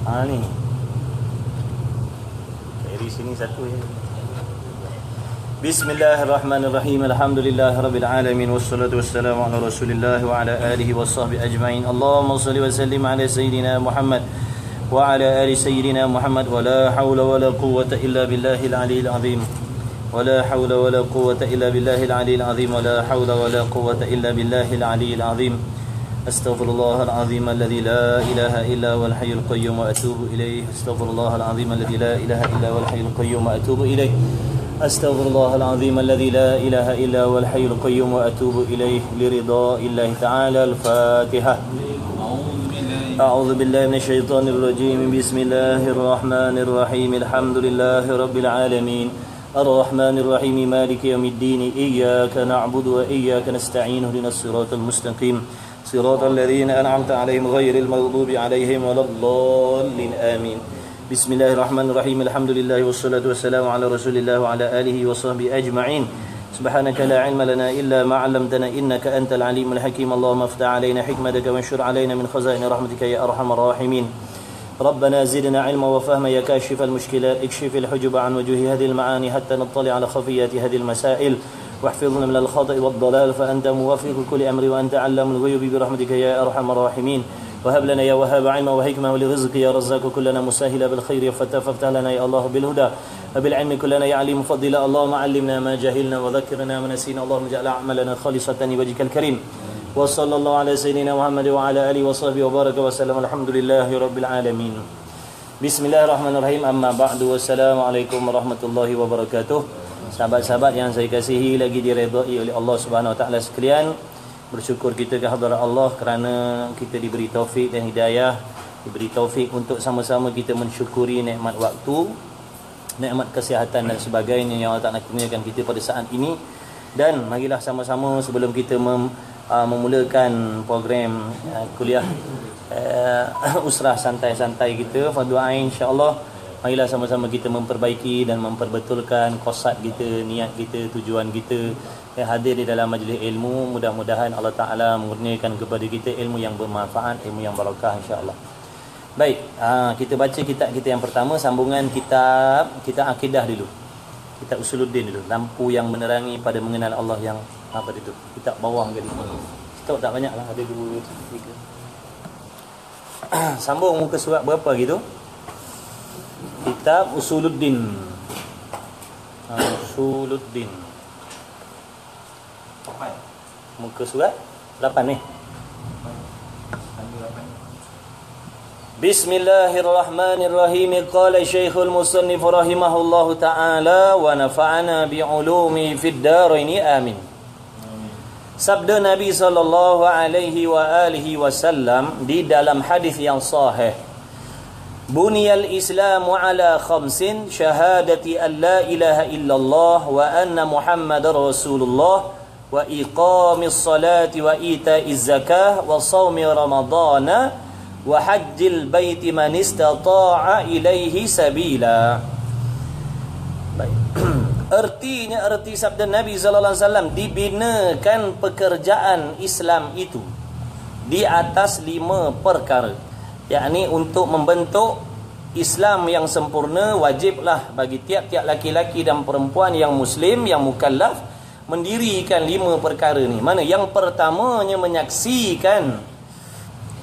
Ni. Dari sini satu ya. Bismillahirrahmanirrahim. Alhamdulillahirabbil alamin wassalatu wassalamu ala Rasulillah wa ala alihi washabbihi ajmain. Allahumma shalli wa sallim ala sayidina Muhammad wa ala ali sayidina Muhammad wa la haula wa la quwwata illa billahil aliyil azim. ولا حول ولا قوة إلا بالله العلي العظيم ولا حول ولا قوة إلا بالله العلي العظيم أستغفر الله العظيم الذي لا إله إلا هو الحي القيوم وأتوب إليه أستغفر الله العظيم الذي لا إله إلا هو الحي القيوم وأتوب إليه أستغفر الله العظيم الذي لا إله إلا هو الحي القيوم وأتوب إليه لرضاء الله تعالى. الفاتحة. أعوذ بالله من الشيطان الرجيم. بسم الله الرحمن الرحيم. الحمد لله رب العالمين الرحمن الرحيم مالك يوم الدين إياك نعبد وإياك نستعين اهدنا الصراط المستقيم صراط الذين أنعمت عليهم غير المغضوب عليهم ولا الضالين آمين. بسم الله الرحمن الرحيم. الحمد لله والصلاة والسلام على رسول الله وعلى آله وصحبه أجمعين. سبحانك لا علم لنا إلا ما علمتنا إنك أنت العليم الحكيم. اللهم افتح علينا حكمتك وانشر علينا من خزائن رحمتك يا أرحم الراحمين. ربنا زدنا علما وفهما يا كاشف المشكلات اكشف الحجب عن وجوه هذه المعاني حتى نطلع على خفيات هذه المسائل واحفظنا من الخطأ والضلال فأنت موفق كل أمر وأنت علام الغيوب برحمتك يا أرحم الراحمين. وهب لنا يا وهاب علما وحكمة ولرزق يا رزاق كلنا مساهلا بالخير فافتح لنا يا الله بالهدى وبالعلم كلنا يا عليم فضلا. اللهم علمنا ما جهلنا وذكرنا ما نسينا. اللهم اجعل أعمالنا خالصة لوجهك الكريم. وصلى الله على سيدنا محمد وعلى آله وصحبه وبارك وسلم. الحمد لله رب العالمين. Bismillahirrahmanirrahim. Amma ba'du. Wassalamualaikum warahmatullahi wabarakatuh. Sahabat-sahabat yang saya kasihi, lagi diredai oleh Allah Subhanahu wa taala sekalian, bersyukur kita ke hadirat Allah kerana kita diberi taufik dan hidayah, diberi taufik untuk sama-sama kita mensyukuri nikmat waktu, nikmat kesihatan dan sebagainya yang Allah Taala kurniakan kita pada saat ini. Dan marilah sama-sama sebelum kita memulakan program kuliah usrah santai-santai kita, fardu-ain insya-Allah, marilah sama-sama kita memperbaiki dan memperbetulkan qasad kita, niat kita, tujuan kita yang hadir di dalam majlis ilmu. Mudah-mudahan Allah Taala mengurniakan kepada kita ilmu yang bermanfaat, ilmu yang barakah insya-Allah. Baik, kita baca kitab kita yang pertama, sambungan kitab kita akidah dulu. Kitab Usuluddin dulu, lampu yang menerangi pada mengenal Allah yang apa itu? Kitab bawah ke ni? Stok tak banyaklah, ada 2 3. Sambung muka surat berapa gitu? Kitab Usuluddin. Usuluddin. Muka surat 8 ni. Bismillahirrahmanirrahim. Qala Syekhul Musannif rahimahullahu taala wa nafa'ana bi'ulumi fid dharain amin. Sabda Nabi sallallahu alaihi wa alihi wasallam di dalam hadis yang sahih, buniyal islamu ala khamsin, syahadati an la ilaha illallah wa anna muhammadar rasulullah wa iqamis salati wa ita'iz zakah wa shaumi ramadhana wa hajjil baiti man istata'a ilaihi sabila. Baik. Arti sabda Nabi sallallahu alaihi wasallam, dibinakan pekerjaan Islam itu di atas 5 perkara. Yakni untuk membentuk Islam yang sempurna, wajiblah bagi tiap-tiap laki-laki dan perempuan yang muslim, yang mukallaf, mendirikan 5 perkara ni. Mana yang pertamanya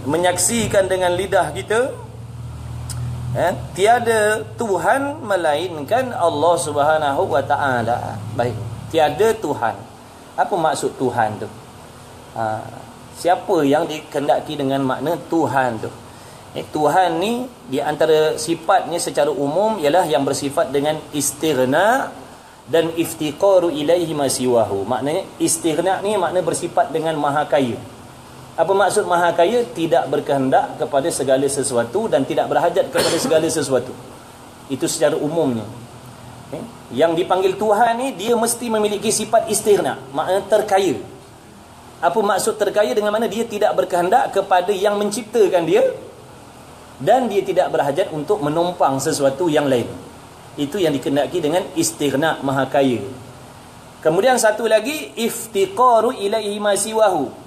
menyaksikan dengan lidah kita tiada Tuhan melainkan Allah Subhanahu wa taala. Baik, tiada Tuhan. Apa maksud Tuhan tu? Siapa yang dikehendaki dengan makna Tuhan tu? Tuhan ni di antara sifatnya secara umum ialah yang bersifat dengan istighna dan iftiqaru ilaihi masiwahu. Maknanya istighna ni makna bersifat dengan maha kaya. Apa maksud maha kaya? Tidak berkehendak kepada segala sesuatu dan tidak berhajat kepada segala sesuatu. Itu secara umumnya. Yang dipanggil Tuhan ni, dia mesti memiliki sifat istighna, makna terkaya. Apa maksud terkaya? Dengan mana dia tidak berkehendak kepada yang menciptakan dia, dan dia tidak berhajat untuk menumpang sesuatu yang lain. Itu yang dikehendaki dengan istighna, maha kaya. Kemudian satu lagi, iftiqaru ilaihi masiwahu,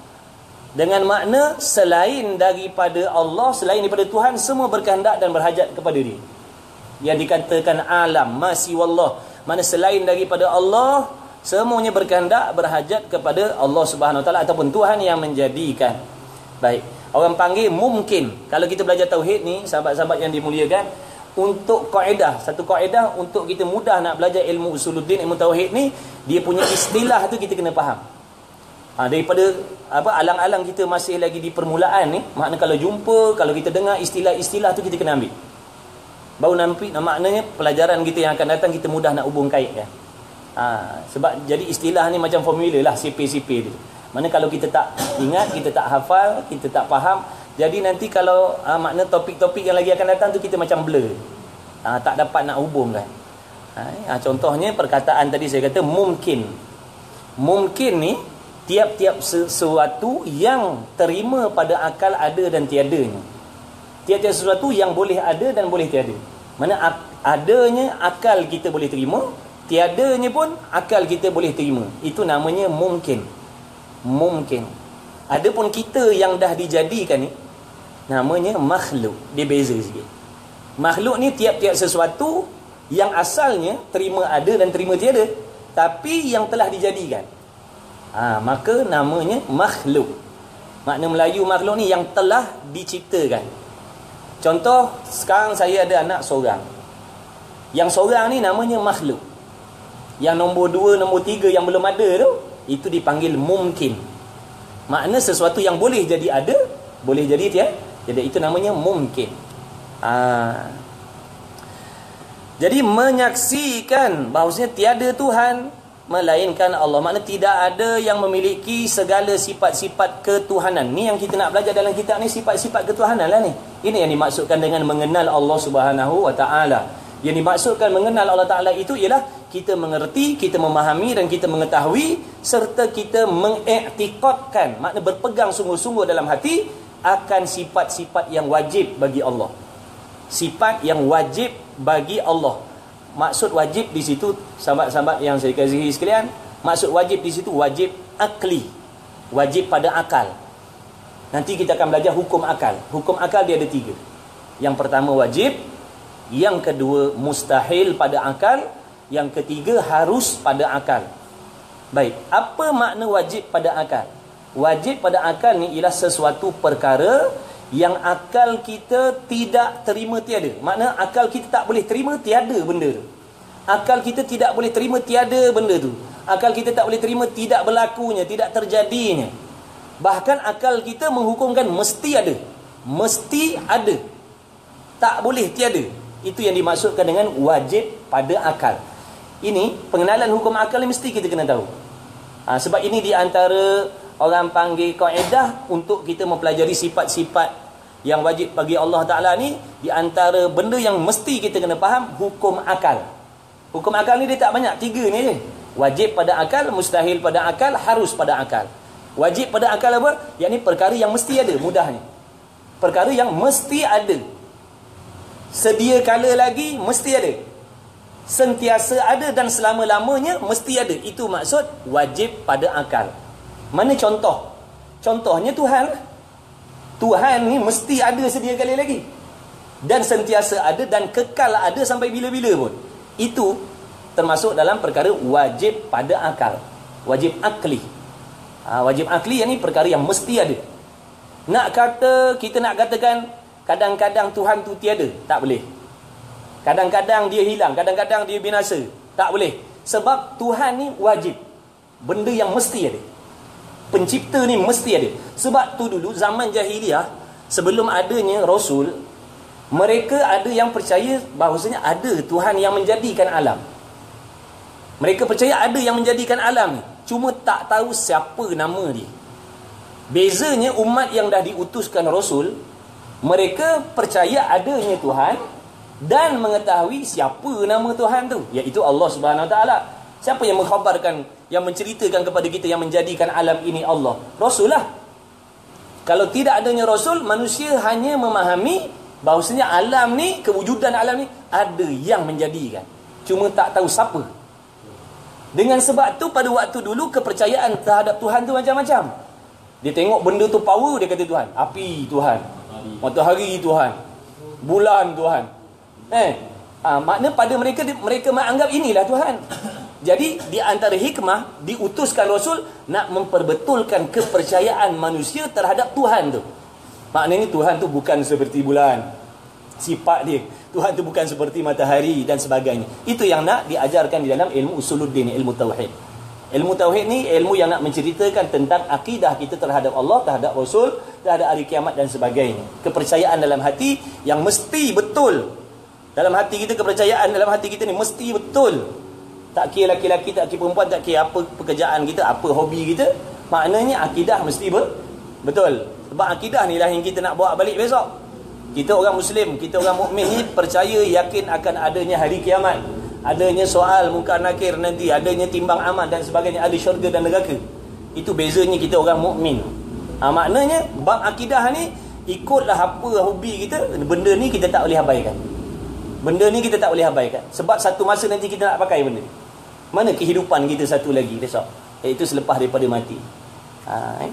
Dengan makna selain daripada Allah, selain daripada Tuhan, semua berkehendak dan berhajat kepada dia. Yang dikatakan alam masih wallah, mana selain daripada Allah semuanya berkehendak berhajat kepada Allah Subhanahu Wa Taala ataupun Tuhan yang menjadikan. Baik, orang panggil mungkin. Kalau kita belajar tauhid ni, sahabat-sahabat yang dimuliakan, untuk kaedah, satu kaedah untuk kita mudah nak belajar ilmu usuluddin, ilmu tauhid ni, dia punya istilah tu kita kena faham. Daripada alang-alang kita masih lagi di permulaan ni, makna kalau jumpa, kalau kita dengar istilah-istilah tu kita kena ambil. Baru nampak maknanya pelajaran kita yang akan datang kita mudah nak hubung kaitkan. Sebab jadi istilah ni macam formula lah, CP tu. Mana kalau kita tak ingat, kita tak hafal, kita tak faham, jadi nanti kalau makna topik-topik yang lagi akan datang tu kita macam blur. Tak dapat nak hubungkan. Contohnya perkataan tadi saya kata mungkin. Mungkin ni tiap-tiap sesuatu yang terima pada akal ada dan tiadanya. Tiap-tiap sesuatu yang boleh ada dan boleh tiada. Mana adanya akal kita boleh terima, tiadanya pun akal kita boleh terima. Itu namanya mungkin. Mungkin. Adapun kita yang dah dijadikan ni namanya makhluk. Dia beza sikit. Makhluk ni tiap-tiap sesuatu yang asalnya terima ada dan terima tiada, tapi yang telah dijadikan. Maka namanya makhluk. Makna Melayu makhluk ni yang telah diciptakan. Contoh, sekarang saya ada anak seorang. Yang seorang ni namanya makhluk. Yang nombor 2, nombor 3 yang belum ada tu, itu dipanggil mungkin. Makna sesuatu yang boleh jadi ada, boleh jadi tiada. Jadi itu namanya mungkin. Jadi menyaksikan bahawasanya tiada Tuhan melainkan Allah. Makna tidak ada yang memiliki segala sifat-sifat ketuhanan. Ni yang kita nak belajar dalam kitab ni, sifat-sifat ketuhanan lah ni. Ini yang dimaksudkan dengan mengenal Allah Subhanahu Wa Taala. Yang dimaksudkan mengenal Allah Taala itu ialah kita mengerti, kita memahami dan kita mengetahui serta kita mengiktikadkan, makna berpegang sungguh-sungguh dalam hati akan sifat-sifat yang wajib bagi Allah. Sifat yang wajib bagi Allah. Maksud wajib di situ, sahabat-sahabat yang saya kasihi sekalian, maksud wajib di situ wajib akli. Wajib pada akal. Nanti kita akan belajar hukum akal. Hukum akal dia ada 3. Yang pertama wajib, yang kedua mustahil pada akal, yang ketiga harus pada akal. Baik, apa makna wajib pada akal? Wajib pada akal ni ialah sesuatu perkara yang akal kita tidak terima tiada. Makna akal kita tak boleh terima tiada benda tu. Akal kita tidak boleh terima tiada benda tu. Akal kita tak boleh terima tidak berlakunya, tidak terjadinya. Bahkan akal kita menghukumkan mesti ada. Mesti ada. Tak boleh tiada. Itu yang dimaksudkan dengan wajib pada akal. Ini pengenalan hukum akal ni mesti kita kena tahu. Sebab ini di antara orang panggil kaedah untuk kita mempelajari sifat-sifat yang wajib bagi Allah Ta'ala ni. Di antara benda yang mesti kita kena faham, hukum akal. Hukum akal ni dia tak banyak, 3 ni je. Wajib pada akal, mustahil pada akal, harus pada akal. Wajib pada akal apa? Yang ni perkara yang mesti ada, mudahnya. Perkara yang mesti ada. Sedia kala lagi mesti ada. Sentiasa ada dan selama-lamanya mesti ada. Itu maksud wajib pada akal. Mana contoh? Contohnya Tuhan. Tuhan ni mesti ada sedia kali lagi. Dan sentiasa ada dan kekal ada sampai bila-bila pun. Itu termasuk dalam perkara wajib pada akal. Wajib akli. Wajib akli yang ni perkara yang mesti ada. Nak kata, kita nak katakan kadang-kadang Tuhan tu tiada, tak boleh. Kadang-kadang dia hilang, kadang-kadang dia binasa, tak boleh. Sebab Tuhan ni wajib. Benda yang mesti ada. Pencipta ni mesti ada. Sebab tu dulu zaman jahiliah, sebelum adanya Rasul, mereka ada yang percaya bahawasanya ada Tuhan yang menjadikan alam. Mereka percaya ada yang menjadikan alam ni, cuma tak tahu siapa nama dia. Bezanya umat yang dah diutuskan Rasul, mereka percaya adanya Tuhan dan mengetahui siapa nama Tuhan tu, iaitu Allah Subhanahu Wa Taala. Siapa yang mengkhabarkan, yang menceritakan kepada kita yang menjadikan alam ini? Allah. Rasul lah. Kalau tidak adanya Rasul, manusia hanya memahami bahawasanya alam ni, kewujudan alam ni ada yang menjadikan, cuma tak tahu siapa. Dengan sebab tu pada waktu dulu kepercayaan terhadap Tuhan tu macam-macam. Dia tengok benda tu power, dia kata Tuhan. Api Tuhan, matahari Tuhan, bulan Tuhan. Makna pada mereka menganggap inilah Tuhan. Jadi di antara hikmah diutuskan Rasul nak memperbetulkan kepercayaan manusia terhadap Tuhan tu. Maknanya Tuhan tu bukan seperti bulan, sifat dia. Tuhan tu bukan seperti matahari dan sebagainya. Itu yang nak diajarkan di dalam ilmu usuluddin, ilmu tauhid. Ilmu tauhid ni ilmu yang nak menceritakan tentang akidah kita terhadap Allah, terhadap Rasul, terhadap hari kiamat dan sebagainya. Kepercayaan dalam hati yang mesti betul. Dalam hati kita, kepercayaan dalam hati kita ni mesti betul. Tak kira laki-laki, tak kira perempuan, tak kira apa pekerjaan kita, apa hobi kita, maknanya akidah mesti betul. Sebab akidah ni lah yang kita nak bawa balik besok. Kita orang Muslim, kita orang mukmin ni percaya, yakin akan adanya hari kiamat, adanya soal munkar nakir nanti, adanya timbang amal dan sebagainya, ada syurga dan neraka. Itu bezanya kita orang mukmin. Maknanya bab akidah ni ikutlah apa hobi kita, benda ni kita tak boleh abaikan. Benda ni kita tak boleh abaikan. Sebab satu masa nanti kita nak pakai benda ni. Mana kehidupan kita satu lagi besok, iaitu selepas daripada mati.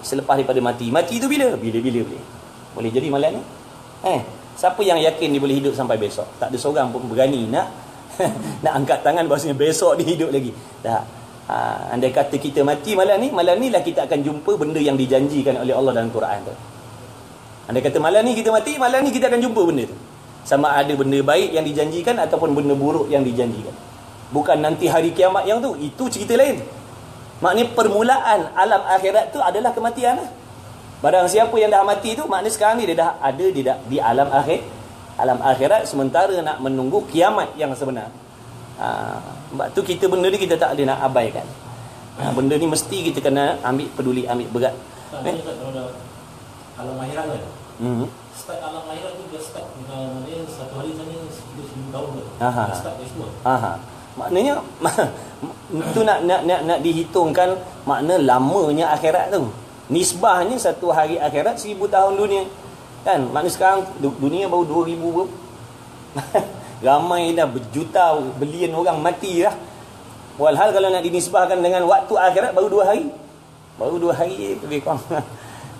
Selepas daripada mati. Mati tu bila? Bila-bila boleh jadi malam ni. Siapa yang yakin dia boleh hidup sampai besok? Tak ada seorang pun berani nak nak angkat tangan bahasanya besok dia hidup lagi. Tak. Andai kata kita mati malam ni lah kita akan jumpa benda yang dijanjikan oleh Allah dalam Quran tu. Andai kata malam ni kita mati, malam ni kita akan jumpa benda tu. Sama ada benda baik yang dijanjikan ataupun benda buruk yang dijanjikan. Bukan nanti hari kiamat yang tu, itu cerita lain. Maknanya permulaan alam akhirat tu adalah kematian lah. Barang siapa yang dah mati tu, maknanya sekarang ni dia dah ada di alam akhirat, sementara nak menunggu kiamat yang sebenar. Sebab tu kita benda ni kita tak ada nak abaikan. Benda ni mesti kita kena ambil peduli, ambil berat. Alam akhirat kan? Start alam akhirat tu dia start maknanya satu hari sana hidup 1000 tahun kan? Start dia semua. Maknanya itu nak dihitungkan makna lamanya akhirat tu. Nisbahnya satu hari akhirat 1000 tahun dunia. Kan? Maknanya sekarang dunia baru 2000 bro. Ramai dah berjuta, bilion orang mati dah. Walhal kalau nak dinisbahkan dengan waktu akhirat baru 2 hari. Baru 2 hari lebih kurang.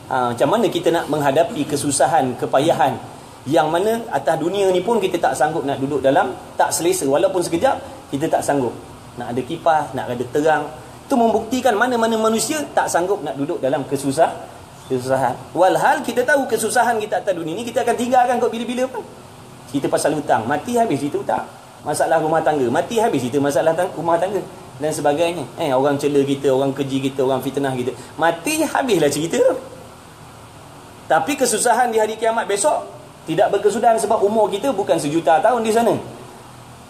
Macam mana kita nak menghadapi kesusahan, kepayahan yang mana atas dunia ni pun kita tak sanggup nak duduk dalam, tak selesa walaupun sekejap kita tak sanggup. Nak ada kipas, nak ada terang. Itu membuktikan mana-mana manusia tak sanggup nak duduk dalam kesusahan. Walhal kita tahu kesusahan kita atas dunia ni kita akan tinggalkan kok bila-bila pun. Cerita pasal hutang, mati habis cerita hutang. Masalah rumah tangga, mati habis cerita masalah rumah tangga dan sebagainya. Orang cela kita, orang keji kita, orang fitnah kita, mati habislah cerita. Tapi kesusahan di hari kiamat besok tidak berkesudahan sebab umur kita bukan 1 juta tahun di sana.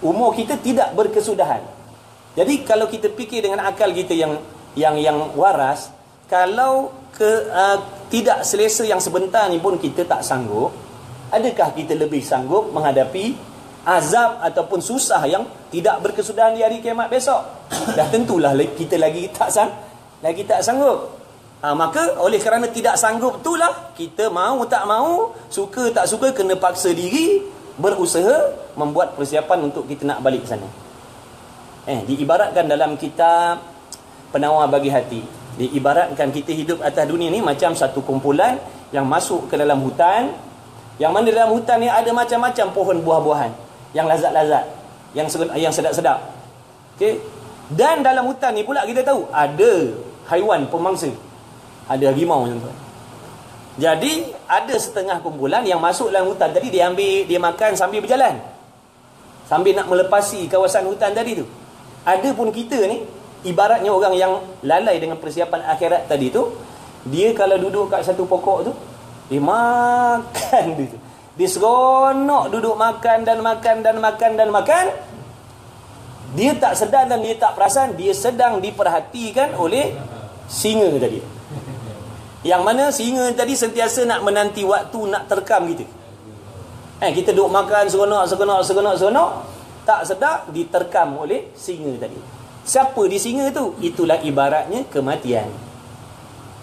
Umur kita tidak berkesudahan. Jadi kalau kita fikir dengan akal kita yang waras, kalau tidak selesa yang sebentar ni pun kita tak sanggup, adakah kita lebih sanggup menghadapi azab ataupun susah yang tidak berkesudahan di hari kiamat besok? Dah tentulah kita lagi tak sanggup. Maka oleh kerana tidak sanggup itulah kita mau tak mau, suka tak suka, kena paksa diri berusaha membuat persiapan untuk kita nak balik ke sana. Diibaratkan dalam kitab Penawar Bagi Hati, diibaratkan kita hidup atas dunia ni macam satu kumpulan yang masuk ke dalam hutan, yang mana dalam hutan ni ada macam-macam pohon buah-buahan yang lazat-lazat, yang sedap-sedap. Okey. Dan dalam hutan ni pula kita tahu ada haiwan pemangsa. Ada harimau tuan-tuan. Jadi ada setengah kumpulan yang masuk dalam hutan tadi, dia makan sambil berjalan, sambil nak melepasi kawasan hutan tadi tu. Ada pun kita ni ibaratnya orang yang lalai dengan persiapan akhirat tadi tu. Dia kalau duduk kat satu pokok tu, dia makan dia. Dia seronok duduk makan dan makan dan makan dan makan. Dia tak sedar dan dia tak perasan dia sedang diperhatikan oleh singa tadi. Yang mana singa tadi sentiasa nak menanti waktu nak terkam kita. Kita duduk makan seronok, tak sedar diterkam oleh singa tadi. Siapa di singa tu? Itulah ibaratnya kematian.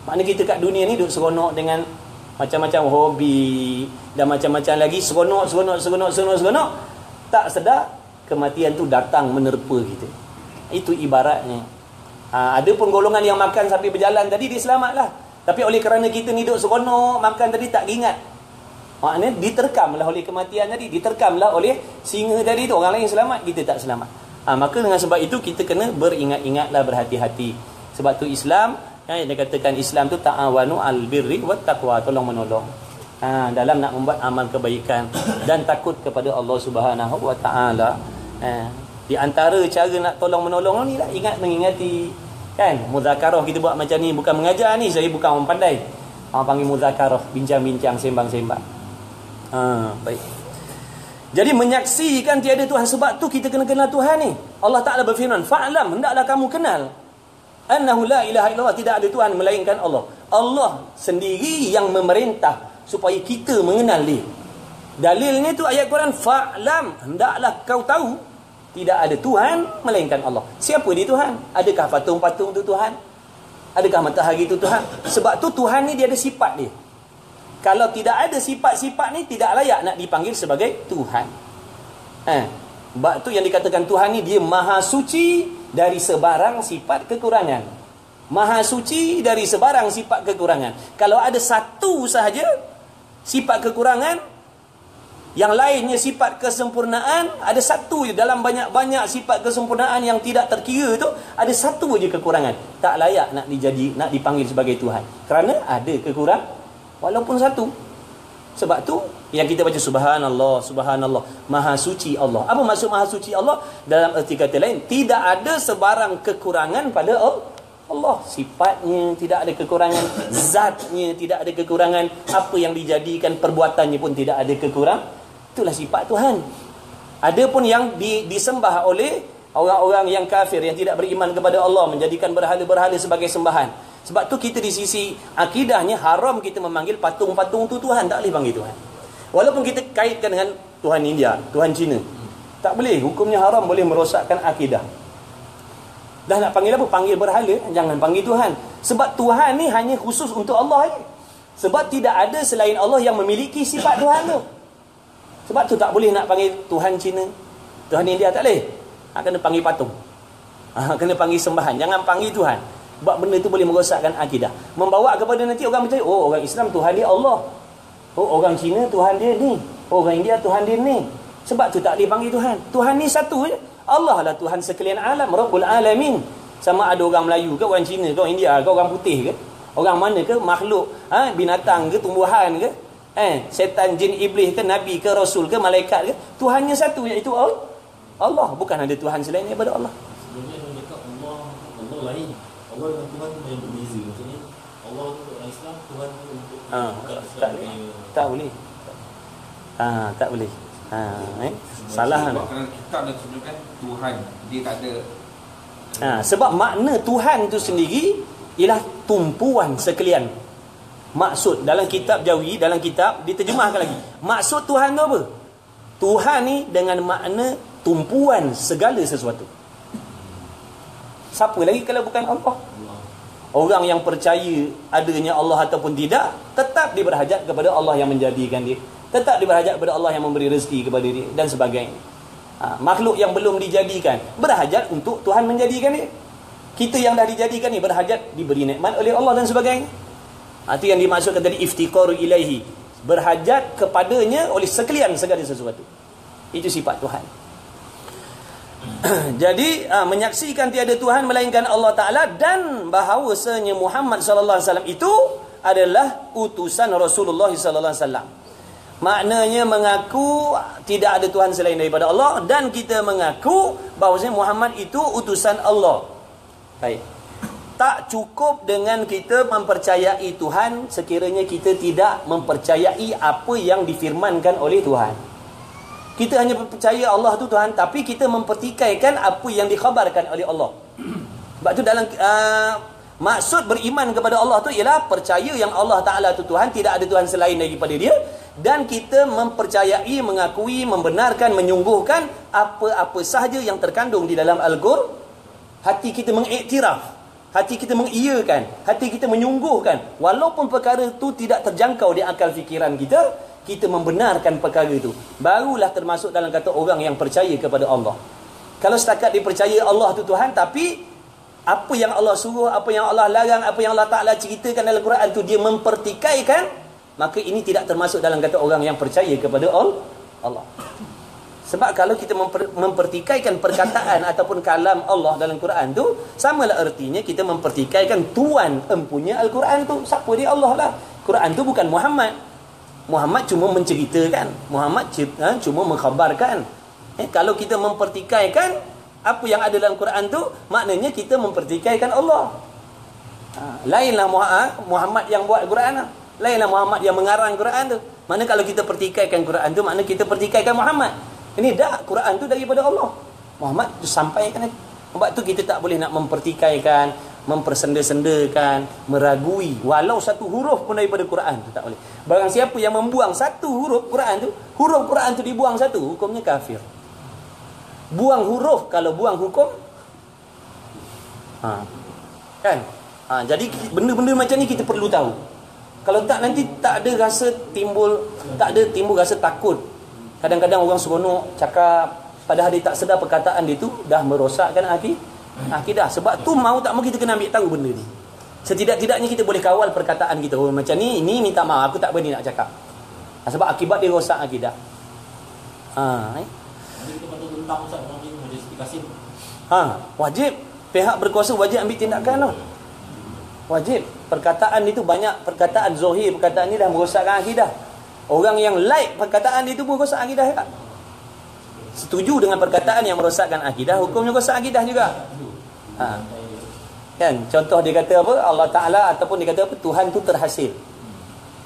Maknanya kita kat dunia ni duduk seronok dengan macam-macam hobi dan macam-macam lagi, seronok. Tak sedar kematian tu datang menerpa kita. Itu ibaratnya. Ada pun golongan yang makan sambil berjalan tadi, dia selamatlah. Tapi oleh kerana kita ni duduk seronok makan tadi tak ingat. Maknanya diterkamlah oleh kematian tadi, diterkamlah oleh singa tadi tu. Orang lain selamat, kita tak selamat. Maka dengan sebab itu kita kena beringat-ingatlah, berhati-hati. Sebab tu Islam, dia katakan Islam tu ta'awanu al-birri wat taqwa, tolong menolong. Dalam nak membuat amal kebaikan dan takut kepada Allah Subhanahu wa taala. Di antara cara nak tolong menolong ni lah ingat mengingati. Kan? Muzakarah kita buat macam ni, bukan mengajar ni, saya bukan orang pandai. Panggil muzakarah, bincang-bincang, sembang-sembang. Baik. Jadi menyaksikan tiada Tuhan, sebab tu kita kena kenal Tuhan ni. Allah Ta'ala berfirman, fa'lam, hendaklah kamu kenal annahu la ilaha illallah, tidak ada Tuhan melainkan Allah. Allah sendiri yang memerintah supaya kita mengenal dia. Dalilnya tu ayat Quran, fa'lam, hendaklah kau tahu tidak ada Tuhan melainkan Allah. Siapa dia Tuhan? Adakah patung-patung tu Tuhan? Adakah matahari tu Tuhan? Sebab tu Tuhan ni dia ada sifat dia. Kalau tidak ada sifat-sifat ni, tidak layak nak dipanggil sebagai Tuhan. Sebab tu yang dikatakan Tuhan ni, dia maha suci dari sebarang sifat kekurangan. Maha suci dari sebarang sifat kekurangan. Kalau ada satu sahaja sifat kekurangan, yang lainnya sifat kesempurnaan, ada satu je dalam banyak-banyak sifat kesempurnaan yang tidak terkira tu, ada satu je kekurangan, tak layak nak dipanggil sebagai Tuhan, kerana ada kekurangan walaupun satu. Sebab tu yang kita baca subhanallah, subhanallah, maha suci Allah. Apa maksud maha suci Allah? Dalam erti kata lain, tidak ada sebarang kekurangan pada Allah. Sifatnya tidak ada kekurangan, zatnya tidak ada kekurangan, apa yang dijadikan perbuatannya pun tidak ada kekurangan. Itulah sifat Tuhan. Adapun yang disembah oleh orang-orang yang kafir, yang tidak beriman kepada Allah, menjadikan berhala-berhala sebagai sembahan. Sebab tu kita di sisi akidahnya haram kita memanggil patung-patung tu Tuhan, tak boleh panggil Tuhan. Walaupun kita kaitkan dengan Tuhan India, Tuhan Cina, tak boleh, hukumnya haram, boleh merosakkan akidah. Dah nak panggil apa? Panggil berhala, jangan panggil Tuhan. Sebab Tuhan ni hanya khusus untuk Allah je. Sebab tidak ada selain Allah yang memiliki sifat Tuhan tu. Sebab tu tak boleh nak panggil Tuhan Cina, Tuhan India, tak boleh. Kena panggil patung. Kena panggil sembahan, jangan panggil Tuhan. Sebab benda tu boleh merosakkan akidah. Membawa kepada nanti orang percaya, oh orang Islam Tuhan dia Allah. Oh orang Cina Tuhan dia ni. Oh orang India Tuhan dia ni. Sebab tu tak boleh panggil Tuhan. Tuhan ni satu je. Allah lah Tuhan sekalian alam, Rabbul Alamin. Sama ada orang Melayu ke, orang Cina ke, orang India ke, orang putih ke, orang mana ke, makhluk, binatang ke, tumbuhan ke, setan, jin, iblis ke, nabi ke, rasul ke, malaikat ke, Tuhannya satu, iaitu Allah. Bukan ada Tuhan selain daripada Allah. Sebenarnya orang cakap Allah lain. Allah dengan Tuhan yang berbeza. Maksudnya Allah untuk orang Islam, Tuhan untuk tak boleh. Tak boleh. Salah kan? Kerana kitab dah tunjukkan Tuhan, dia tak ada. Sebab makna Tuhan tu sendiri ialah tumpuan sekalian. Maksud dalam kitab Jawi, dalam kitab diterjemahkan lagi. Maksud Tuhan tu apa? Tuhan ni dengan makna tumpuan segala sesuatu. Siapa lagi kalau bukan Allah? Orang yang percaya adanya Allah ataupun tidak, tetap dia berhajat kepada Allah yang menjadikan dia. Tetap dia berhajat kepada Allah yang memberi rezeki kepada dia dan sebagainya. Makhluk yang belum dijadikan berhajat untuk Tuhan menjadikan dia. Kita yang dah dijadikan ni berhajat diberi nikmat oleh Allah dan sebagainya. Itu yang dimaksudkan tadi iftiqaru ilaihi, berhajat kepadanya oleh sekalian segala sesuatu. Itu sifat Tuhan. Jadi menyaksikan tiada Tuhan melainkan Allah Ta'ala, dan bahawasanya Muhammad SAW itu adalah utusan Rasulullah SAW. Maknanya mengaku tidak ada Tuhan selain daripada Allah, dan kita mengaku bahawasanya Muhammad itu utusan Allah. Baik. Tak cukup dengan kita mempercayai Tuhan sekiranya kita tidak mempercayai apa yang difirmankan oleh Tuhan. Kita hanya percaya Allah tu Tuhan, tapi kita mempertikaikan apa yang dikhabarkan oleh Allah. Sebab tu dalam maksud beriman kepada Allah tu ialah percaya yang Allah Ta'ala tu Tuhan, tidak ada Tuhan selain daripada dia, dan kita mempercayai, mengakui, membenarkan, menyungguhkan apa-apa sahaja yang terkandung di dalam Al-Qur'an. Hati kita mengiktiraf, hati kita mengiyakan, hati kita menyungguhkan, walaupun perkara itu tidak terjangkau di akal fikiran kita, kita membenarkan perkara itu. Barulah termasuk dalam kata orang yang percaya kepada Allah. Kalau setakat dia percaya Allah itu Tuhan, tapi apa yang Allah suruh, apa yang Allah larang, apa yang Allah Ta'ala ceritakan dalam Quran tu dia mempertikaikan, maka ini tidak termasuk dalam kata orang yang percaya kepada Allah. Sebab kalau kita mempertikaikan perkataan ataupun kalam Allah dalam Quran tu, samalah artinya kita mempertikaikan Tuhan empunya Al-Quran tu. Siapa dia? Allah lah. Quran tu bukan Muhammad. Muhammad cuma menceritakan, Muhammad cuma mengkhabarkan. Kalau kita mempertikaikan apa yang ada dalam Quran tu, maknanya kita mempertikaikan Allah. Lainlah Muhammad yang buat Quran lah. Lainlah Muhammad yang mengarang Quran tu. Mana kalau kita pertikaikan Quran tu, maknanya kita pertikaikan Muhammad. Ini dah Quran tu daripada Allah. Muhammad tu sampaikan. Sebab tu kita tak boleh nak mempertikaikan, mempersenda-sendakan, meragui walau satu huruf pun daripada Quran tu tak boleh. Barang siapa yang membuang satu huruf Quran tu dibuang satu, hukumnya kafir. Buang huruf kalau buang hukum. Kan? Jadi benda-benda macam ni kita perlu tahu. Kalau tak nanti tak ada rasa timbul rasa takut. Kadang-kadang orang seronok cakap, padahal dia tak sedar perkataan dia tu dah merosakkan akidah. Sebab tu mau tak mau kita kena ambil tahu benda ni. Setidak-tidaknya kita boleh kawal perkataan kita. Oh, macam ni minta maaf, aku tak berani nak cakap. Sebab akibat dia rosak akidah. Jadi kita patut tentang Ustaz majlis Qasim. Wajib. Pihak berkuasa wajib ambil tindakan lah. Wajib. Perkataan itu banyak perkataan zahir, perkataan ni dah merosakkan akidah. Orang yang like perkataan dia tu pun rosak akidah juga. Setuju dengan perkataan yang merosakkan akidah, hukumnya rosak akidah juga. Kan? Contoh dia kata apa? Allah Ta'ala ataupun dia kata apa? Tuhan tu terhasil.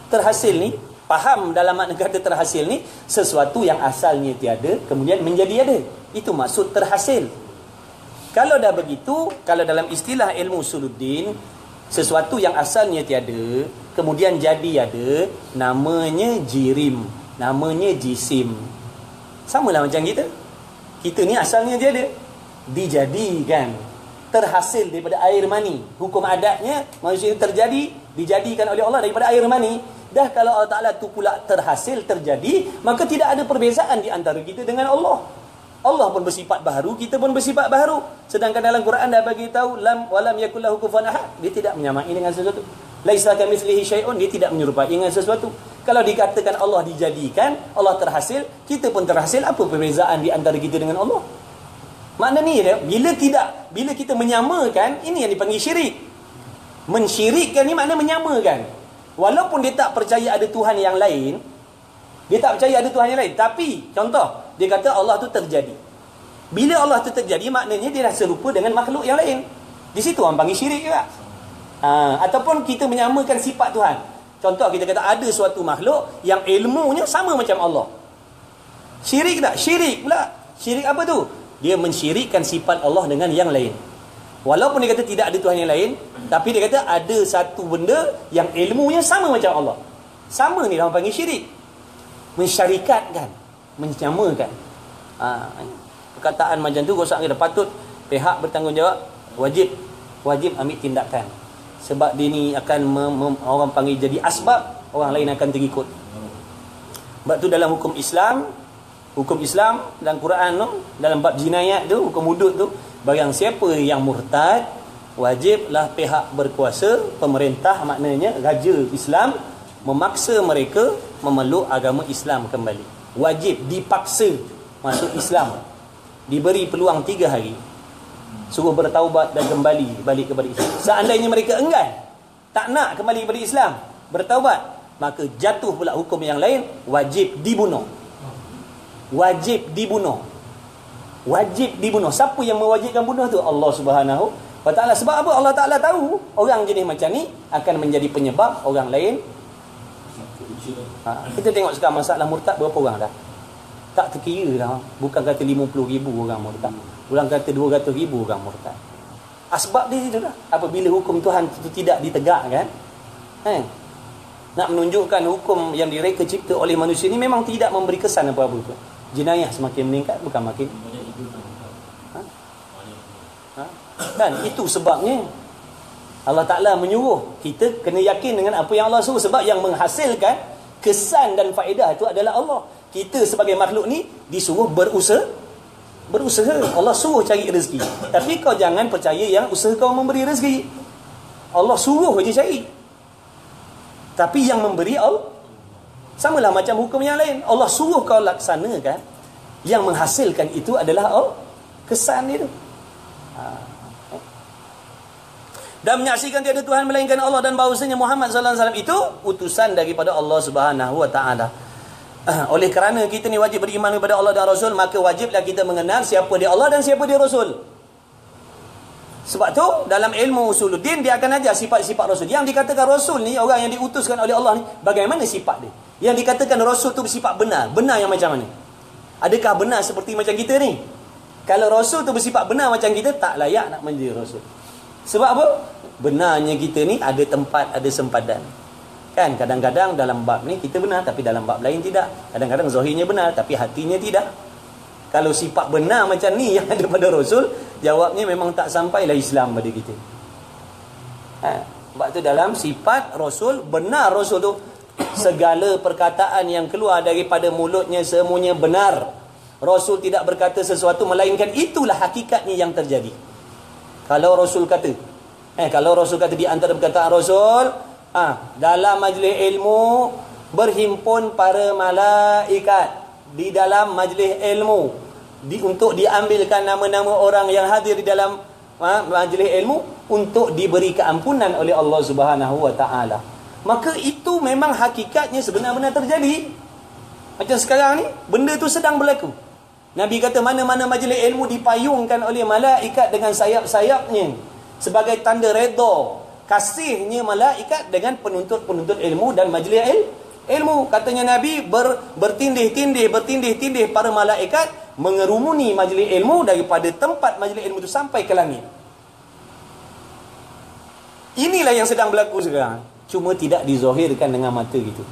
Terhasil ni, faham dalam makna kata terhasil ni, sesuatu yang asalnya tiada kemudian menjadi ada. Itu maksud terhasil. Kalau dah begitu, kalau dalam istilah ilmu usuluddin, sesuatu yang asalnya tiada kemudian jadi ada, namanya jirim, namanya jisim. Samalah macam kita. Kita ni asalnya tiada, dijadikan, terhasil daripada air mani. Hukum adatnya manusia itu dijadikan oleh Allah daripada air mani. Dah kalau Allah Ta'ala tu pula terhasil, terjadi, maka tidak ada perbezaan di antara kita dengan Allah. Allah pun bersifat baharu, kita pun bersifat baharu. Sedangkan dalam Quran dah bagi tahu walam yakul lahu kufuwan ahad, dia tidak menyamai dengan sesuatu. Laisa kamitslihi syai'un, dia tidak menyerupai dengan sesuatu. Kalau dikatakan Allah dijadikan, Allah terhasil, kita pun terhasil, apa perbezaan di antara kita dengan Allah? Makna ni dia, bila kita menyamakan, ini yang dipanggil syirik. Mensyirikkan ni makna menyamakan. Walaupun dia tak percaya ada Tuhan yang lain, tapi contoh, dia kata Allah tu terjadi. Bila Allah tu terjadi, maknanya dia dah serupa dengan makhluk yang lain. Di situ orang panggil syirik juga. Ataupun kita menyamakan sifat Tuhan. Contoh, kita kata ada suatu makhluk yang ilmunya sama macam Allah. Syirik tak? Syirik pula. Syirik apa tu? Dia mensyirikkan sifat Allah dengan yang lain. Walaupun dia kata tidak ada Tuhan yang lain, tapi dia kata ada satu benda yang ilmunya sama macam Allah. Sama ni orang panggil syirik. Mensyarikatkan, menyamakan. Perkataan macam tu rosak kita. Patut pihak bertanggungjawab wajib ambil tindakan. Sebab dia ni akan orang panggil jadi asbab, orang lain akan terikut. Sebab tu dalam hukum Islam dalam Quran tu, dalam bab jinayat tu, hukum hudud tu, barang siapa yang murtad, wajiblah pihak berkuasa, pemerintah maknanya raja Islam, memaksa mereka memeluk agama Islam kembali. Wajib dipaksa masuk Islam. Diberi peluang 3 hari. Suruh bertaubat dan kembali balik kepada Islam. Seandainya mereka enggan, tak nak kembali kepada Islam, bertaubat, maka jatuh pula hukum yang lain, wajib dibunuh. Wajib dibunuh. Siapa yang mewajibkan bunuh tu? Allah Subhanahu wa Ta'ala. Sebab apa? Allah Ta'ala tahu orang jenis macam ni akan menjadi penyebab orang lain. Kita tengok sekarang masalah murtad, berapa orang dah? Tak terkira dah. Bukan kata 50,000 orang murtad, orang kata 200,000 orang murtad. Asbab dia itu dah. Apabila hukum Tuhan itu tidak ditegakkan, nak menunjukkan hukum yang direka cipta oleh manusia ni memang tidak memberi kesan apa-apa pun. Jenayah semakin meningkat, bukan makin. Dan itu sebabnya Allah Ta'ala menyuruh kita kena yakin dengan apa yang Allah suruh. Sebab yang menghasilkan kesan dan faedah itu adalah Allah. Kita sebagai makhluk ni disuruh berusaha berusaha. Allah suruh cari rezeki. Tapi kau jangan percaya yang usaha kau memberi rezeki. Allah suruh je cari. Tapi yang memberi Allah. Samalah macam hukum yang lain. Allah suruh kau laksanakan, yang menghasilkan itu adalah Allah. Kesan itu. Dan menyaksikan tiada Tuhan melainkan Allah dan bahawasanya Muhammad sallallahu alaihi wasallam itu utusan daripada Allah Subhanahu wa taala. Oleh kerana kita ni wajib beriman kepada Allah dan Rasul, maka wajiblah kita mengenal siapa dia Allah dan siapa dia Rasul. Sebab tu dalam ilmu usuluddin dia akan ajar sifat-sifat Rasul. Yang dikatakan Rasul ni, orang yang diutuskan oleh Allah ni, bagaimana sifat dia? Yang dikatakan Rasul tu bersifat benar. Benar yang macam mana? Adakah benar seperti macam kita ni? Kalau Rasul tu bersifat benar macam kita, tak layak nak menjadi Rasul. Sebab apa? Benarnya kita ni ada tempat, ada sempadan. Kan kadang-kadang dalam bab ni kita benar, tapi dalam bab lain tidak. Kadang-kadang zahirnya benar, tapi hatinya tidak. Kalau sifat benar macam ni yang ada pada Rasul, jawabnya memang tak sampailah Islam pada kita. Sebab tu dalam sifat Rasul, benar Rasul tu, segala perkataan yang keluar daripada mulutnya semuanya benar. Rasul tidak berkata sesuatu melainkan itulah hakikatnya yang terjadi. Kalau Rasul kata di antara perkataan Rasul, dalam majlis ilmu berhimpun para malaikat di dalam majlis ilmu untuk diambilkan nama-nama orang yang hadir di dalam majlis ilmu untuk diberi keampunan oleh Allah Subhanahu wa taala. Maka itu memang hakikatnya sebenar-benar terjadi. Macam sekarang ni, benda tu sedang berlaku. Nabi kata mana-mana majlis ilmu dipayungkan oleh malaikat dengan sayap-sayapnya sebagai tanda redha kasihnya malaikat dengan penuntut-penuntut ilmu dan majlis ilmu. Katanya Nabi bertindih-tindih para malaikat mengerumuni majlis ilmu daripada tempat majlis ilmu itu sampai ke langit. Inilah yang sedang berlaku sekarang. Cuma tidak dizahirkan dengan mata gitu.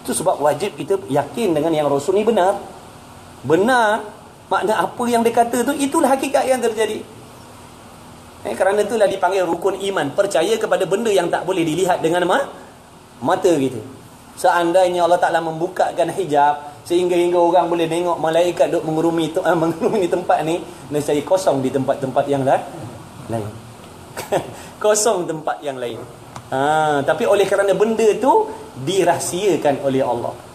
Itu sebab wajib kita yakin dengan yang Rasul ni benar. Benar, makna apa yang dia kata tu, itulah hakikat yang terjadi. Kerana itulah dipanggil rukun iman. Percaya kepada benda yang tak boleh dilihat dengan mata kita. Seandainya Allah Ta'ala membukakan hijab sehingga orang boleh tengok malaikat duk mengerumuni tempat ni, nescaya kosong di tempat-tempat yang lain. Kosong tempat yang lain. Tapi oleh kerana benda tu dirahsiakan oleh Allah.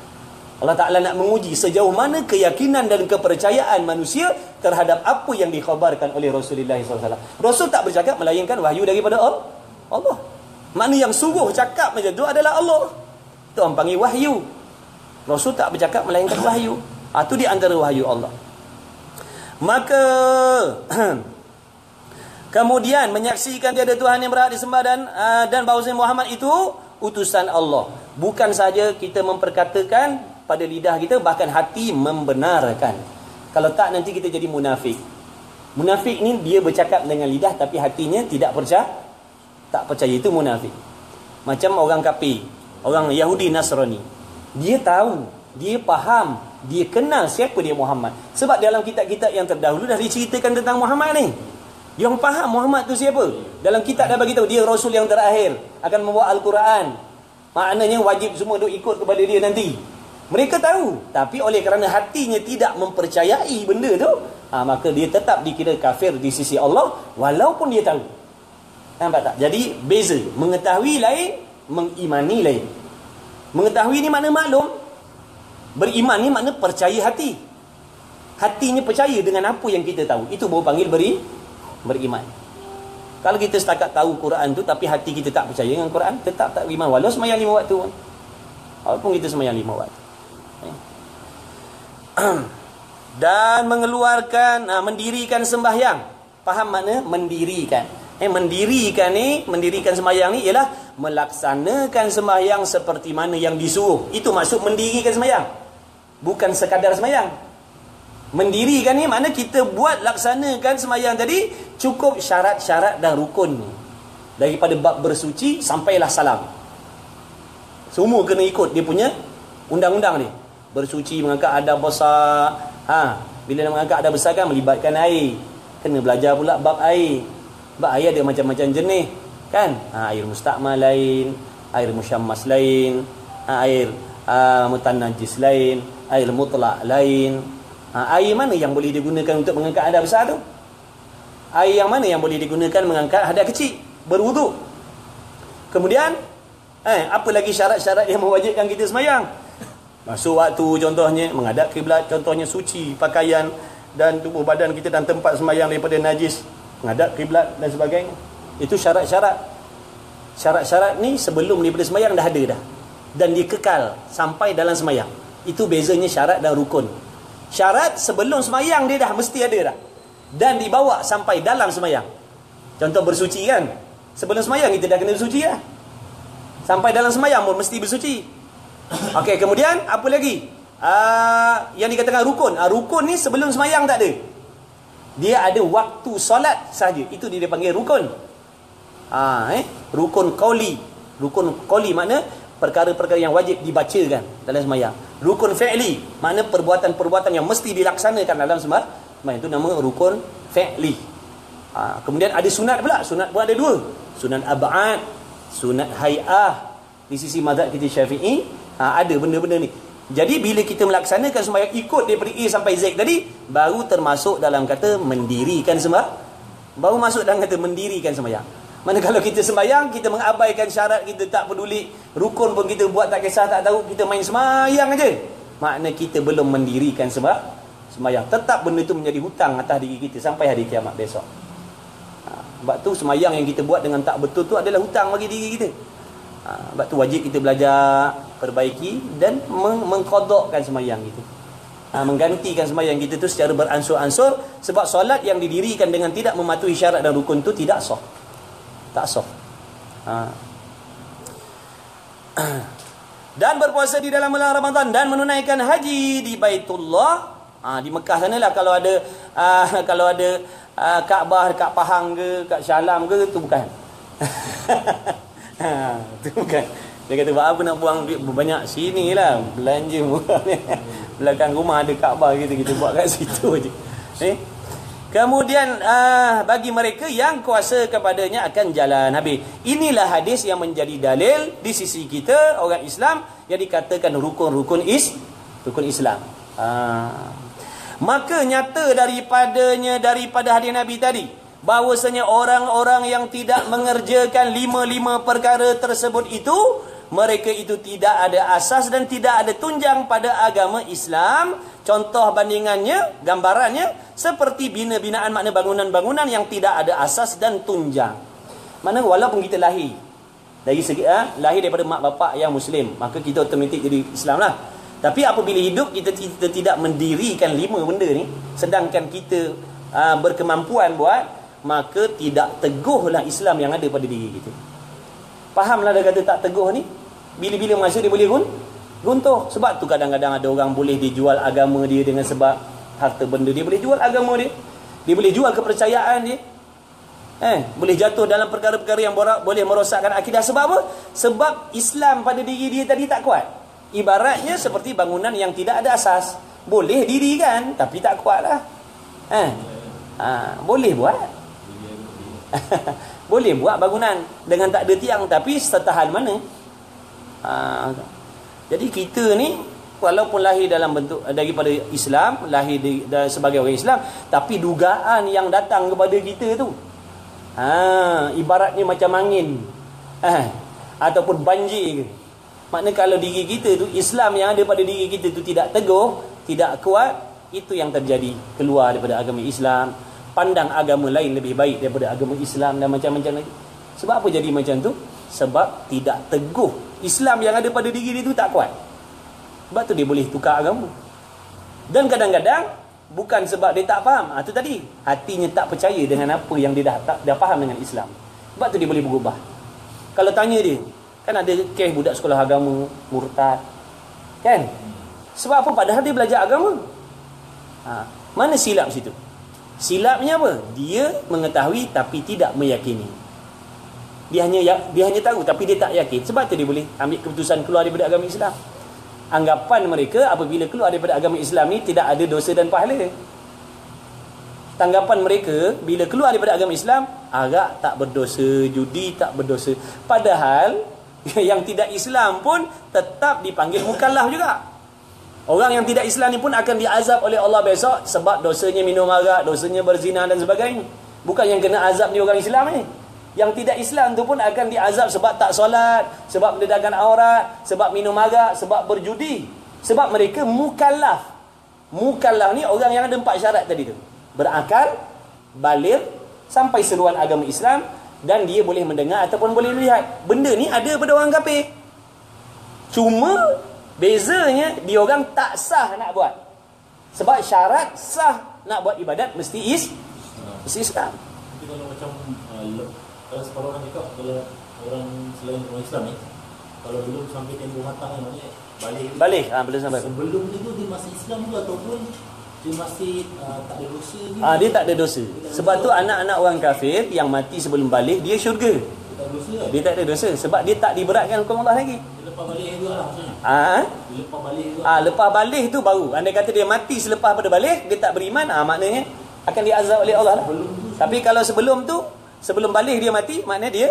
Allah Ta'ala nak menguji sejauh mana keyakinan dan kepercayaan manusia terhadap apa yang dikhabarkan oleh Rasulullah SAW. Rasul tak bercakap melainkan wahyu daripada Allah. Makna yang suruh cakap macam tu adalah Allah. Itu orang panggil wahyu. Rasul tak bercakap melainkan wahyu. Itu di antara wahyu Allah. Maka kemudian menyaksikan tiada Tuhan yang berhak disembah dan bahawasanya Muhammad itu utusan Allah. Bukan saja kita memperkatakan pada lidah kita, bahkan hati membenarkan. Kalau tak, nanti kita jadi munafik. Munafik ni dia bercakap dengan lidah tapi hatinya tak percaya. Itu munafik. Macam orang kafir, orang Yahudi Nasrani. Dia tahu, dia faham, dia kenal siapa dia Muhammad. Sebab dalam kitab-kitab yang terdahulu dah diceritakan tentang Muhammad ni. Yang faham Muhammad tu siapa. Dalam kitab dah bagi tahu dia Rasul yang terakhir, akan membawa Al-Quran. Maknanya wajib semua duk ikut kepada dia nanti. Mereka tahu, tapi oleh kerana hatinya tidak mempercayai benda tu, maka dia tetap dikira kafir di sisi Allah walaupun dia tahu. Nampak tak? Jadi beza, mengetahui lain, mengimani lain. Mengetahui ni makna maklum, beriman ni makna percaya hati. Hatinya percaya dengan apa yang kita tahu, itu baru panggil beriman. Kalau kita setakat tahu Quran tu tapi hati kita tak percaya dengan Quran, tetap tak beriman walau sembahyang 5 waktu pun. Walaupun kita sembahyang 5 waktu. Dan mengeluarkan, mendirikan sembahyang. Faham makna mendirikan? Mendirikan sembahyang ni ialah melaksanakan sembahyang seperti mana yang disuruh. Itu maksud mendirikan sembahyang, bukan sekadar sembahyang. Mendirikan ni makna kita buat, laksanakan sembahyang tadi cukup syarat-syarat dan rukun ni. Daripada bab bersuci sampailah salam, semua kena ikut dia punya undang-undang ni. Bersuci, mengangkat adab besar. Bila nak mengangkat adab besar kan melibatkan air. Kena belajar pula bab air. Bab air ada macam-macam jenis kan. Air mustakmal lain, air musyammas lain, air mutanajis lain, air mutlak lain. Air mana yang boleh digunakan untuk mengangkat hadas besar tu? Air yang mana yang boleh digunakan mengangkat hadas kecil? Berwuduk. Kemudian apa lagi syarat-syarat yang mewajibkan kita semayang? Masuk waktu contohnya, menghadap kiblat contohnya, suci pakaian dan tubuh badan kita dan tempat semayang daripada najis, menghadap kiblat dan sebagainya. Itu syarat-syarat. Syarat-syarat ni sebelum daripada semayang dah ada dah. Dan dikekal sampai dalam semayang. Itu bezanya syarat dan rukun. Syarat sebelum semayang dia dah mesti ada dah. Dan dibawa sampai dalam semayang. Contoh bersuci kan. Sebelum semayang kita dah kena bersuci lah. Sampai dalam semayang pun mesti bersuci. Okey, kemudian apa lagi? Yang dikatakan rukun. Rukun ni sebelum semayang tak ada. Dia ada waktu solat sahaja. Itu dia panggil rukun. Rukun qauli. Rukun qauli makna perkara-perkara yang wajib dibacakan dalam semayang. Rukun fi'li makna perbuatan-perbuatan yang mesti dilaksanakan dalam semayang. Itu nama rukun fi'li. Kemudian ada sunat pula. Sunat pun ada dua. Sunat ab'ad, sunat hay'ah. Di sisi mazhab kita Syafi'i, ada benda-benda ni. Jadi bila kita melaksanakan sembahyang ikut daripada A sampai Z tadi, baru termasuk dalam kata mendirikan sembahyang. Baru masuk dalam kata mendirikan sembahyang. Mana kalau kita sembahyang, kita mengabaikan syarat, kita tak peduli, rukun pun kita buat tak kisah, tak tahu, kita main sembahyang aja, makna kita belum mendirikan sembahyang. Tetap benda itu menjadi hutang atas diri kita sampai hari kiamat besok. Sebab tu sembahyang yang kita buat dengan tak betul tu adalah hutang bagi diri kita. Sebab tu wajib kita belajar, perbaiki dan mengqadakkan sembahyang kita. Menggantikan sembahyang kita tu secara beransur-ansur. Sebab solat yang didirikan dengan tidak mematuhi syarat dan rukun tu tidak sah. Tak sah. Dan berpuasa di dalam bulan Ramadan dan menunaikan haji di Baitullah. Di Mekah sanalah kalau ada Kaabah kat Pahang ke, kat Syalam ke, tu bukan. Tu bukan. Dia kata buat apa nak buang duit banyak, sinilah belanja murah ni. Belakang rumah ada Kaabah kita buat kat situ aje. Kemudian bagi mereka yang kuasa kepadanya akan jalan habis. Inilah hadis yang menjadi dalil di sisi kita orang Islam yang dikatakan rukun Islam. Maka nyata daripada hadis Nabi tadi, bahawasanya orang-orang yang tidak mengerjakan 5 perkara tersebut itu, mereka itu tidak ada asas dan tidak ada tunjang pada agama Islam. Contoh bandingannya, gambarannya seperti bina-binaan, makna bangunan-bangunan yang tidak ada asas dan tunjang. Mana walaupun kita lahir dari segi lahir daripada mak bapak yang Muslim, maka kita automatik jadi Islam lah. Tapi apabila hidup kita tidak mendirikan 5 benda ni, sedangkan kita berkemampuan buat, maka tidak teguhlah Islam yang ada pada diri kita. Fahamlah dia kata tak teguh ni. Bila-bila masa dia boleh runtuh. Sebab tu kadang-kadang ada orang boleh dijual agama dia dengan sebab harta benda. Dia boleh jual agama dia. Dia boleh jual kepercayaan dia. Boleh jatuh dalam perkara-perkara yang boleh merosakkan akidah. Sebab apa? Sebab Islam pada diri dia tadi tak kuat. Ibaratnya seperti bangunan yang tidak ada asas. Boleh dirikan tapi tak kuat lah. Boleh buat. Boleh buat bangunan dengan tak ada tiang, tapi setahan mana? Jadi kita ni walaupun lahir dalam bentuk daripada Islam, lahir sebagai orang Islam, tapi dugaan yang datang kepada kita tu ibaratnya macam angin ataupun banjir. Makna kalau diri kita tu, Islam yang ada pada diri kita tu tidak teguh, tidak kuat, itu yang terjadi, keluar daripada agama Islam, pandang agama lain lebih baik daripada agama Islam dan macam-macam lagi. Sebab apa jadi macam tu? Sebab tidak teguh. Islam yang ada pada diri dia tu tak kuat. Sebab tu dia boleh tukar agama. Dan kadang-kadang bukan sebab dia tak faham. Itu tadi, hatinya tak percaya dengan apa yang dia dah faham dengan Islam. Sebab tu dia boleh berubah. Kalau tanya dia, kan ada kes budak sekolah agama murtad, kan? Sebab apa? Padahal dia belajar agama. Mana silap situ? Silapnya apa? Dia mengetahui tapi tidak meyakini. Dia hanya tahu tapi dia tak yakin. Sebab tu dia boleh ambil keputusan keluar daripada agama Islam. Anggapan mereka apabila keluar daripada agama Islam ni tidak ada dosa dan pahala. Tanggapan mereka bila keluar daripada agama Islam, arak tak berdosa, judi tak berdosa. Padahal yang tidak Islam pun tetap dipanggil mukallaf juga. Orang yang tidak Islam ni pun akan diazab oleh Allah besok sebab dosanya minum arak, dosanya berzina dan sebagainya. Bukan yang kena azab ni orang Islam ni. Yang tidak Islam tu pun akan diazab sebab tak solat, sebab mendedahkan aurat, sebab minum arak, sebab berjudi. Sebab mereka mukallaf. Mukallaf ni orang yang ada 4 syarat tadi tu. Berakal, baligh, sampai seruan agama Islam, dan dia boleh mendengar ataupun boleh melihat. Benda ni ada pada orang kafir. Cuma bezanya dia orang tak sah nak buat. Sebab syarat sah nak buat ibadat mesti Islam. Tapi kalau macam kalau separuh orang cakap, kalau orang selain orang Islam ni, kalau belum sampai tempoh matang ni, Balik, belum sampai. Sebelum itu dia masih Islam juga ataupun dia masih tak ada dosa ni? Dia tak ada dosa. Sebab tu anak-anak orang kafir yang mati sebelum balik, dia syurga. Dia tak ada dosa kan? Dia tak ada dosa sebab dia tak diberatkan hukum Allah lagi. Dia lepas balik juga lah maksudnya. Dia lepas balik juga. Lepas balik tu baru. Andai kata dia mati selepas pada balik, dia tak beriman, maknanya akan diazab oleh Allah lah. Tapi kalau sebelum tu, sebelum balik dia mati, maknanya dia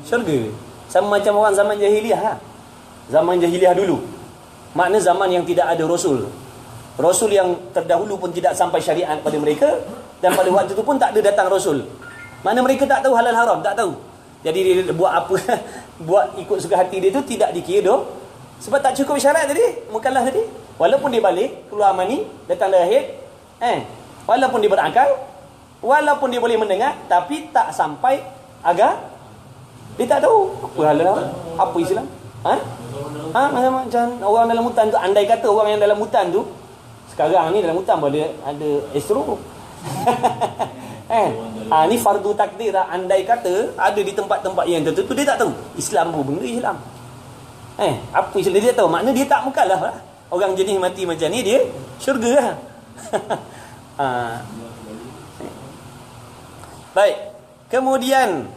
syurga. Sama macam orang zaman jahiliah. Zaman jahiliah dulu. Makna zaman yang tidak ada Rasul. Rasul yang terdahulu pun tidak sampai syariat pada mereka. Dan pada waktu itu pun tak ada datang Rasul. Mana mereka tak tahu halal haram, tak tahu. Jadi dia buat apa, buat ikut suka hati dia tu tidak dikira doh. Sebab tak cukup syarat tadi, mukallaf tadi. Walaupun dia balik, keluar mani, datang lahir, walaupun dia berakal, walaupun dia boleh mendengar, tapi tak sampai agak, dia tak tahu apa halal, apa Islam. Macam orang dalam hutan tu, andai kata orang yang dalam hutan tu, sekarang ni dalam hutan boleh ada astro. Ni fardu takdir lah. Andai kata ada di tempat-tempat yang tertentu, dia tak tahu Islam apa benda Islam. Apa Islam dia tak tahu. Makna dia tak mukallaf lah. Orang jenis mati macam ni dia syurga lah. Baik. Kemudian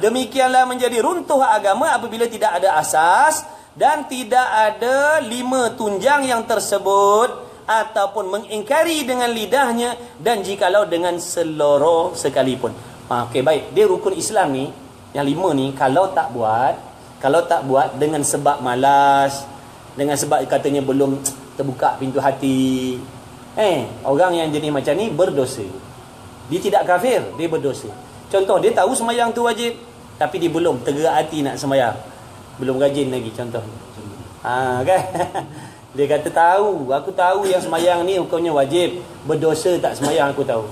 demikianlah menjadi runtuh agama apabila tidak ada asas dan tidak ada 5 tunjang yang tersebut, ataupun mengingkari dengan lidahnya, dan jikalau dengan seluruh sekalipun. Okey, baik. Dia rukun Islam ni, yang 5 ni, kalau tak buat dengan sebab malas, dengan sebab katanya belum terbuka pintu hati, orang yang jenis macam ni berdosa. Dia tidak kafir, dia berdosa. Contoh, dia tahu semayang tu wajib, tapi dia belum tergerak hati nak semayang, belum rajin lagi, contoh. Kan? Dia kata aku tahu yang semayang ni hukumnya wajib, berdosa tak semayang aku tahu.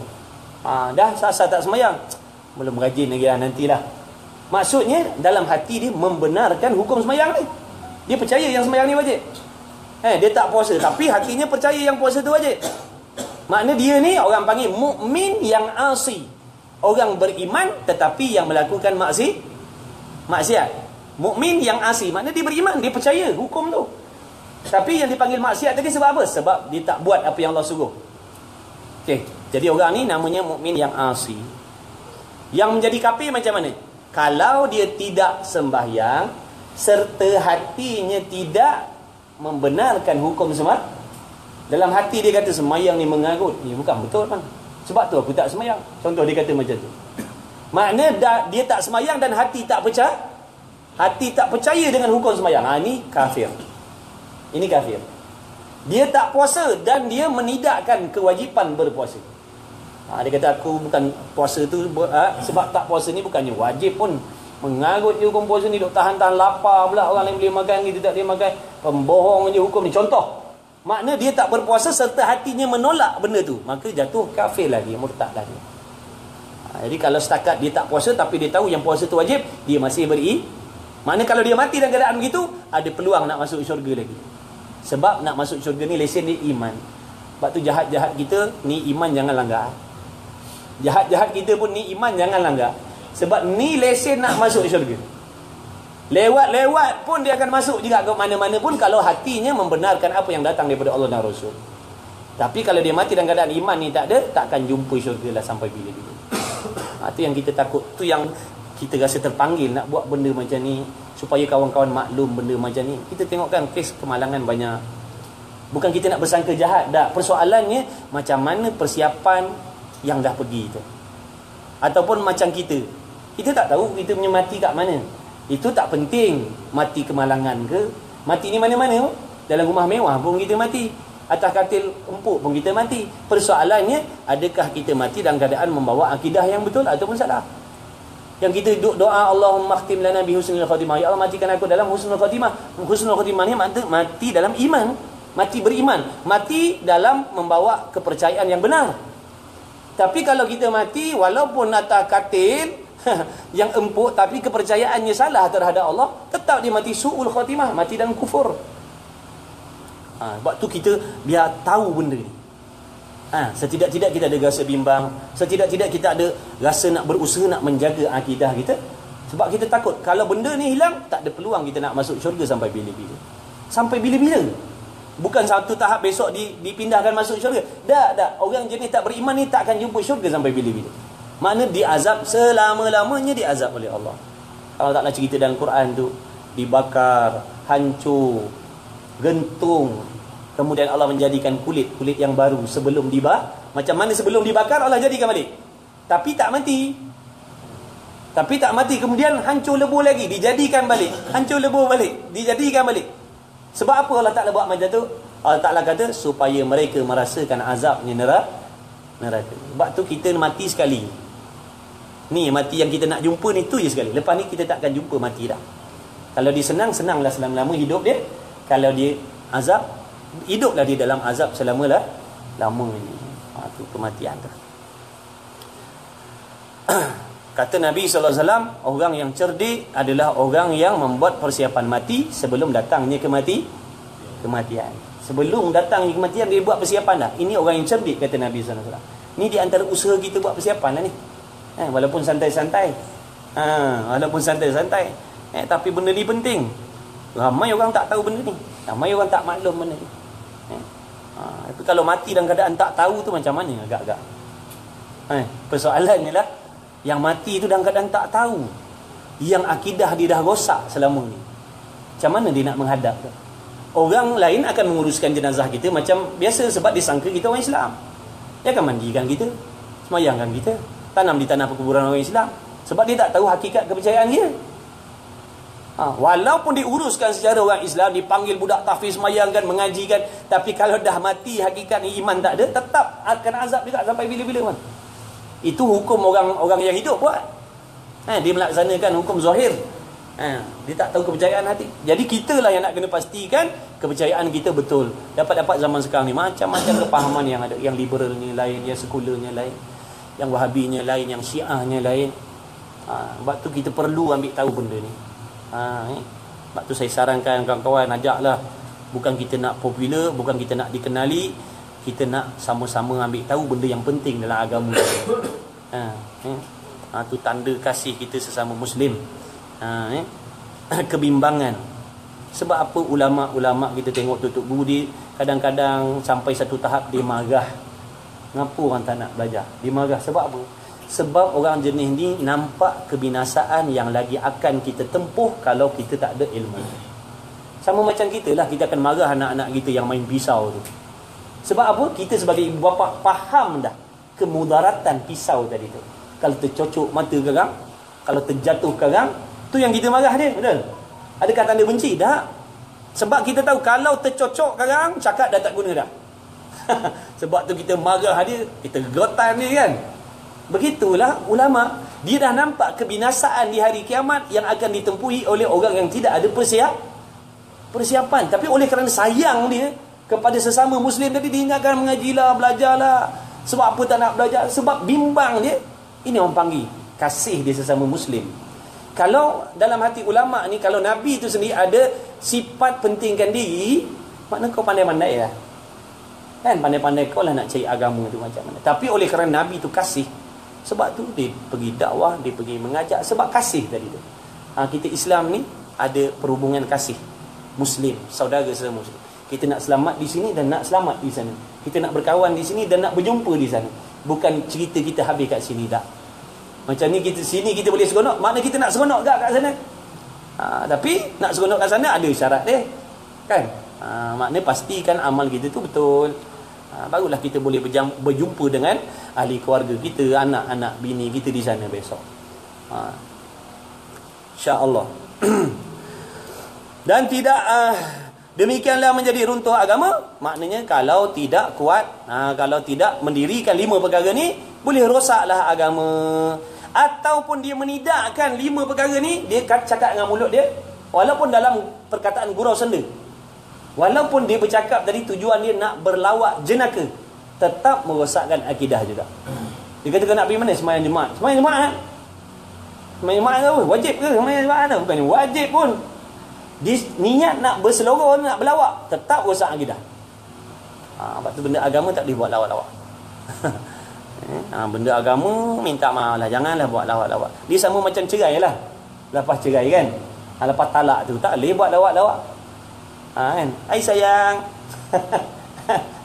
Dah sah tak semayang, belum rajin lagi lah, nantilah. Maksudnya dalam hati dia membenarkan hukum semayang ni. Dia percaya yang semayang ni wajib. Dia tak puasa, tapi hatinya percaya yang puasa tu wajib. Makna dia ni orang panggil mukmin yang asi. Orang beriman tetapi yang melakukan maksiat. Mukmin yang asi, makna dia beriman, dia percaya hukum tu. Tapi yang dipanggil maksiat tadi sebab apa? Sebab dia tak buat apa yang Allah suruh. Okey, jadi orang ni namanya mukmin yang asi. Yang menjadi kafir macam mana? Kalau dia tidak sembahyang serta hatinya tidak membenarkan hukum sembahyang. Dalam hati dia kata sembahyang ni mengarut. Ni bukan betul kan? Sebab tu aku tak sembahyang. Contoh dia kata macam tu. Makna dia tak sembahyang dan hati tak percaya. Hati tak percaya dengan hukum sembahyang. Ni kafir. Ini kafir. Dia tak puasa dan dia menidakkan kewajipan berpuasa. Dia kata aku bukan puasa tu sebab tak puasa ni bukannya wajib pun. Mengarut je hukum puasa ni, duk tahan-tahan lapar pula, orang lain boleh makan, kita tak boleh makan. Pembohong je hukum ni. Contoh. Makna dia tak berpuasa serta hatinya menolak benda tu, maka jatuh kafir lah dia, murtad lah dia. Jadi kalau setakat dia tak puasa tapi dia tahu yang puasa tu wajib, dia masih makna kalau dia mati dalam keadaan begitu, ada peluang nak masuk syurga lagi. Sebab nak masuk syurga ni lesen dia iman. Sebab tu jahat-jahat kita ni iman jangan langgar. Jahat-jahat kita pun ni iman jangan langgar. Sebab ni lesen nak masuk syurga. Lewat-lewat pun dia akan masuk juga ke mana-mana pun kalau hatinya membenarkan apa yang datang daripada Allah dan Rasul. Tapi kalau dia mati dalam keadaan iman ni tak ada, takkan jumpa syurga lah sampai bila-bila. Itu yang kita takut. Tu yang kita rasa terpanggil nak buat benda macam ni supaya kawan-kawan maklum benda macam ni. Kita tengokkan kes kemalangan banyak. Bukan kita nak bersangka jahat, dah. Persoalannya macam mana persiapan yang dah pergi tu. Ataupun macam kita tak tahu kita punya mati kat mana. Itu tak penting mati kemalangan ke, mati ni mana-mana. Dalam rumah mewah pun kita mati. Atas katil empuk pun kita mati. Persoalannya, adakah kita mati dalam keadaan membawa akidah yang betul ataupun salah? Yang kita doa, Allahumma khtim lana bi husnul khatimah. Ya Allah, matikan aku dalam husnul khatimah. Husnul khatimah ni mati dalam iman, mati beriman, mati dalam membawa kepercayaan yang benar. Tapi kalau kita mati walaupun atas katil yang empuk tapi kepercayaannya salah terhadap Allah, tetap dia mati su'ul khatimah, mati dalam kufur. Sebab tu kita biar tahu benda ni. Setidak-tidak kita ada rasa bimbang, setidak-tidak kita ada rasa nak berusaha nak menjaga akidah kita. Sebab kita takut kalau benda ni hilang, tak ada peluang kita nak masuk syurga sampai bila-bila. Sampai bila-bila. Bukan satu tahap besok dipindahkan masuk syurga. Tak. Orang jenis tak beriman ni tak akan jumpa syurga sampai bila-bila. Makna diazab selama-lamanya, diazab oleh Allah. Allah Ta'ala cerita dalam Quran tu, dibakar, hancur, gentung, kemudian Allah menjadikan kulit yang baru sebelum dibakar. Macam mana sebelum dibakar Allah jadikan balik, tapi tak mati. Kemudian hancur lebur lagi, dijadikan balik, hancur lebur balik, dijadikan balik. Sebab apa Allah Ta'ala buat macam tu? Allah Ta'ala kata supaya mereka merasakan azabnya neraka. Sebab tu kita mati sekali. Ni mati yang kita nak jumpa ni tu je sekali. Lepas ni kita takkan jumpa mati dah. Kalau dia senang-senanglah selama-lama hidup dia. Kalau dia azab, hiduplah dia dalam azab selama-lama ini. Itu kematian tu. Kata Nabi SAW, orang yang cerdik adalah orang yang membuat persiapan mati sebelum datangnya kematian. Sebelum datangnya kematian dia buat persiapan dah. Ini orang yang cerdik, kata Nabi SAW. Ni di antara usaha kita buat persiapan lah ni. Walaupun santai-santai. Tapi benda ni penting. Ramai orang tak tahu benda ni. Ramai orang tak maklum benda ni. Tapi kalau mati dalam keadaan tak tahu tu macam mana agak-agak. Persoalannya lah, yang mati tu dalam keadaan tak tahu, yang akidah dia dah rosak selama ni, macam mana dia nak menghadap tu? Orang lain akan menguruskan jenazah kita macam biasa sebab dia sangka kita orang Islam. Dia akan mandikan kita, semayangkan kita, tanam di tanah perkuburan orang Islam. Sebab dia tak tahu hakikat kepercayaan dia. Walaupun diuruskan secara orang Islam, dipanggil budak tahfiz, semayangkan, mengajikan, tapi kalau dah mati hakikat ni iman tak ada, tetap akan azab juga sampai bila-bila. Itu hukum orang yang hidup buat. Dia melaksanakan hukum zahir. Dia tak tahu kepercayaan hati. Jadi kita lah yang nak kena pastikan kepercayaan kita betul. Dapat zaman sekarang ni macam-macam kepahaman yang ada. Yang liberalnya lain, yang sekularnya lain, yang wahabinya lain, yang syiahnya lain. Sebab tu kita perlu ambil tahu benda ni. Sebab tu saya sarankan kawan-kawan, ajaklah. Bukan kita nak popular, bukan kita nak dikenali, kita nak sama-sama ambil tahu benda yang penting dalam agama kita. Tu tanda kasih kita sesama Muslim. Kebimbangan. Sebab apa ulama-ulama kita tengok tutup guru dia kadang-kadang sampai satu tahap dia marah. Kenapa orang tak nak belajar? Dia marah sebab apa? Sebab orang jenis ni nampak kebinasaan yang lagi akan kita tempuh kalau kita tak ada ilmu. Sama macam kita lah, kita akan marah anak-anak kita yang main pisau tu. Sebab apa? Kita sebagai ibu bapa faham dah kemudaratan pisau tadi tu. Kalau tercocok mata garang, kalau terjatuh garang, tu yang kita marah dia, betul? Adakah tanda benci? Tak. Sebab kita tahu kalau tercocok garang, cakap dah tak guna dah. Sebab tu kita marah dia, kita gerotan dia kan. Begitulah ulama, dia dah nampak kebinasaan di hari kiamat yang akan ditempuhi oleh orang yang tidak ada persiapan. Tapi oleh kerana sayang dia kepada sesama Muslim tadi, dia ingatkan mengajilah, belajarlah. Sebab apa tak nak belajar? Sebab bimbang dia. Ini orang panggil kasih dia sesama Muslim. Kalau dalam hati ulama ni, kalau Nabi tu sendiri ada sifat pentingkan diri, makna kau pandai-pandai lah. Kan pandai-pandai kau lah nak cari agama tu macam mana. Tapi oleh kerana Nabi tu kasih, sebab tu dia pergi dakwah, dia pergi mengajak, sebab kasih tadi tu. Kita Islam ni ada perhubungan kasih. Muslim, saudara sesama Muslim. Kita nak selamat di sini dan nak selamat di sana. Kita nak berkawan di sini dan nak berjumpa di sana. Bukan cerita kita habis kat sini tak. Macam ni kita sini kita boleh seronok, makna kita nak seronok tak kat sana. Tapi nak seronok kat sana ada syarat dia. Kan? Makna pastikan amal kita tu betul. Barulah kita boleh berjumpa dengan ahli keluarga kita, anak-anak bini kita di sana besok. InsyaAllah. Dan tidak Demikianlah menjadi runtuh agama. Maknanya kalau tidak kuat, kalau tidak mendirikan 5 perkara ni, boleh rosaklah agama. Ataupun dia menidakkan 5 perkara ni, dia cakap dengan mulut dia, walaupun dalam perkataan gurau senda, walaupun dia bercakap tadi tujuan dia nak berlawak jenaka, tetap merosakkan akidah juga. Dia kata nak pergi mana? Sembahyang jemaat. Sembahyang jemaat kan? Sembahyang jemaat ke apa? Wajib ke sembahyang jemaat tu? Bukan wajib pun. Dia niat nak berseloroh, nak berlawak, tetap rosak akidah. Sebab tu benda agama tak boleh buat lawak-lawak. Benda agama minta maaf lah, janganlah buat lawak-lawak. Dia sama macam cerai lah. Lepas cerai kan, lepas talak tu tak boleh buat lawak-lawak. Kan? Ai sayang,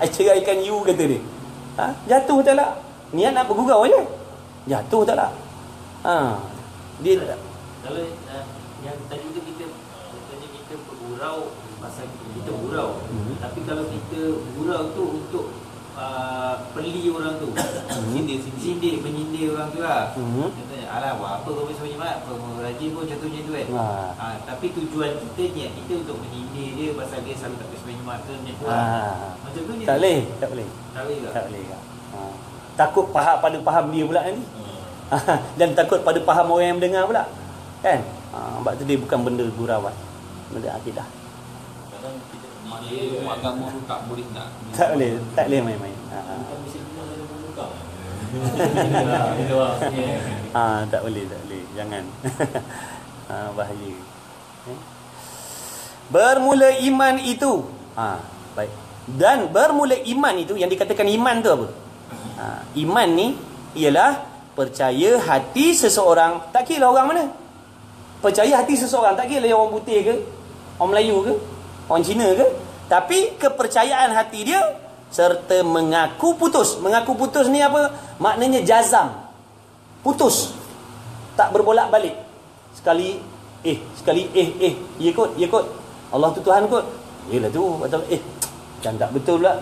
ai ceraikan you, kata dia. Jatuh tak lah? Niat nak bergurau je, jatuh tak lah? Dia kalau yang tadi tu kita bergurau pasal kita gurau. Tapi kalau kita gurau tu untuk peli orang tu, sindir menyindir orang tu lah. Contohnya, alah buat apa kau bisa macam rajin pun contohnya tu kan. Tapi tujuan kita, niat kita untuk menyindir dia pasal dia selalu tak bisa macam tu macam tu lah. Macam tu tak boleh, tak boleh. Tak boleh. Takut pada faham dia pula ni. Dan takut pada faham orang yang mendengar pula. Kan? Sebab tu dia bukan benda gurauan, benda akidah. Kadang kita Ilmu agama tu tak boleh nak. Tak boleh main-main. Tak boleh. Jangan. Bahaya. Bermula iman itu. Baik. Dan bermula iman itu, yang dikatakan iman tu apa? Iman ni ialah percaya hati seseorang, tak kira orang mana. Percaya hati seseorang, tak kira orang putih ke, orang Melayu ke, orang Cina ke, tapi kepercayaan hati dia serta mengaku putus. Mengaku putus ni apa? Maknanya jazam, putus, tak berbolak-balik. Sekali ya kot Allah tu Tuhan kot, yelah tu betul, kan tak betul pula,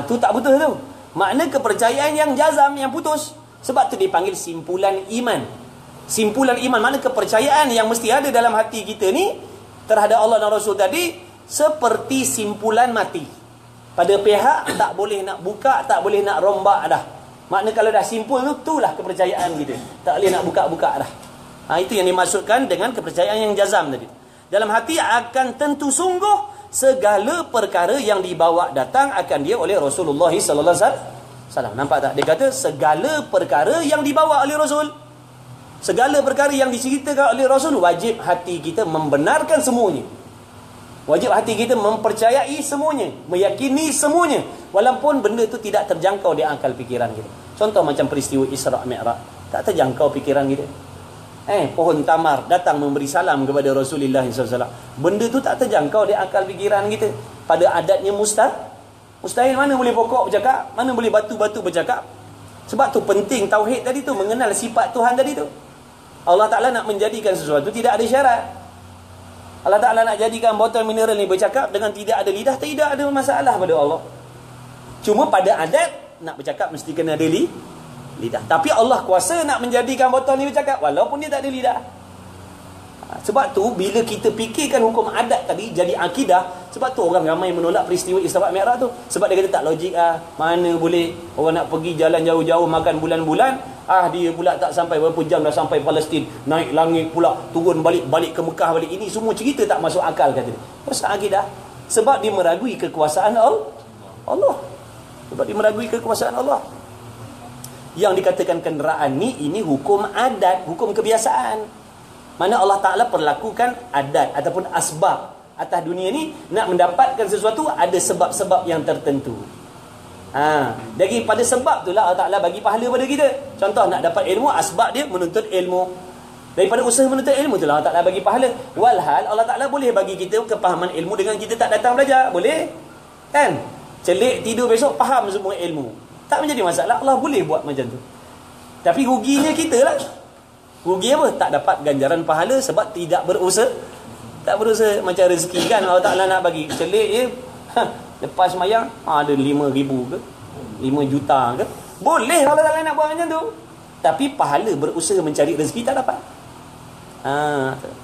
tu tak betul tu. Makna kepercayaan yang jazam, yang putus. Sebab tu dipanggil simpulan iman. Simpulan iman, makna kepercayaan yang mesti ada dalam hati kita ni terhadap Allah dan Rasul tadi seperti simpulan mati. Pada pihak tak boleh nak buka, tak boleh nak rombak dah. Makna kalau dah simpul tu, itulah kepercayaan kita. Tak boleh nak buka-buka dah. Itu yang dimaksudkan dengan kepercayaan yang jazam tadi. Dalam hati akan tentu sungguh segala perkara yang dibawa datang akan dia oleh Rasulullah sallallahu alaihi wasallam. Nampak tak? Dia kata segala perkara yang dibawa oleh Rasul, segala perkara yang diceritakan oleh Rasul, wajib hati kita membenarkan semuanya. Wajib hati kita mempercayai semuanya, meyakini semuanya, walaupun benda itu tidak terjangkau di akal fikiran kita. Contoh macam peristiwa Isra' Mi'raj, tak terjangkau fikiran kita. Pohon tamar datang memberi salam kepada Rasulullah SAW. Benda tu tak terjangkau di akal fikiran kita. Pada adatnya mustahil. Mana boleh pokok bercakap, mana boleh batu-batu bercakap. Sebab tu penting tauhid tadi tu, mengenal sifat Tuhan tadi tu. Allah Ta'ala nak menjadikan sesuatu tidak ada syarat. Allah Ta'ala nak jadikan botol mineral ni bercakap dengan tidak ada lidah, tidak ada masalah pada Allah. Cuma pada adat nak bercakap mesti kena ada lidah. Tapi Allah kuasa nak menjadikan botol ni bercakap walaupun dia tak ada lidah. Sebab tu bila kita fikirkan hukum adat tadi jadi akidah, sebab tu orang ramai menolak peristiwa Isra' Mi'raj tu. Sebab dia kata tak logik mana boleh orang nak pergi jalan jauh-jauh makan bulan-bulan, dia pula tak sampai berapa jam dah sampai Palestin, naik langit pula, turun balik ke Mekah balik. Ini semua cerita tak masuk akal, kata dia. Pasal akidah. Sebab dia meragui kekuasaan Allah. Sebab dia meragui kekuasaan Allah. Yang dikatakan kenderaan ni, ini hukum adat, hukum kebiasaan. Mana Allah Ta'ala perlakukan adat ataupun asbab atas dunia ni. Nak mendapatkan sesuatu ada sebab-sebab yang tertentu. Daripada sebab tu lah Allah Ta'ala bagi pahala pada kita. Contoh nak dapat ilmu, asbab dia menuntut ilmu. Daripada usaha menuntut ilmu tu lah Allah Ta'ala bagi pahala. Walhal Allah Ta'ala boleh bagi kita kepahaman ilmu dengan kita tak datang belajar. Boleh? Kan? Celik tidur besok faham semua ilmu, tak menjadi masalah. Allah boleh buat macam tu. Tapi ruginya kita lah. Rugi apa? Tak dapat ganjaran pahala sebab tidak berusaha. Tak berusaha. Macam rezeki kan Allah Ta'ala nak bagi. Celik je, lepas semayang ada 5,000 ke 5 juta ke, boleh Allah Ta'ala nak buat macam tu. Tapi pahala berusaha mencari rezeki tak dapat.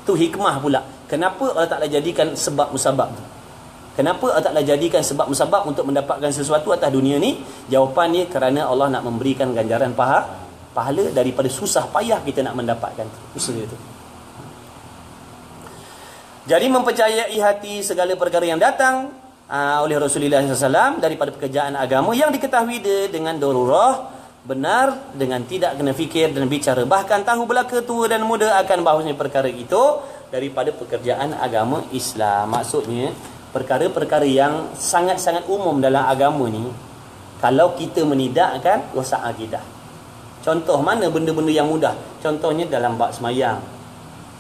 Tu hikmah pula. Kenapa Allah Ta'ala jadikan sebab musabab tu? Kenapa Allah Ta'ala jadikan sebab-musabab untuk mendapatkan sesuatu atas dunia ni? Jawapannya kerana Allah nak memberikan ganjaran pahala daripada susah payah kita nak mendapatkan usaha itu. Jadi mempercayai hati segala perkara yang datang oleh Rasulullah SAW daripada pekerjaan agama yang diketahui dia dengan darurah, benar, dengan tidak kena fikir dan bicara. Bahkan tahu belaka tua dan muda akan bahawasanya perkara itu daripada pekerjaan agama Islam. Maksudnya perkara-perkara yang sangat-sangat umum dalam agama ni, kalau kita menidakkan, rosak akidah. Contoh mana benda-benda yang mudah? Contohnya dalam bab semayang.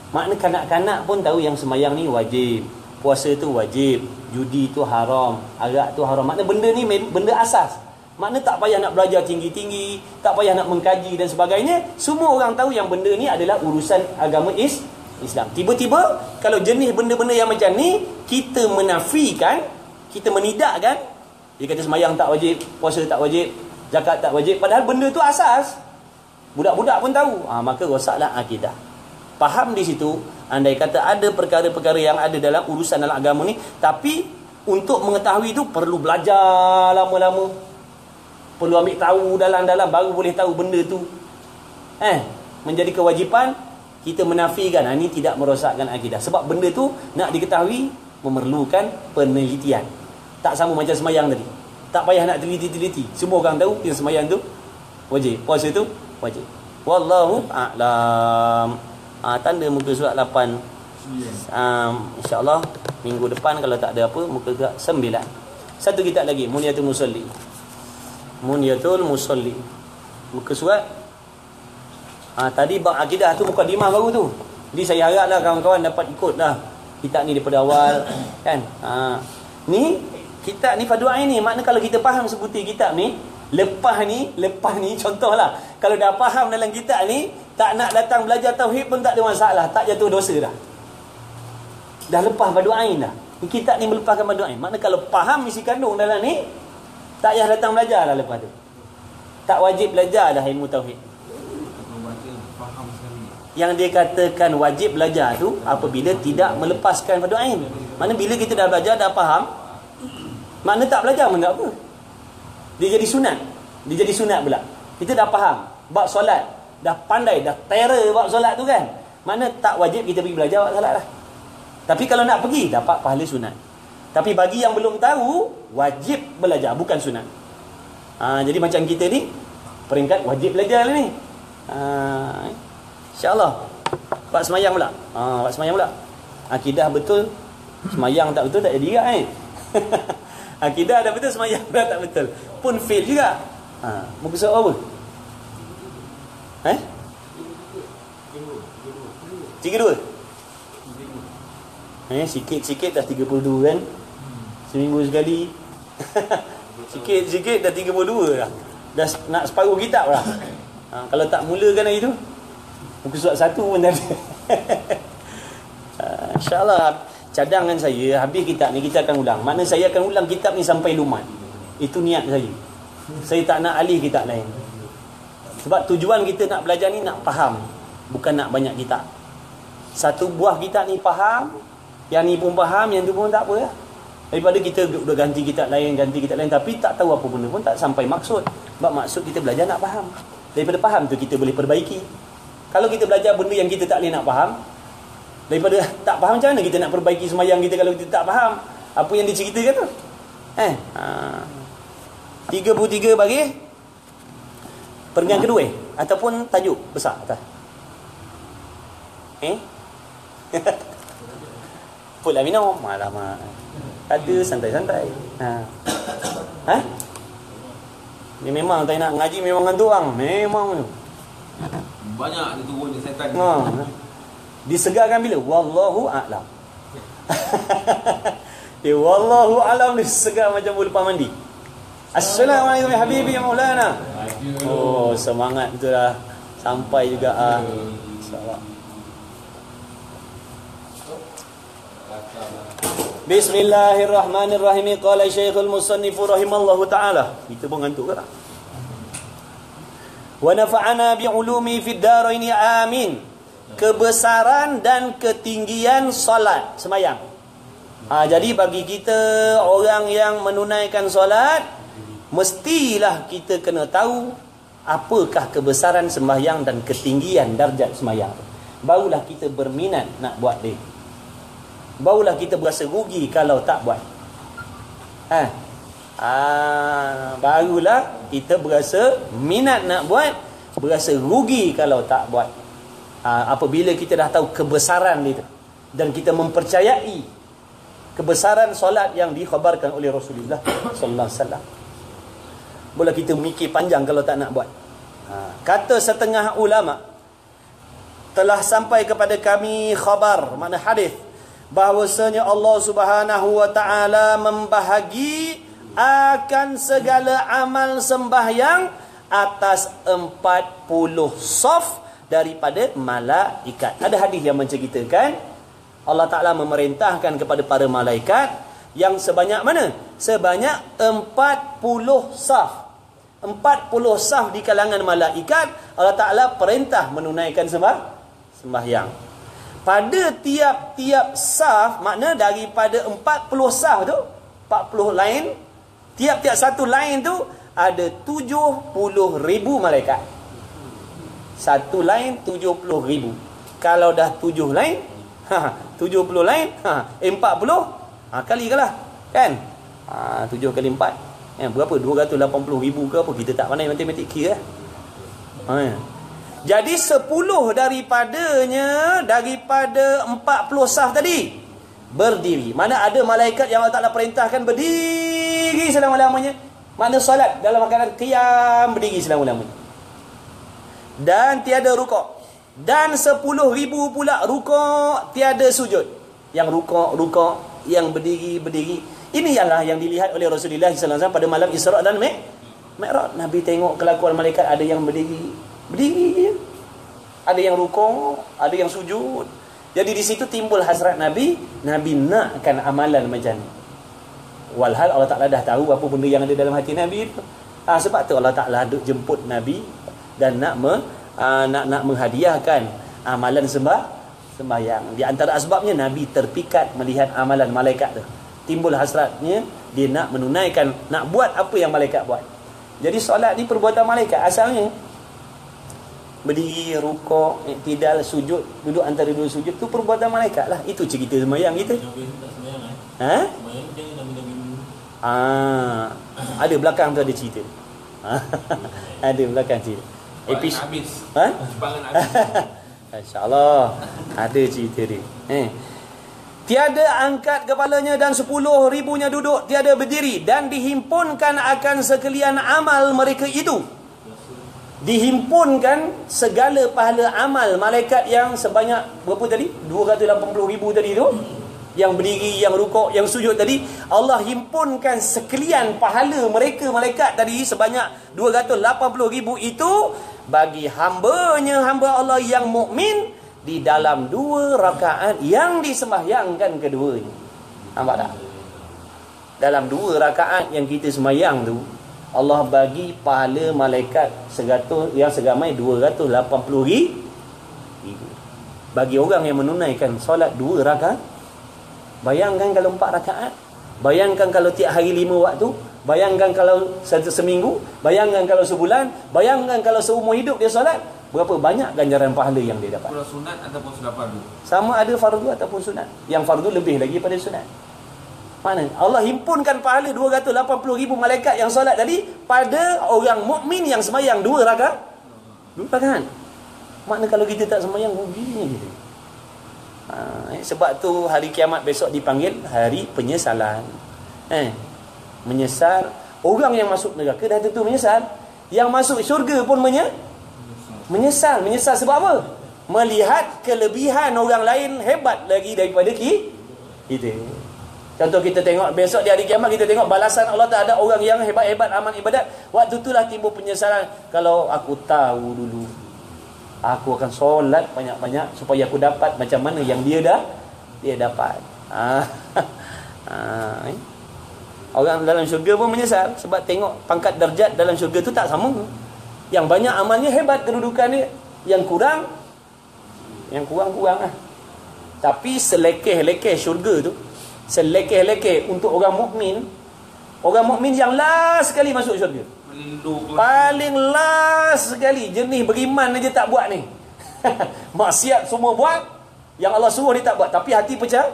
Makna kanak-kanak pun tahu yang semayang ni wajib, puasa tu wajib, judi tu haram, arak tu haram. Makna benda ni benda asas. Makna tak payah nak belajar tinggi-tinggi, tak payah nak mengkaji dan sebagainya. Semua orang tahu yang benda ni adalah urusan agama Islam. Tiba-tiba kalau jenis benda-benda yang macam ni kita menafikan, kita menidakkan, dia kata semayang tak wajib, puasa tak wajib, zakat tak wajib, padahal benda tu asas. Budak-budak pun tahu. Maka rosaklah akidah. Faham di situ, andai kata ada perkara-perkara yang ada dalam urusan dalam agama ni, tapi untuk mengetahui itu perlu belajar lama-lama, perlu ambil tahu dalam-dalam, baru boleh tahu benda tu. Menjadi kewajipan kita menafikan, ini tidak merosakkan akidah. Sebab benda tu nak diketahui memerlukan penelitian. Tak sama macam semayang tadi, tak payah nak teliti-teliti. Semua orang tahu yang semayang tu wajib, puasa tu wajib. Wallahu a'lam. Tanda muka surat 8. InsyaAllah minggu depan kalau tak ada apa, muka surat 9. Satu kitab lagi, Munyatul Musalli. Munyatul Musalli, muka surat tadi bab akidah tu mukadimah baru tu. Jadi saya haraplah kawan-kawan dapat ikut dah kitab ni daripada awal kan. Ni kitab ni fardu ain ni. Makna kalau kita faham sebutir kitab ni, lepas ni contohlah, kalau dah faham dalam kitab ni, tak nak datang belajar tauhid pun tak ada masalah, tak jatuh dosa dah. Dah lepas fardu ain dah. Ni kitab ni melepaskan fardu ain. Makna kalau faham isi kandung dalam ni, tak payah datang belajar lah lepas tu. Tak wajib belajar dah ilmu tauhid. Yang dia katakan wajib belajar tu apabila tidak melepaskan fardu ain. Mana bila kita dah belajar, dah faham, makna tak belajar pun tak apa. Dia jadi sunat. Dia jadi sunat pula. Kita dah faham bab solat, dah pandai, dah terror bab solat tu kan. Mana tak wajib kita pergi belajar bab solat lah. Tapi kalau nak pergi, dapat pahala sunat. Tapi bagi yang belum tahu, wajib belajar, bukan sunat. Jadi macam kita ni, peringkat wajib belajar ni. InsyaAllah. Bab semayang pula. Bab semayang pula. Akidah betul, semayang tak betul, tak jadi juga kan. Akidah dah betul, semayang pula tak betul, pun fail juga. Muka surat apa? 32. Sikit-sikit dah 32 kan. Seminggu sekali. Sikit-sikit dah 32 dah. Dah nak separuh kitab lah. Kalau tak mulakan hari tu, muka surat 1 pun dah ada. InsyaAllah cadangan saya, habis kitab ni kita akan ulang. Makna saya akan ulang kitab ni sampai lumat. Itu niat saya. Saya tak nak alih kitab lain. Sebab tujuan kita nak belajar ni nak faham, bukan nak banyak kitab. Satu buah kitab ni faham, yang ni pun faham, yang tu pun tak apa lah. Daripada kita udah ganti kitab lain, tapi tak tahu apa benda pun, tak sampai maksud. Sebab maksud kita belajar nak faham. Daripada faham tu kita boleh perbaiki. Kalau kita belajar benda yang kita tak boleh nak faham, daripada tak faham, macam mana kita nak perbaiki semayang kita kalau kita tak faham apa yang diceritakan tu? 33 bagi peringkat kedua ataupun tajuk besar atas. Pula minum alamak. Ada santai-santai. Ni memang tak nak ngaji, memang ngantuk orang. Memang banyak dia turun je setan. Disegarkan bila? Wallahu a'lam. Wallahu a'lam, disegar macam lepas mandi. Assalamualaikum ya habibi ya maulana. Oh, semangat betul lah. Sampai juga InsyaAllah. Bismillahirrahmanirrahim. Qala Syekhul Musannif rahimallahu taala. Kita pun ngantuk ke tak? Wa nafa'ana bi'ulumi fid darain amin. Kebesaran dan ketinggian solat semayang. Jadi bagi kita orang yang menunaikan solat, mestilah kita kena tahu apakah kebesaran sembahyang dan ketinggian darjat sembahyang. Barulah kita berminat nak buat dia. Barulah kita berasa rugi kalau tak buat. Barulah kita berasa minat nak buat, berasa rugi kalau tak buat. Apabila kita dah tahu kebesaran dia dan kita mempercayai kebesaran solat yang dikhabarkan oleh Rasulullah sallallahu alaihi wasallam. Boleh kita mikir panjang kalau tak nak buat. Kata setengah ulama, telah sampai kepada kami khabar, makna hadis, bahawasanya Allah Subhanahu wa taala membahagi akan segala amal sembahyang atas 40 saf daripada malaikat. Ada hadis yang menceritakan Allah Ta'ala memerintahkan kepada para malaikat yang sebanyak mana? Sebanyak 40 saf. 40 saf di kalangan malaikat, Allah Ta'ala perintah menunaikan sembahyang. Pada tiap-tiap saf, makna daripada 40 saf tu, 40 lain, tiap-tiap satu lain tu ada 70,000 malaikat. Satu lain 70,000. Kalau dah 7 lain, 70 lain, 40, kalilah, kan? 7 kali 4, berapa? 280,000 ke apa? Kita tak pandai matematik kira. Jadi 10 daripadanya, daripada 40 saf tadi, berdiri. Mana ada malaikat yang Allah Ta'ala perintahkan berdiri selama-lamanya. Makna solat dalam keadaan qiyam, berdiri selama-lamanya. Dan tiada rukuk. Dan 10,000 pula rukuk, tiada sujud. Yang rukuk, yang berdiri. Ini ialah yang dilihat oleh Rasulullah SAW pada malam Isra' dan Mi'raj. Nabi tengok kelakuan malaikat, ada yang berdiri je. Ada yang rukuk, ada yang sujud. Jadi di situ timbul hasrat Nabi nakkan amalan macam ni. Walhal Allah Ta'ala dah tahu apa benda yang ada dalam hati Nabi itu. Sebab tu Allah Ta'ala jemput Nabi dan nak menghadiahkan amalan sembahyang. Di antara asbabnya Nabi terpikat melihat amalan malaikat tu. Timbul hasratnya dia nak menunaikan, nak buat apa yang malaikat buat. Jadi solat ni perbuatan malaikat asalnya. Berdiri, rukuk, iktidal, sujud, duduk antara dua sujud tu perbuatan malaikat lah. Itu cerita sembahyang kita. Ada belakang tu ada cerita. Ada belakang cerita. Habis. InsyaAllah ada cerita dia. Tiada angkat kepalanya dan 10,000-nya duduk, tiada berdiri, dan dihimpunkan akan sekalian amal mereka itu. Dihimpunkan segala pahala amal malaikat yang sebanyak berapa tadi? 280,000 tadi tu, yang berdiri, yang rukuk, yang sujud tadi. Allah himpunkan sekalian pahala mereka malaikat tadi sebanyak 280,000 itu bagi hamba Allah yang mukmin di dalam 2 rakaat yang disembahyangkan keduanya. Nampak tak? Dalam 2 rakaat yang kita sembahyang tu, Allah bagi pahala malaikat yang segamai 280,000 bagi orang yang menunaikan solat 2 rakaat. Bayangkan kalau 4 rakaat, bayangkan kalau tiap hari 5 waktu, bayangkan kalau seminggu, bayangkan kalau sebulan, bayangkan kalau seumur hidup dia solat, berapa banyak ganjaran pahala yang dia dapat. Kalau sunat ataupun sudah fardu? Sama ada fardu ataupun sunat. Yang fardu lebih lagi pada sunat. Mana? Allah himpunkan pahala 280,000 malaikat yang solat tadi pada orang mukmin yang sembahyang 2 rakaat. 2 rakaat. Makna kalau kita tak sembahyang, ruginya kita. Sebab tu hari kiamat besok dipanggil hari penyesalan. Menyesal. Orang yang masuk neraka dah tentu menyesal. Yang masuk syurga pun menyesal. Menyesal sebab apa? Melihat kelebihan orang lain hebat lagi daripada kita. Contoh kita tengok besok di hari kiamat, kita tengok balasan Allah tak ada orang yang hebat-hebat amal ibadat. Waktu itulah timbul penyesalan. Kalau aku tahu dulu, aku akan solat banyak-banyak supaya aku dapat macam mana yang dia dapat. Orang dalam syurga pun menyesal sebab tengok pangkat darjat dalam syurga tu tak sama. Yang banyak amalnya hebat kedudukan dia, yang kurang lah. Tapi selekeh-lekeh syurga tu, selekeh-lekeh untuk orang mukmin. Orang mukmin yang last sekali masuk syurga. Paling last sekali. Jenis beriman aja tak buat ni. Maksiat semua buat, yang Allah suruh dia tak buat, tapi hati percaya.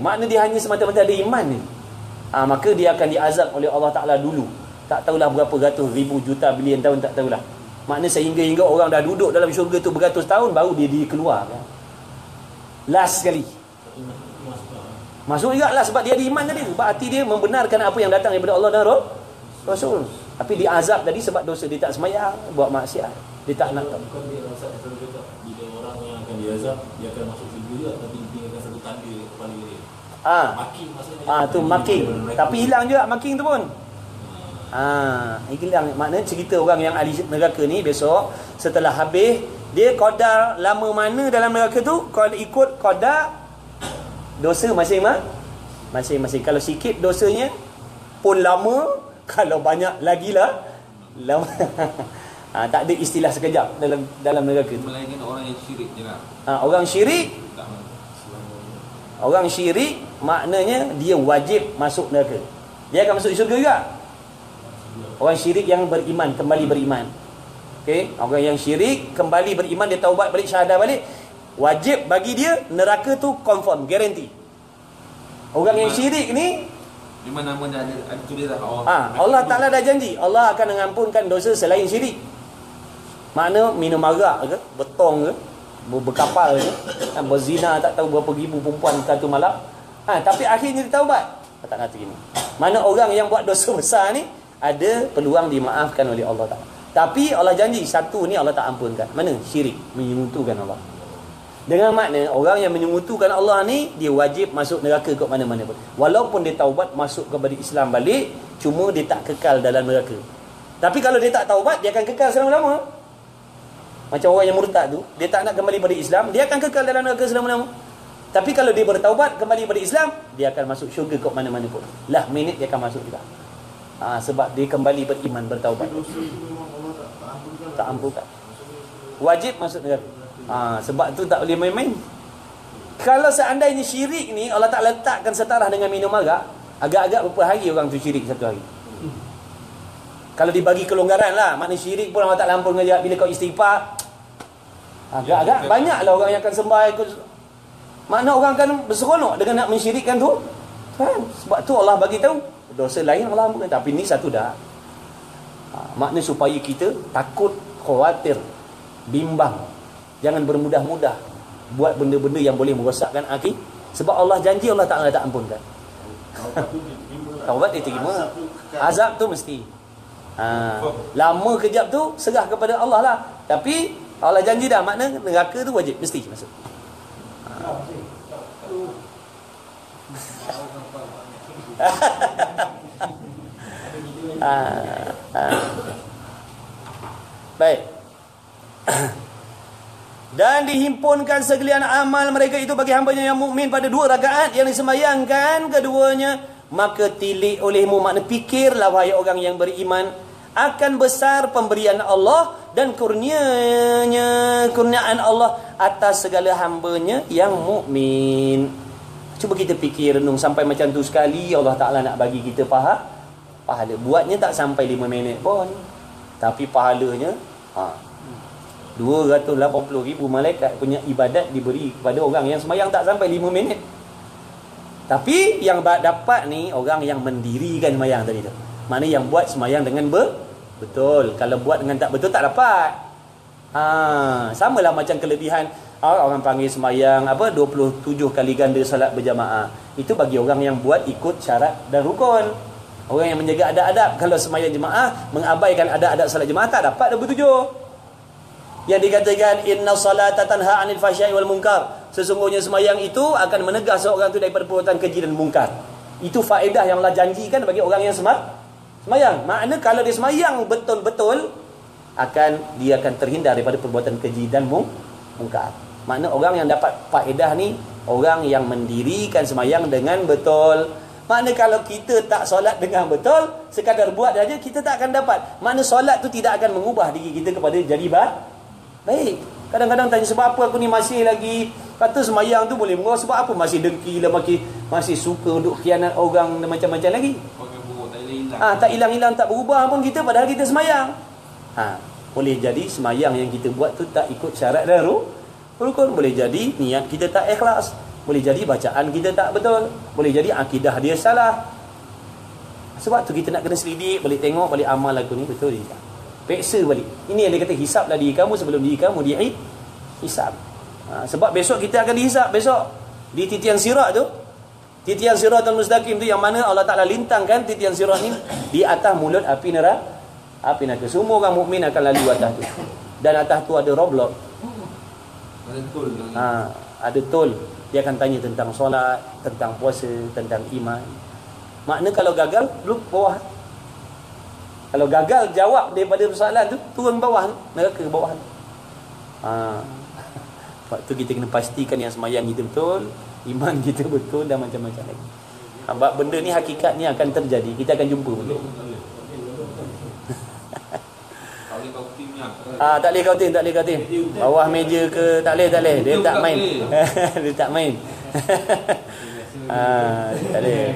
Makna dia hanya semata-mata ada iman ni. Maka dia akan diazab oleh Allah Ta'ala dulu. Tak tahulah berapa ratus ribu juta bilion tahun, tak tahulah. Makna sehingga orang dah duduk dalam syurga tu beratus tahun, baru dia keluar kan? Last sekali. Masuk juga lah sebab dia ada iman tadi. Sebab hati dia membenarkan apa yang datang daripada Allah dan Rasul. Tapi dia azab tadi sebab dosa dia tak semayang, buat maksiat. Dia tak nak tahu. Bukan dia rasa selalu juga. Bila orang yang akan diazab, dia akan masuk syurga juga, tapi dia akan satu tanda kepala dia. Making maksudnya. Tu making. Tapi hilang juga making tu pun. Hilang. Maknanya cerita orang yang ahli neraka ni besok setelah habis, dia qadar lama mana dalam neraka tu, kalau ikut qadar dosa masing-masing. Kalau sikit dosanya pun lama, kalau banyak lagi lah lama. Tak ada istilah sekejap dalam neraka tu. Melainkan orang yang syirik je lah. Orang syirik maknanya dia wajib masuk neraka. Dia akan masuk syurga juga. Orang syirik yang beriman, kembali beriman. Okey, orang yang syirik kembali beriman, dia taubat balik, syahadah balik, wajib bagi dia neraka tu confirm, guarantee. Orang yang syirik ni memang nama dia ada tulis dah. Allah Ta'ala dah janji Allah akan mengampunkan dosa selain syirik. Makna minum arak ke, betong ke, berkapal ke, berzina tak tahu berapa ribu perempuan satu malam, tapi akhirnya dia taubat, tak kata gini. Mana orang yang buat dosa besar ni ada peluang dimaafkan oleh Allah Ta'ala. Tapi Allah janji satu ni Allah tak ampunkan. Mana? Syirik, menyengutukan Allah. Dengan makna orang yang menyengutukan Allah ni, dia wajib masuk neraka ke mana-mana pun. Walaupun dia taubat masuk kepada Islam balik, cuma dia tak kekal dalam neraka. Tapi kalau dia tak taubat, dia akan kekal selama-lama. Macam orang yang murtad tu, dia tak nak kembali pada Islam, dia akan kekal dalam neraka selama-lama. Tapi kalau dia bertaubat kembali pada Islam, dia akan masuk syurga ke mana-mana pun. Lah minit dia akan masuk juga. Sebab dia kembali beriman, bertaubat. Tak ampunkan. Wajib masuk neraka. Sebab tu tak boleh main-main. Kalau seandainya syirik ni Allah tak letakkan setarah dengan minum arak, agak-agak berapa hari orang tu syirik satu hari. Kalau dibagi kelonggaran lah, makna syirik pun Allah tak lampun dengan bila kau istighfar, agak-agak banyaklah orang yang akan sembah ikut. Makna orang akan berseronok dengan nak mensyirikkan tu kan? Sebab tu Allah bagi tahu dosa lain Allah ampunkan, tapi ni satu dah. Makna supaya kita takut, khawatir, bimbang, jangan bermudah-mudah buat benda-benda yang boleh merosakkan akidah. Sebab Allah janji Allah tak ampunkan. Taubat diterima, azab tu mesti. Lama kejap tu serah kepada Allah lah. Tapi Allah janji dah, makna neraka tu wajib mesti masuk. Baik. Dan dihimpunkan segalian amal mereka itu bagi hambanya yang mukmin pada 2 rakaat yang disembayangkan keduanya, maka tilik olehmu, makna fikirlah wahai orang yang beriman, akan besar pemberian Allah dan kurniaan Allah atas segala hambanya yang mukmin. Cuba kita fikir, renung sampai macam tu sekali Allah Ta'ala nak bagi kita pahala. Buatnya tak sampai 5 minit pun, tapi pahalanya 280,000 malaikat punya ibadat diberi kepada orang yang sembahyang tak sampai 5 minit. Tapi yang dapat ni orang yang mendirikan sembahyang tadi tu. Mana yang buat sembahyang dengan betul. Kalau buat dengan tak betul tak dapat. Samalah macam kelebihan orang panggil sembahyang 27 kali ganda salat berjamaah. Itu bagi orang yang buat ikut syarat dan rukun. Orang yang menjaga adab-adab. Kalau sembahyang jemaah mengabaikan adab-adab salat jemaah tak dapat 27. Yang dikatakan inna salata tanha 'anil fahsya'i wal munkar, sesungguhnya sembahyang itu akan menegah seorang itu daripada perbuatan keji dan mungkar. Itu faedah yang Allah janjikan bagi orang yang sembahyang. Makna kalau dia sembahyang betul-betul, dia akan terhindar daripada perbuatan keji dan mungkar. Makna orang yang dapat faedah ni orang yang mendirikan sembahyang dengan betul. Makna kalau kita tak solat dengan betul, sekadar buat saja, kita tak akan dapat. Makna solat tu tidak akan mengubah diri kita kepada jadi baik. Kadang-kadang tanya sebab apa aku ni masih lagi Kata semayang tu boleh murah sebab apa? Masih dengki lah, masih suka untuk khianat orang dan macam-macam lagi. Pakai buruk tak hilang. Tak hilang-hilang, tak berubah pun kita padahal kita semayang. Boleh jadi semayang yang kita buat tu tak ikut syarat dan rukun. Boleh jadi niat kita tak ikhlas. Boleh jadi bacaan kita tak betul. Boleh jadi akidah dia salah. Sebab tu kita nak kena selidik, balik tengok, balik amal lagu ni betul dia. Peksa balik. Ini yang dia kata, hisaplah diri kamu sebelum diri kamu dihisap. Sebab besok kita akan dihisap. Besok di titian sirat tu, titian siratul mustaqim tu, yang mana Allah Ta'ala lintangkan titian sirat ni di atas mulut api neraka. Semua orang mukmin akan lalu atas tu. Dan atas tu ada roblok. Ada tol. Ada tol. Dia akan tanya tentang solat, tentang puasa, tentang iman. Makna kalau gagal, belum bawah. Kalau gagal jawab daripada soalan tu, turun bawah, neraka bawah. Waktu kita kena pastikan yang semayang kita betul, iman kita betul dan macam-macam lagi. Sebab benda ni hakikatnya akan terjadi. Kita akan jumpa benda. Tak boleh kau tim. Bawah meja ke tak boleh. Dia tak main. Dia tak main. Tak boleh.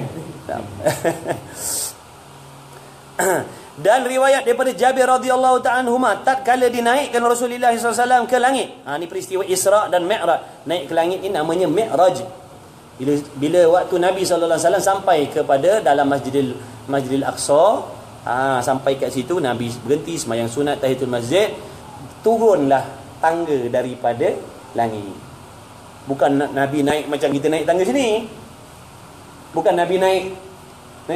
Dan riwayat daripada Jabir radhiyallahu ta'ala anhuma, tatkala dinaikkan Rasulullah SAW ke langit. Ni peristiwa Isra dan Mi'raj. Naik ke langit ni namanya Mi'raj. Bila waktu Nabi SAW sampai kepada dalam Masjidil Aqsa, sampai kat situ Nabi berhenti sembahyang sunat tahiyatul masjid, turunlah tangga daripada langit. Bukan Nabi naik macam kita naik tangga sini. Bukan Nabi naik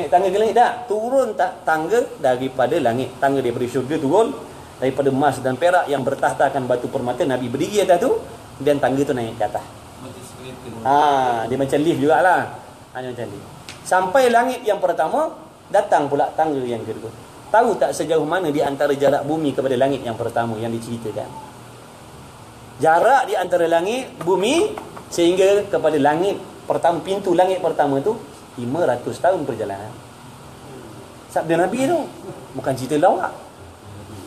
tangga ke langit, tak. Turun tangga daripada langit. Tangga daripada syurga turun, daripada emas dan perak yang bertahtakan batu permata. Nabi berdiri atas tu, dan tangga tu naik ke atas. Dia macam lift jugalah. Dia macam lift. Sampai langit yang pertama, datang pula tangga yang kedua. Tahu tak sejauh mana di antara jarak bumi kepada langit yang pertama yang diceritakan? Jarak di antara langit, bumi, sehingga kepada langit pertama, pintu langit pertama tu 500 tahun perjalanan. Sabda Nabi tu, bukan cerita lawak.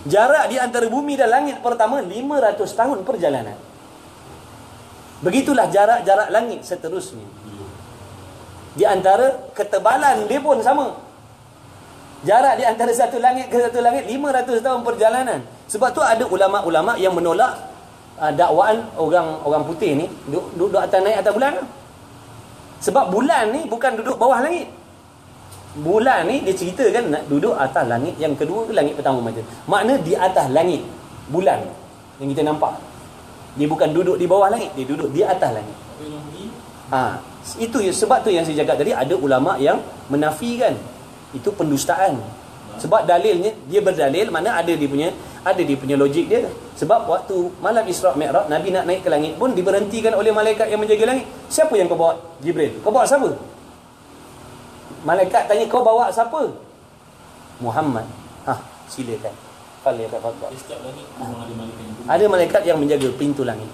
Jarak di antara bumi dan langit pertama 500 tahun perjalanan. Begitulah jarak-jarak langit seterusnya. Di antara ketebalan dia pun sama. Jarak di antara satu langit ke satu langit 500 tahun perjalanan. Sebab tu ada ulama-ulama yang menolak dakwaan orang putih ni duduk atas naik atas bulan. Sebab bulan ni bukan duduk bawah langit. Bulan ni dia ceritakan nak duduk atas langit yang kedua ke langit pertama macam. Makna di atas langit bulan yang kita nampak. Dia bukan duduk di bawah langit, dia duduk di atas langit. Itu sebab tu yang saya cakap tadi, ada ulama yang menafikan. Itu pendustaan. Sebab dalilnya, dia berdalil mana ada dia punya logik dia. Sebab waktu malam Isra Mi'raj, Nabi nak naik ke langit pun diberhentikan oleh malaikat yang menjaga langit. Siapa yang kau bawa? Jibril. Kau bawa siapa? Malaikat tanya, kau bawa siapa? Muhammad. Silakan. Setiap langit ada malaikat yang menjaga pintu langit.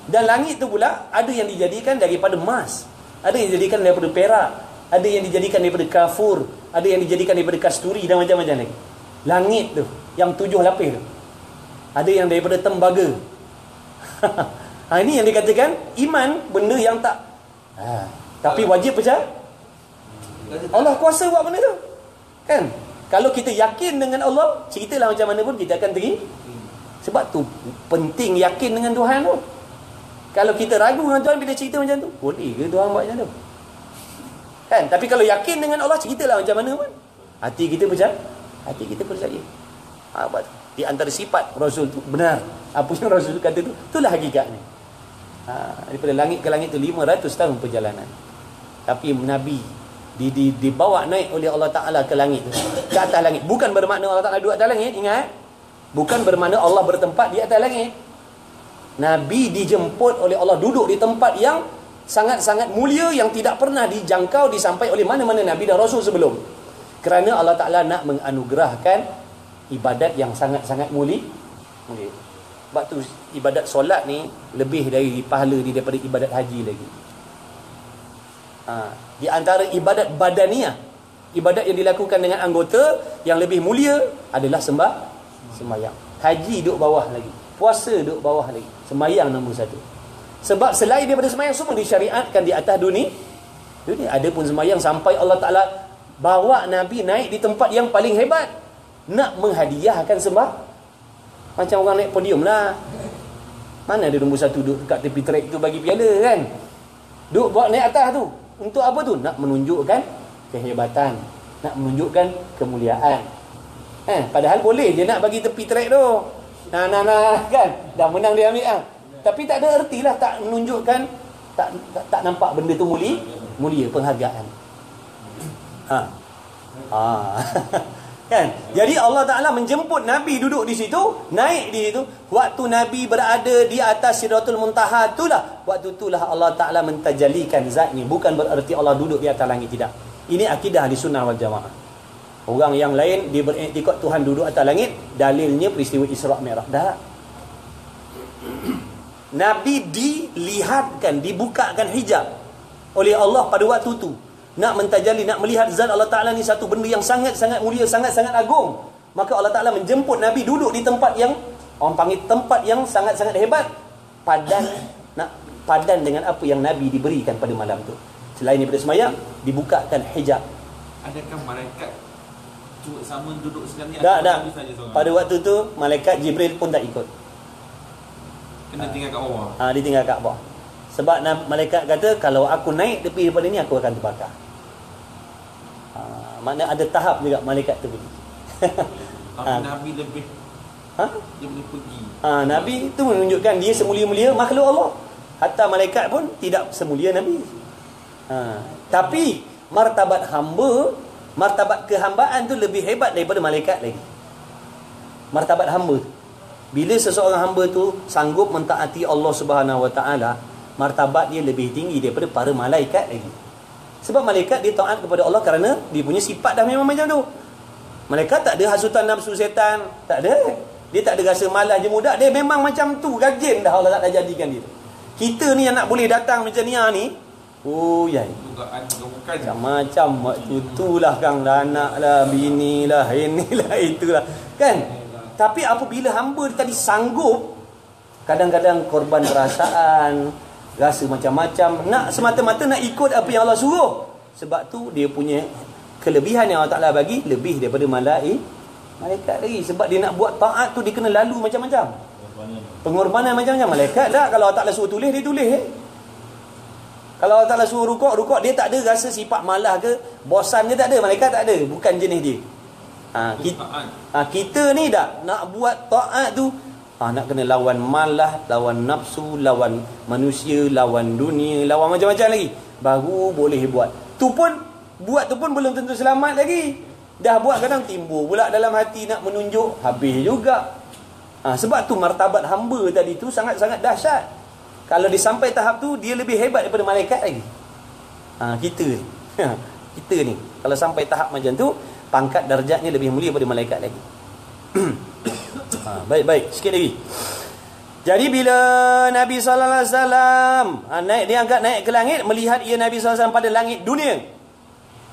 Dan langit tu pula ada yang dijadikan daripada emas, ada yang dijadikan daripada perak, ada yang dijadikan daripada kafur, ada yang dijadikan daripada kasturi dan macam-macam lagi. Langit tu yang 7 lapis tu, ada yang daripada tembaga. Ini yang dikatakan iman, benda yang tak tapi wajib percaya. Allah kuasa buat benda tu, kan? Kalau kita yakin dengan Allah, ceritalah macam mana pun kita akan terima. Sebab tu penting yakin dengan Tuhan tu. Kalau kita ragu dengan Tuhan bila cerita macam tu, boleh ke Tuhan buat macam tu? Kan? Tapi kalau yakin dengan Allah, ceritalah macam mana pun, hati kita percaya. Hati kita percaya. Di antara sifat Rasul tu benar. Apa yang Rasul kata tu, itulah hakikatnya. Daripada langit ke langit tu 500 tahun perjalanan. Tapi Nabi dibawa naik oleh Allah Ta'ala ke langit tu, ke atas langit. Bukan bermakna Allah Ta'ala duduk atas langit, ingat. Bukan bermakna Allah bertempat di atas langit. Nabi dijemput oleh Allah duduk di tempat yang sangat-sangat mulia, yang tidak pernah dijangkau, disampai oleh mana-mana Nabi dan Rasul sebelum. Kerana Allah Ta'ala nak menganugerahkan ibadat yang sangat-sangat mulia. Sebab tu ibadat solat ni lebih dari pahala daripada ibadat haji lagi. Di antara ibadat badaniah, ibadat yang dilakukan dengan anggota yang lebih mulia adalah sembahyang. Haji duduk bawah lagi, puasa duduk bawah lagi, sembahyang nombor 1. Sebab selain daripada sembahyang semua disyariatkan di atas dunia. Ada pun sembahyang sampai Allah Ta'ala bawa Nabi naik di tempat yang paling hebat, nak menghadiahkan sembah. Macam orang naik podium lah. Mana ada nombor 1 duduk dekat tepi trek tu bagi piala kan? Duduk buat naik atas tu. Untuk apa tu? Nak menunjukkan kehebatan, nak menunjukkan kemuliaan. Padahal boleh je nak bagi tepi trek tu. Nah kan? Dah menang dia ambil lah. Tapi tak ada erti lah, tak menunjukkan, tak nampak benda tu mulia penghargaan. Kan? Jadi Allah Ta'ala menjemput Nabi duduk di situ, naik di situ. Waktu Nabi berada di atas Sidratul Muntaha itulah, waktu itulah Allah Ta'ala mentajalikan zatnya. Bukan bererti Allah duduk di atas langit, tidak. Ini akidah di sunnah wal jamaah. Orang yang lain dia beriktikad Tuhan duduk atas langit, dalilnya peristiwa Isra' Mi'raj. Dah. Nabi dilihatkan, dibukakan hijab oleh Allah pada waktu itu. Nak mentajali, nak melihat zat Allah Ta'ala ni satu benda yang sangat-sangat mulia, sangat-sangat agung. Maka Allah Ta'ala menjemput Nabi duduk di tempat yang orang panggil tempat yang sangat-sangat hebat, padan dengan apa yang Nabi diberikan pada malam tu. Selain daripada sembahyang, dibukakan hijab. Adakah malaikat sama duduk sekali? Tak. Pada waktu tu malaikat Jibril pun tak ikut. Kena tinggal kat bawah. Dia tinggal kat bawah. Sebab malaikat kata, kalau aku naik tepi daripada ni, aku akan terbakar. Makna ada tahap juga malaikat tu pergi. Tapi Nabi lebih dia boleh pergi. Nabi tu menunjukkan dia semulia-mulia makhluk Allah. Hatta malaikat pun tidak semulia Nabi. Tapi martabat hamba, martabat kehambaan tu lebih hebat daripada malaikat lagi. Martabat hamba. Bila seseorang hamba tu sanggup mentaati Allah Subhanahu Wa Taala, martabat dia lebih tinggi daripada para malaikat lagi. Sebab malaikat dia taat kepada Allah kerana dia punya sifat dah memang macam tu. Malaikat tak ada hasutan nafsu setan, tak ada. Dia tak ada rasa malas je mudah, dia memang macam tu, rajin dah Allah tak jadikan dia. Kita ni yang nak boleh datang macam ni, macam-macam waktu itulah kang, anak lah, bini lah, inilah itulah kan. Tapi apabila hamba tadi sanggup, kadang-kadang korban perasaan, rasa macam-macam, nak semata-mata nak ikut apa yang Allah suruh. Sebab tu dia punya kelebihan yang Allah Ta'ala bagi lebih daripada malaikat lagi. Sebab dia nak buat taat tu, dia kena lalu macam-macam pengorbanan macam-macam. Malaikat tak, kalau Allah Ta'ala suruh tulis, dia tulis. Kalau Allah Ta'ala suruh rukuk, dia tak ada rasa sifat malas ke, bosan ke, tak ada. Malaikat tak ada, bukan jenis dia. Kita ni dah nak buat taat tu, nak kena lawan malas, lawan nafsu, lawan manusia, lawan dunia, lawan macam-macam lagi, baru boleh buat. Buat tu pun belum tentu selamat lagi. Dah buat kadang timbul pula dalam hati nak menunjuk, habis juga. Sebab tu martabat hamba tadi tu sangat-sangat dahsyat. Kalau dia sampai tahap tu, dia lebih hebat daripada malaikat lagi. Kita ni kalau sampai tahap macam tu, pangkat darjatnya lebih mulia daripada malaikat lagi. Baik, sikit lagi. Jadi bila Nabi SAW diangkat naik ke langit, melihat ia Nabi SAW pada langit dunia,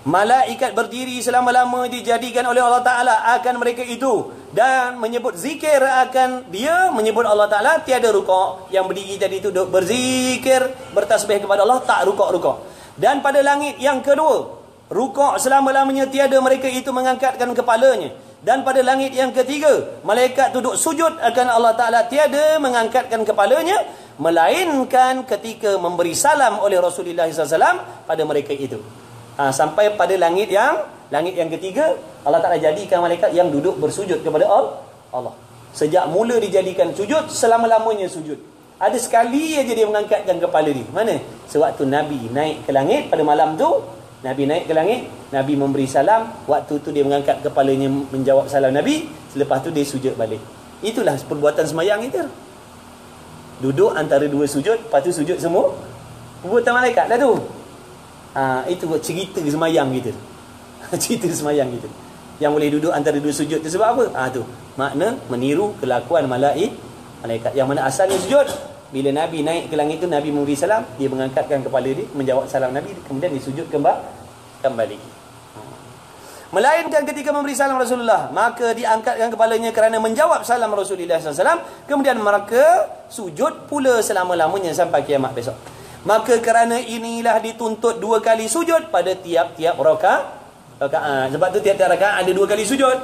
malaikat berdiri selama-lama dijadikan oleh Allah Ta'ala akan mereka itu, dan menyebut zikir akan dia, menyebut Allah Ta'ala, tiada rukuk. Yang berdiri tadi itu duduk berzikir, bertasbih kepada Allah, tak rukuk. Dan pada langit yang kedua, rukuk selama-lamanya, tiada mereka itu mengangkatkan kepalanya. Dan pada langit yang ketiga, malaikat duduk sujud akan Allah Ta'ala, tiada mengangkatkan kepalanya, melainkan ketika memberi salam oleh Rasulullah SAW pada mereka itu. Sampai pada langit yang ketiga, Allah Ta'ala jadikan malaikat yang duduk bersujud kepada Allah. Sejak mula dijadikan sujud, selama-lamanya sujud. Ada sekali aja dia mengangkatkan kepala dia. Mana? Sewaktu Nabi naik ke langit pada malam tu, Nabi naik ke langit, Nabi memberi salam, waktu tu dia mengangkat kepalanya menjawab salam Nabi, selepas tu dia sujud balik. Itulah perbuatan sembahyang itu. Duduk antara dua sujud, lepas tu sujud semua. Perbuatan malaikat dah tu. Itu cerita sembahyang kita. Cerita sembahyang kita. Yang boleh duduk antara dua sujud tu sebab apa? Tu makna meniru kelakuan malaikat. Yang mana asalnya sujud, bila Nabi naik ke langit itu, Nabi memberi salam, dia mengangkatkan kepala dia menjawab salam Nabi, kemudian dia sujud kembali. Melainkan ketika memberi salam Rasulullah, maka diangkatkan kepalanya kerana menjawab salam Rasulullah SAW. Kemudian mereka sujud pula selama-lamanya sampai kiamat besok. Maka kerana inilah dituntut 2 kali sujud pada tiap-tiap rakaat. Sebab tu tiap-tiap rakaat ada 2 kali sujud.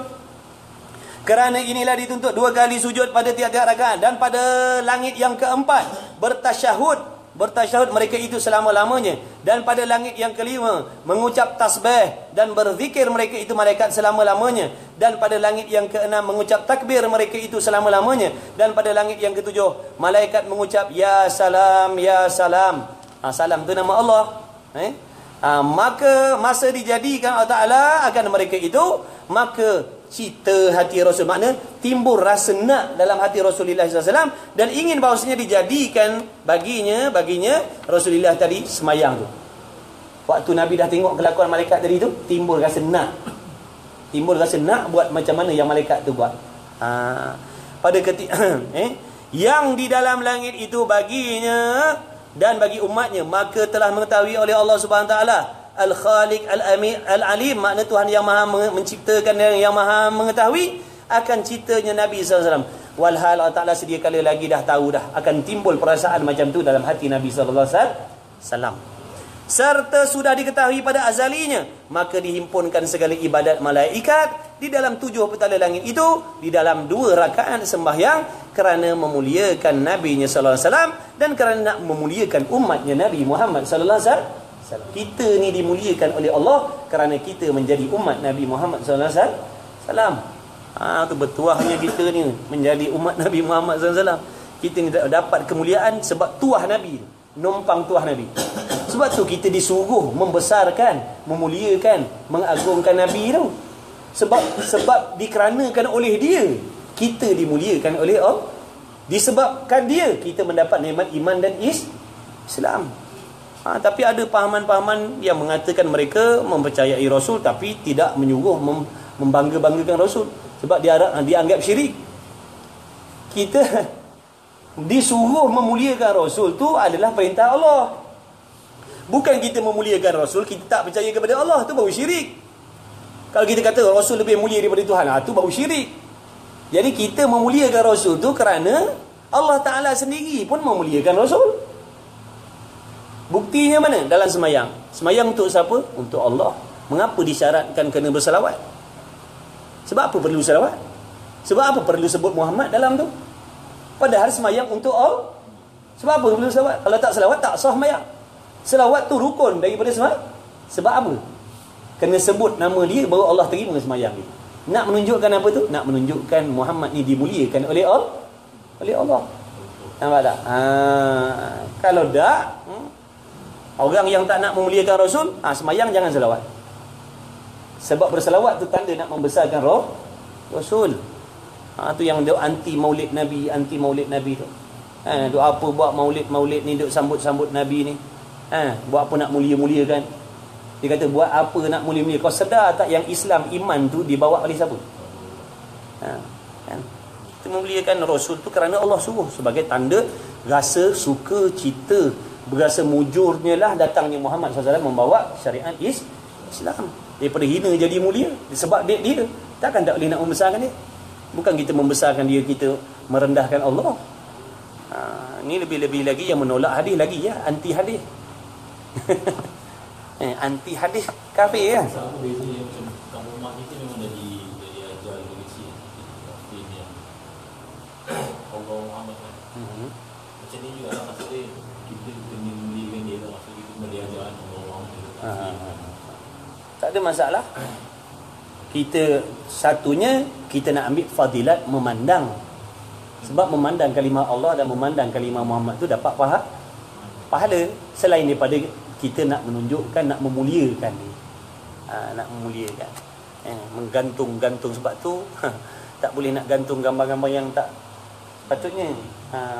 Kerana inilah dituntut 2 kali sujud pada tiap-tiap rakaat. Dan pada langit yang keempat bertasyahud mereka itu selama-lamanya. Dan pada langit yang kelima mengucap tasbih dan berzikir mereka itu malaikat selama-lamanya. Dan pada langit yang keenam mengucap takbir mereka itu selama-lamanya. Dan pada langit yang ketujuh malaikat mengucap ya salam, ya salam. Salam tu nama Allah. Maka masa dijadikan Allah Ta'ala akan mereka itu, maka cita hati Rasul, makna timbul rasa nak dalam hati Rasulullah SAW, dan ingin bahawasanya dijadikan baginya Rasulullah tadi semayang tu. Waktu Nabi dah tengok kelakuan malaikat tadi tu, timbul rasa nak buat macam mana yang malaikat tu buat. Pada ketika yang di dalam langit itu baginya dan bagi umatnya, maka telah mengetahui oleh Allah Subhanahu Wa Taala Al-Khaliq Al-Alim, makna Tuhan yang maha menciptakan dan yang maha mengetahui akan ciptanya Nabi SAW. Walhal Allah Ta'ala sedia kala lagi dah tahu dah akan timbul perasaan macam tu dalam hati Nabi SAW. Serta sudah diketahui pada azalinya, maka dihimpunkan segala ibadat malaikat di dalam 7 petala langit itu, di dalam 2 rakaat sembahyang, kerana memuliakan Nabi-Nya SAW dan kerana nak memuliakan umatnya Nabi Muhammad SAW. Kita ni dimuliakan oleh Allah kerana kita menjadi umat Nabi Muhammad SAW. Tu bertuahnya kita ni menjadi umat Nabi Muhammad SAW. Kita ni dapat kemuliaan sebab tuah Nabi, numpang tuah Nabi. Sebab tu kita disuruh membesarkan, memuliakan, mengagungkan Nabi tu. Sebab dikarenakan oleh dia kita dimuliakan oleh Allah. Disebabkan dia kita mendapat nikmat iman dan Islam. Tapi ada pahaman-pahaman yang mengatakan mereka mempercayai Rasul tapi tidak menyuruh membangga-banggakan Rasul, sebab dia dianggap syirik. Kita disuruh memuliakan Rasul tu adalah perintah Allah. Bukan kita memuliakan Rasul, kita tak percaya kepada Allah, tu baru syirik. Kalau kita kata Rasul lebih mulia daripada Tuhan, tu baru syirik. Jadi kita memuliakan Rasul tu kerana Allah Ta'ala sendiri pun memuliakan Rasul. Buktinya mana? Dalam semayang. Semayang untuk siapa? Untuk Allah. Mengapa disyaratkan kena bersalawat? Sebab apa perlu salawat? Sebab apa perlu sebut Muhammad dalam tu? Padahal semayang untuk Allah. Sebab apa perlu salawat? Kalau tak salawat, tak sah semayang. Salawat tu rukun daripada semayang. Sebab apa? Kena sebut nama dia, baru Allah terima semayang dia. Nak menunjukkan apa tu? Nak menunjukkan Muhammad ni dimuliakan oleh Allah. Nampak tak? Kalau tak, orang yang tak nak memuliakan Rasul, semayang jangan salawat. Sebab bersalawat tu tanda nak membesarkan Rasul. Tu yang dia anti maulid Nabi tu. Duk apa buat maulid ni, duk sambut Nabi ni. Buat apa nak mulia-muliakan? Dia kata buat apa nak mulia-mulia? Kau sedar tak yang Islam, iman tu dibawa oleh siapa? Kita memuliakan Rasul tu kerana Allah suruh, sebagai tanda rasa suka cita, berasa mujurnya lah datangnya Muhammad SAW membawa syariat Islam. Daripada hina jadi mulia sebab dia. Takkan tak boleh nak membesarkan dia. Bukan kita membesarkan dia, kita merendahkan Allah. Ini lebih-lebih lagi yang menolak hadis lagi ya, anti hadis. Anti hadis kafir ya. Sama bezanya macam kamu rumah kita memang dari ajar dari kecil. Yang Allah Muhammad kan. Macam ni juga lah maksudnya, kita kena muliakan dia lah. Maksudnya kita kena diajar Allah Muhammad. Tak ada masalah. Kita satunya kita nak ambil fadilat memandang. Sebab memandang kalimah Allah dan memandang kalimah Muhammad tu dapat pahala. Selain daripada kita nak menunjukkan, nak memuliakan dia. Nak memuliakan. Menggantung-gantung, sebab tu tak boleh nak gantung gambar-gambar yang tak patutnya.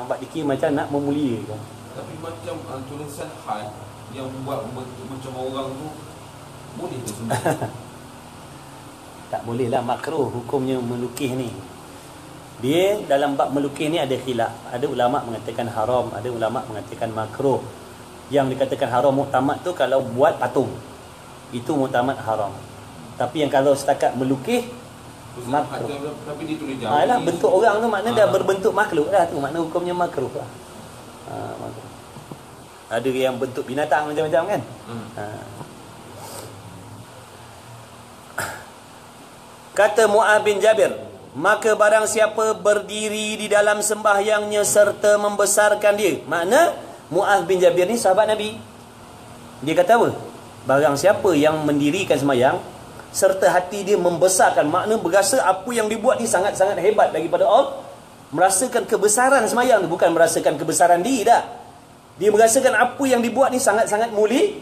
Buat dikira macam nak memuliakan. Tapi macam tulisan hal yang buat macam orang tu, boleh tu sebenarnya? Tak boleh lah, makruh hukumnya melukis ni. Dia dalam bab melukis ni ada khilaf. Ada ulama mengatakan haram, ada ulama mengatakan makruh. Yang dikatakan haram muktamad tu kalau buat patung, itu muktamad haram. Tapi yang kalau setakat melukis, Husnul makruh. khatimah, tapi dia tulis jauh. Alah, bentuk orang tu makna dah berbentuk makhluk dah tu. Makna hukumnya makruh lah. Makruh. Ada yang bentuk binatang macam-macam kan? Kata Mu'adh bin Jabir, maka barang siapa berdiri di dalam sembahyangnya serta membesarkan dia. Makna Mu'adh bin Jabir ni sahabat Nabi. Dia kata apa? Barang siapa yang mendirikan sembahyang serta hati dia membesarkan, makna berasa apa yang dibuat ni sangat-sangat hebat daripada Allah. Merasakan kebesaran sembahyang tu, bukan merasakan kebesaran diri dah. Dia merasakan apa yang dibuat ni sangat-sangat mulia.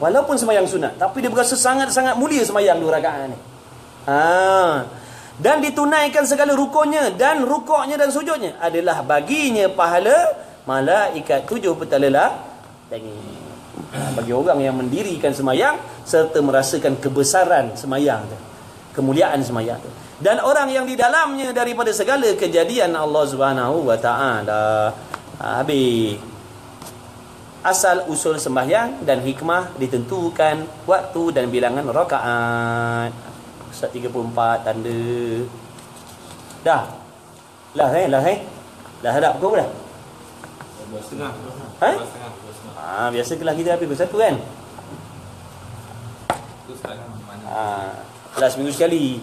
Walaupun sembahyang sunat, tapi dia berasa sangat-sangat mulia sembahyang 2 rakaat ni. Dan ditunaikan segala rukunnya dan rukuknya dan sujudnya, adalah baginya pahala malaikat 7 petala langit. Bagi orang yang mendirikan sembahyang serta merasakan kebesaran sembahyang tu, kemuliaan sembahyang tu, dan orang yang di dalamnya daripada segala kejadian Allah Subhanahu wa taala. Habis asal usul sembahyang dan hikmah ditentukan waktu dan bilangan rakaat. 34 tanda. Dah. Lah hadap kau dah. 2.5. Biasa kelas kita habis pukul 1 kan? Tu sekarang mana? Kelas seminggu sekali.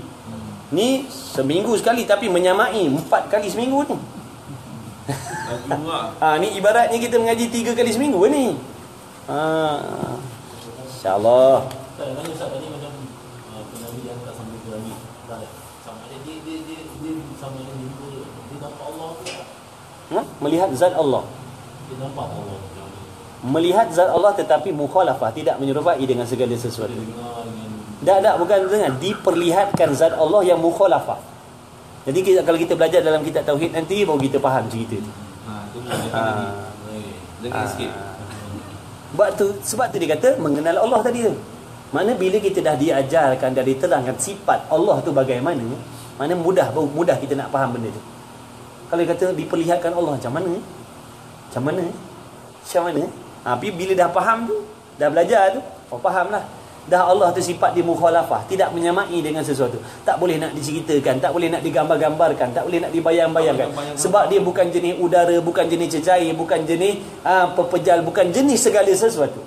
Ni seminggu sekali tapi menyamai 4 kali seminggu ni. Lagi murah. Ni ibaratnya kita mengaji 3 kali seminggu ni. InsyaAllah. Saya tanya Ustaz tadi macam Nabi yang tak sambil berani. Sama ada dia sama ada dia nampak Allah ke? Melihat zat Allah. Dia nampak Allah. Melihat zat Allah tetapi mukhalafah, tidak menyerupai dengan segala sesuatu. Dia dengar dengan Tak, bukan dengan diperlihatkan zat Allah yang mukhalafah. Jadi kalau kita belajar dalam kitab tauhid nanti baru kita faham cerita tu. Tu jangan sikit. Sebab tu dia kata mengenal Allah tadi tu. Mana bila kita dah diajarkan, dah diterangkan sifat Allah tu bagaimana, mana mudah kita nak faham benda tu. Kalau dia kata diperlihatkan Allah macam mana? Tapi bila dah faham tu, dah belajar tu, fahamlah. Dah Allah tu sifat dia mukhalafah, tidak menyamai dengan sesuatu. Tak boleh nak diceritakan, tak boleh nak digambar-gambarkan, tak boleh nak dibayang-bayangkan. Sebab dia bukan jenis udara, bukan jenis cecair, bukan jenis pepejal, bukan jenis segala sesuatu.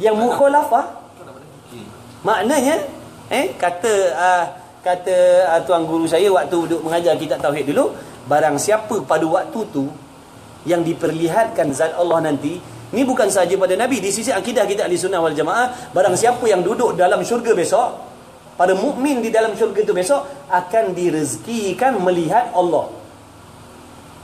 Yang mukhalafah maknanya kata tuan guru saya waktu duduk mengajar kitab tauhid dulu, barang siapa pada waktu tu yang diperlihatkan zat Allah nanti, ni bukan sahaja pada Nabi, di sisi akidah kita Ahlussunnah wal Jamaah, barang siapa yang duduk dalam syurga besok, para mukmin di dalam syurga itu besok akan direzekikan melihat Allah.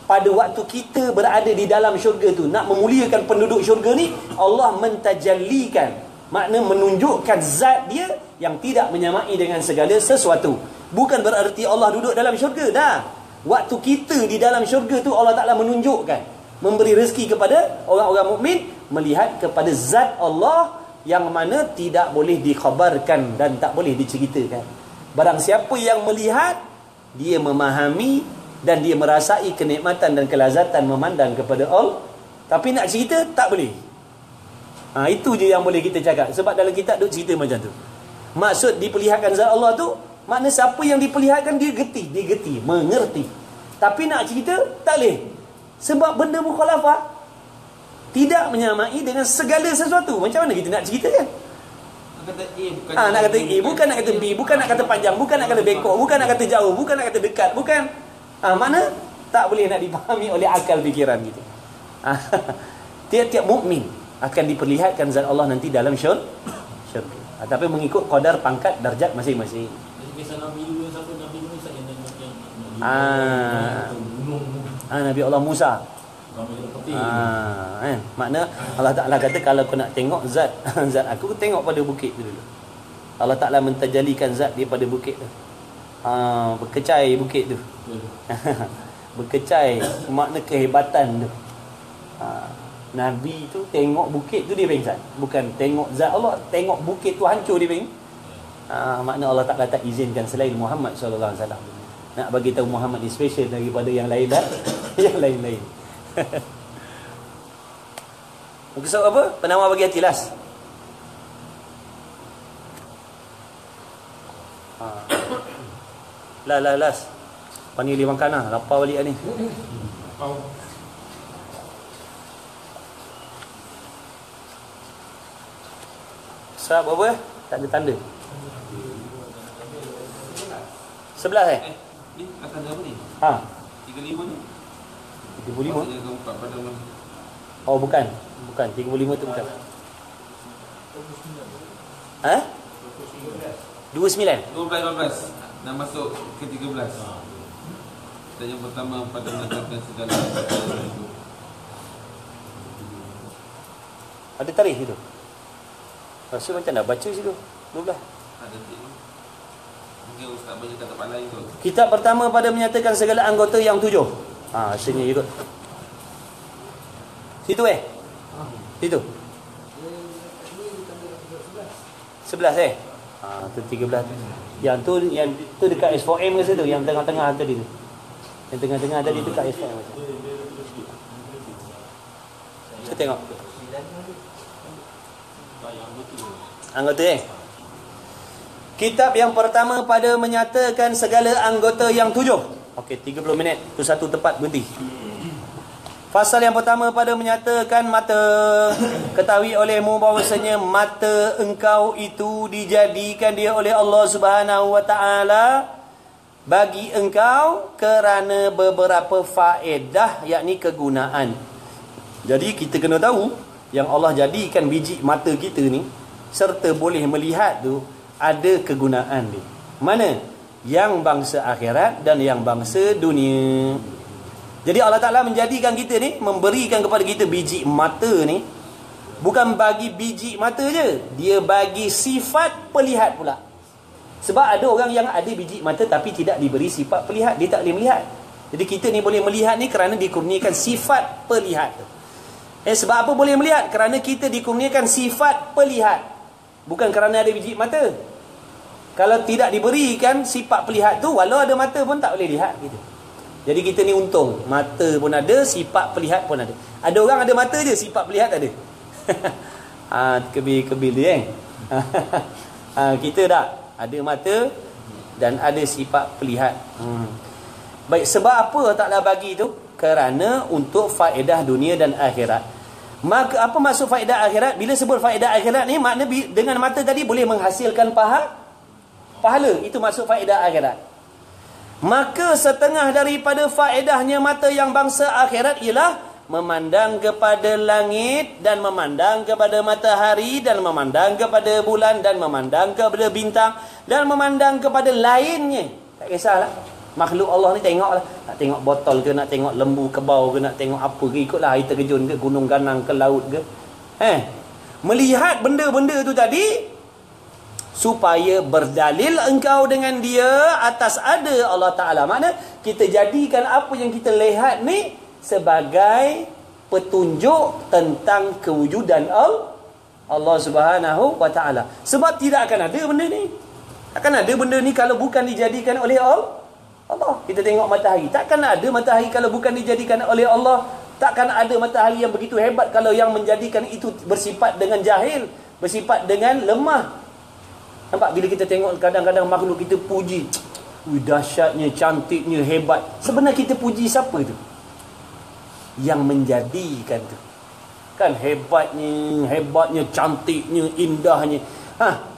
Pada waktu kita berada di dalam syurga tu, nak memuliakan penduduk syurga ni, Allah mentajallikan, makna menunjukkan zat dia yang tidak menyamai dengan segala sesuatu. Bukan berarti Allah duduk dalam syurga dah. Waktu kita di dalam syurga tu, Allah Ta'ala menunjukkan, memberi rezeki kepada orang-orang mukmin melihat kepada zat Allah yang mana tidak boleh dikhabarkan dan tak boleh diceritakan. Barang siapa yang melihat, dia memahami dan dia merasai kenikmatan dan kelazatan memandang kepada Allah. Tapi nak cerita, tak boleh. Itu je yang boleh kita cakap. Sebab dalam kitab duk cerita macam tu. Maksud diperlihatkan zat Allah tu, makna siapa yang diperlihatkan dia gerti, mengerti. Tapi nak cerita, tak boleh. Sebab benda mukhalafah tidak menyamai dengan segala sesuatu. Macam mana kita nak cerita kan? Nak kata A bukan nak kata A, bukan nak kata B, bukan nak kata panjang, bukan nak kata bengkok, bukan nak kata jauh, bukan nak kata dekat, bukan. Mana tak boleh nak dipahami oleh akal fikiran gitu. Tiap-tiap mukmin akan diperlihatkan zat Allah nanti dalam syurga. Tapi mengikut qadar pangkat darjat masing-masing. Jadi kisah Nabi dulu siapa Nabi Musa yang Nabi Allah Musa. Makna Allah Ta'ala kata kalau kau nak tengok zat aku, tengok pada bukit tu dulu. Allah Ta'ala mentajalikan zat dia pada bukit tu. Berkecai bukit tu. Berkecai makna kehebatan tu. Nabi tu tengok bukit tu dia pengsan. Bukan tengok zat Allah, tengok bukit tu hancur dia pengsan. Makna Allah Ta'ala tak izinkan selain Muhammad sallallahu alaihi wasallam. Nak bagi tahu Muhammad ni special daripada yang lain dah. Yang lain-lain. Maksud apa? Penawar bagi hati las. Las. Panggil dia makan lah. Lapar balik ni. Sab apa? Tak ada tanda. 11 Ni akan apa ni? Ha. 35 ni. 35. Maksudnya kau buka pada mana? Oh bukan. 35 tu bukan. Ha? 29. 12 nak masuk ke 13. Dan yang pertama pada menyatakan segala itu. Ada tarikh itu. Rasa macam nak baca situ. 12. Ada titik. Mungkin ustaz baca kat tempat lain tu. Kitab pertama pada menyatakan segala anggota yang 7. Ha, rasanya ikut. Situ Situ. 11 Ha, tu 13 tu. Yang tu dekat S4M ke situ, yang tengah-tengah tadi tu. Yang tengah-tengah tadi tu dekat S4M. Saya tengok. Anggota Kitab yang pertama pada menyatakan segala anggota yang 7. Okey, 30 minit. Tu satu tempat berhenti. Fasal yang pertama pada menyatakan mata. Ketahui olehmu bahawasanya mata engkau itu dijadikan dia oleh Allah Subhanahu wa taala bagi engkau kerana beberapa faedah, yakni kegunaan. Jadi kita kena tahu yang Allah jadikan biji mata kita ni serta boleh melihat tu ada kegunaan dia. Mana? Yang bangsa akhirat dan yang bangsa dunia. Jadi Allah Ta'ala menjadikan kita ni, memberikan kepada kita biji mata ni, bukan bagi biji mata je, dia bagi sifat pelihat pula. Sebab ada orang yang ada biji mata tapi tidak diberi sifat pelihat, dia tak boleh melihat. Jadi kita ni boleh melihat ni kerana dikurniakan sifat pelihat. Sebab apa boleh melihat? Kerana kita dikurniakan sifat pelihat, bukan kerana ada biji mata. Kalau tidak diberikan sifat pelihat tu, walau ada mata pun tak boleh lihat gitu. Jadi kita ni untung, mata pun ada, sifat pelihat pun ada. Ada orang ada mata je, sifat pelihat tak ada. Kebil dia kita tak ada mata dan ada sifat pelihat. Baik, sebab apa Allah Ta'ala bagi tu? Kerana untuk faedah dunia dan akhirat. Maka apa maksud faedah akhirat? Bila sebut faedah akhirat ni, makna dengan mata tadi boleh menghasilkan pahala. Itu maksud faedah akhirat. Maka setengah daripada faedahnya mata yang bangsa akhirat ialah memandang kepada langit dan memandang kepada matahari dan memandang kepada bulan dan memandang kepada bintang dan memandang kepada lainnya. Tak kisahlah. Makhluk Allah ni tengoklah. Nak tengok botol ke, nak tengok lembu kebau ke, nak tengok apa ke, ikutlah air terjun ke, gunung ganang ke, laut ke. Melihat benda-benda tu tadi supaya berdalil engkau dengan dia atas ada Allah Ta'ala. Makna kita jadikan apa yang kita lihat ni sebagai petunjuk tentang kewujudan Allah Subhanahu wa Ta'ala. Sebab tidak akan ada benda ni. Akan ada benda ni kalau bukan dijadikan oleh Allah. Kita tengok matahari, takkan ada matahari kalau bukan dijadikan oleh Allah. Takkan ada matahari yang begitu hebat kalau yang menjadikan itu bersifat dengan jahil, bersifat dengan lemah. Nampak bila kita tengok kadang-kadang makhluk kita puji, dahsyatnya, cantiknya, hebat. Sebenarnya kita puji siapa tu? Yang menjadikan tu. Kan hebatnya, cantiknya, indahnya.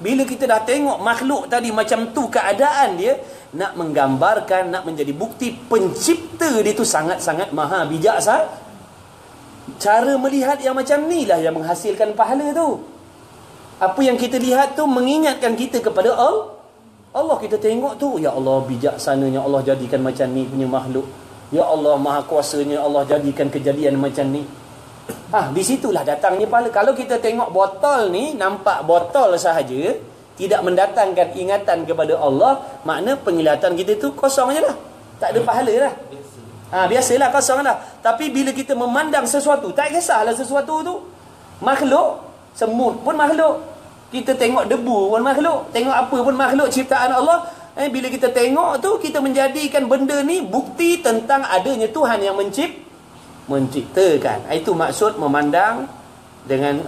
Bila kita dah tengok makhluk tadi macam tu keadaan dia, nak menggambarkan, nak menjadi bukti pencipta dia tu sangat-sangat maha bijaksana. Cara melihat yang macam ni lah yang menghasilkan pahala tu. Apa yang kita lihat tu mengingatkan kita kepada Allah. Kita tengok tu, ya Allah bijaksananya Allah jadikan macam ni punya makhluk. Ya Allah maha kuasanya Allah jadikan kejadian macam ni. Di situlah datangnya pahala. Kalau kita tengok botol ni, nampak botol sahaja, tidak mendatangkan ingatan kepada Allah, makna penglihatan kita tu kosong je lah. Tak ada pahala lah. Biasalah kosong lah. Tapi bila kita memandang sesuatu, tak kisahlah sesuatu tu makhluk, semut pun makhluk, kita tengok debu pun makhluk, tengok apa pun makhluk ciptaan Allah. Bila kita tengok tu, kita menjadikan benda ni bukti tentang adanya Tuhan yang menciptakan. Itu maksud memandang dengan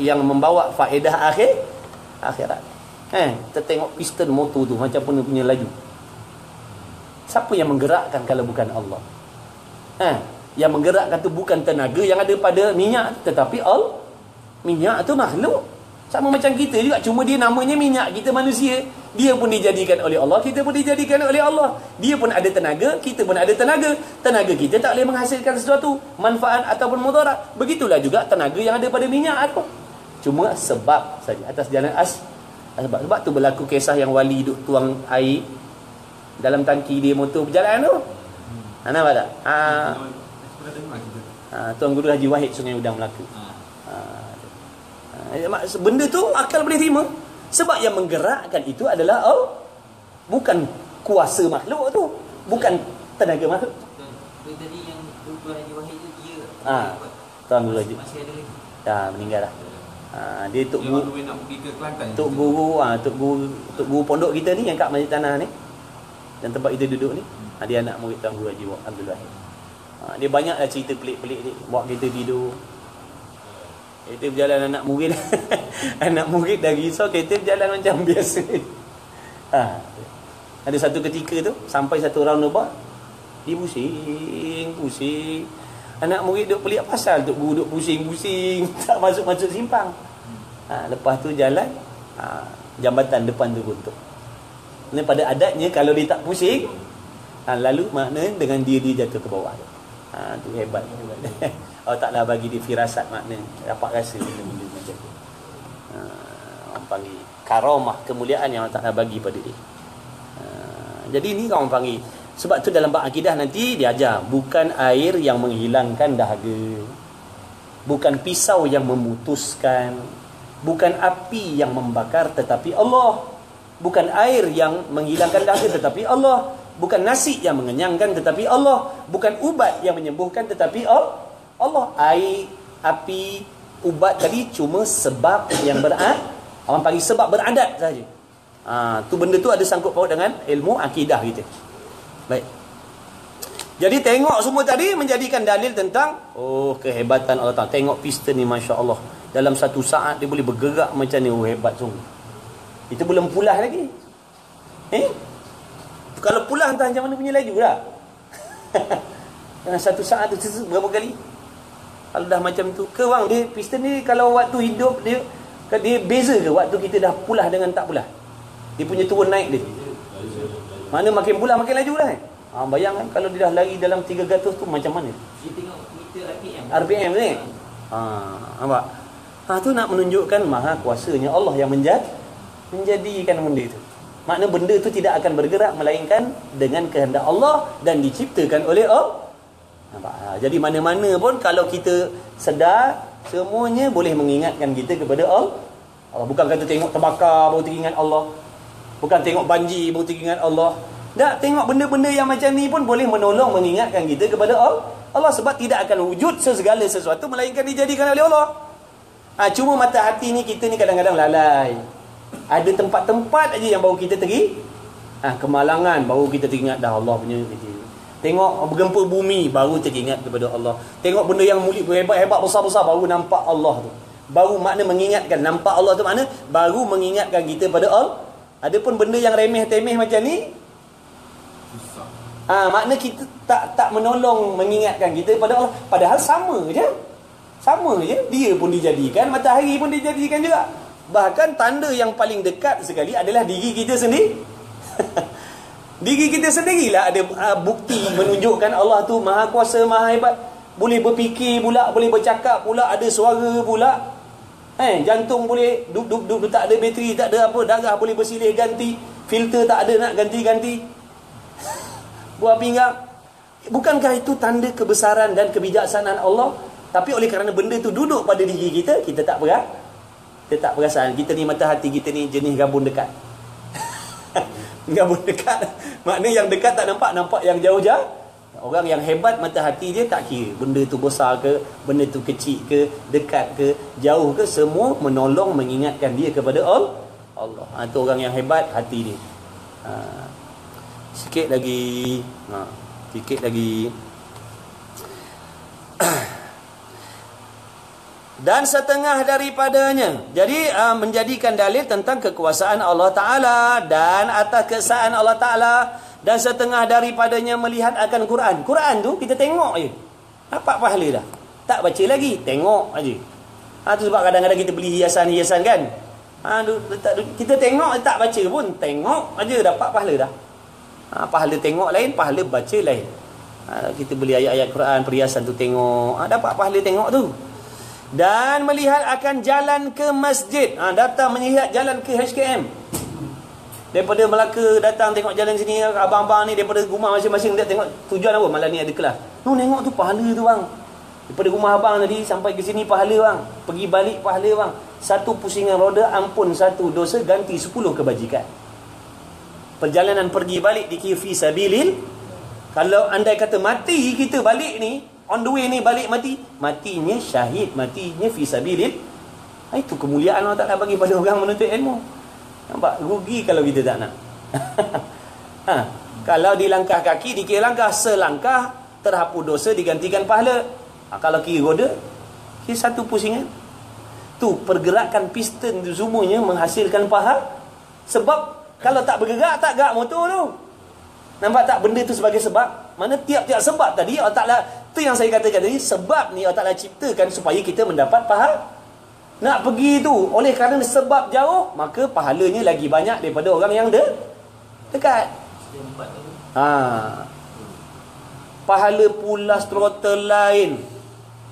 yang membawa faedah akhirat. Kita tengok piston motor tu macam punya laju. Siapa yang menggerakkan kalau bukan Allah? Yang menggerakkan tu bukan tenaga yang ada pada minyak, tetapi minyak tu makhluk. Sama macam kita juga, cuma dia namanya minyak, kita manusia. Dia pun dijadikan oleh Allah, kita pun dijadikan oleh Allah. Dia pun ada tenaga, kita pun ada tenaga. Tenaga kita tak boleh menghasilkan sesuatu manfaat ataupun mudarat. Begitulah juga tenaga yang ada pada minyak tu. Cuma sebab saja, atas jalan sebab tu berlaku kisah yang wali duk tuang air dalam tangki dia motor berjalan tu. Nampak tak? Tuan Guru Haji Wahid Sungai Udang Melaka. Benda tu akal boleh terima. Sebab yang menggerakkan itu adalah bukan kuasa makhluk tu, bukan tenaga makhluk. Tadi yang Tuan Haji Wahid tu dia Tuan Guru Haji masih ada lagi. dah meninggal dah. Dia tok Yang guru orang nak pergi ke Kelantan. tok guru pondok kita ni yang kat Masjid Tanah ni, dan tempat kita duduk ni, dia anak murid Tuan Guru Haji Abdul Wahid. Dia banyaklah cerita pelik-pelik ni, bawa kita tidur. Kita berjalan anak murid anak murid dah risau, kita berjalan macam biasa. Ada satu ketika tu sampai satu roundabout, dia pusing. Anak murid duk pelik pasal tok guru duk pusing tak masuk simpang. Lepas tu jalan, jambatan depan tu runtuh. Ni pada adatnya kalau dia tak pusing, lalu makna dengan dia jatuh ke bawah. Tu hebat. Allah Ta'ala bagi dia firasat, makna dapat rasa benda-benda macam tu. Orang panggil karamah, kemuliaan yang Allah Ta'ala bagi pada dia. Jadi ni orang panggil. Sebab tu dalam bab akidah nanti dia ajar, bukan air yang menghilangkan dahaga, bukan pisau yang memutuskan, bukan api yang membakar, tetapi Allah. Bukan air yang menghilangkan dahaga, tetapi Allah. Bukan nasi yang mengenyangkan, tetapi Allah. Bukan ubat yang menyembuhkan, tetapi Allah. Air, api, ubat tadi cuma sebab yang orang panggil sebab beradat saja. Tu benda tu ada sangkut paut dengan ilmu akidah kita. Baik. Jadi tengok semua tadi menjadikan dalil tentang kehebatan Allah Ta'ala. Tengok piston ni, Masya Allah, dalam satu saat dia boleh bergerak macam ni. Hebat sungguh. Itu belum pulas lagi. Kalau pulas entah macam mana punya laju lah. Dalam satu saat tu berapa kali? Kalau dah macam tu, ke bang, dia piston ni kalau waktu hidup dia beza ke waktu kita dah pulas dengan tak pulas? Dia punya turun naik dia. Mana makin pulas makin laju lah. Bayangkan kalau dia dah lari dalam 300 tu macam mana? Dia tengok meter RPM ni. Nampak? Tu nak menunjukkan maha kuasanya Allah yang menjadikan benda tu. Makna benda tu tidak akan bergerak melainkan dengan kehendak Allah dan diciptakan oleh Allah. Nampak? Jadi mana-mana pun kalau kita sedar, semuanya boleh mengingatkan kita kepada Allah. Bukan kata tengok terbakar baru teringat Allah, bukan tengok banjir baru teringat Allah. Tak, tengok benda-benda yang macam ni pun boleh menolong mengingatkan kita kepada Allah. Sebab tidak akan wujud segala sesuatu melainkan dijadikan oleh Allah. Cuma mata hati ni kita ni kadang-kadang lalai. Ada tempat-tempat aja yang baru kita kemalangan baru kita teringat dah Allah punya kerja. Tengok bergempa bumi baru teringat kepada Allah. Tengok benda yang mulia hebat-hebat besar-besar baru nampak Allah tu. Baru makna mengingatkan, nampak Allah tu makna baru mengingatkan kita pada Allah. Adapun benda yang remeh-temeh macam ni, makna kita tak menolong mengingatkan kita pada Allah. Padahal sama je. Dia pun dijadikan, matahari pun dijadikan juga. Bahkan tanda yang paling dekat sekali adalah diri kita sendiri. Diri kita sendirilah ada bukti menunjukkan Allah tu maha kuasa, maha hebat. Boleh berfikir pula, boleh bercakap pula, ada suara pula. Jantung boleh duk tak ada bateri, tak ada apa, darah boleh bersilih ganti, filter tak ada nak ganti-ganti. Buah pinggang. Bukankah itu tanda kebesaran dan kebijaksanaan Allah? Tapi oleh kerana benda tu duduk pada diri kita, kita tak perasan. Kita ni mata hati kita ni jenis gabun dekat. Gabun dekat. Maknanya yang dekat tak nampak yang jauh-jauh. Orang yang hebat mata hati dia tak kira benda tu besar ke, benda tu kecil ke, dekat ke, jauh ke, semua menolong mengingatkan dia kepada Allah. Itu orang yang hebat hati dia. Sikit lagi. Dan setengah daripadanya. Jadi menjadikan dalil tentang kekuasaan Allah Ta'ala dan atas keesaan Allah Ta'ala Dan setengah daripadanya melihat akan Quran. Quran tu kita tengok je, dapat pahala dah. Tak baca lagi, tengok aja. Tu sebab kadang-kadang kita beli hiasan-hiasan kan. Kita tengok tak baca pun, tengok aja dapat pahala dah. Pahala tengok lain, pahala baca lain. Kita beli ayat-ayat Quran, perhiasan tu tengok, dapat pahala tengok tu. Dan melihat akan jalan ke masjid. Datang melihat jalan ke HKM. Daripada Melaka datang tengok jalan sini, abang-abang ni daripada rumah masing-masing dia tengok tujuan apa, malam ni ada kelas. Tengok tu pahala tu bang. Daripada rumah abang tadi sampai ke sini pahala bang. Pergi balik pahala bang. 1 pusingan roda ampun 1 dosa, ganti 10 kebajikan. Perjalanan pergi balik dikira fi sabilil. Kalau andai kata mati kita balik ni, on the way ni balik mati, matinya syahid, matinya fi sabilil. Itu kemuliaan Allah Ta'ala bagi pada orang menuntut ilmu. Nampak? Rugi kalau kita tak nak. Kalau di langkah kaki dikira langkah, selangkah terhapus dosa digantikan pahala. Kalau kiri roda, kira 1 pusingan. Tu pergerakan piston tu semuanya menghasilkan pahala. Sebab kalau tak bergerak, tak gerak motor tu. Nampak tak benda tu sebagai sebab? Mana tiap-tiap sebab tadi Allah Ta'ala, tu yang saya katakan tadi, sebab ni Allah Ta'ala ciptakan supaya kita mendapat pahala. Nak pergi tu oleh kerana sebab jauh, maka pahalanya lagi banyak daripada orang yang dekat. Pahala pulas throttle lain.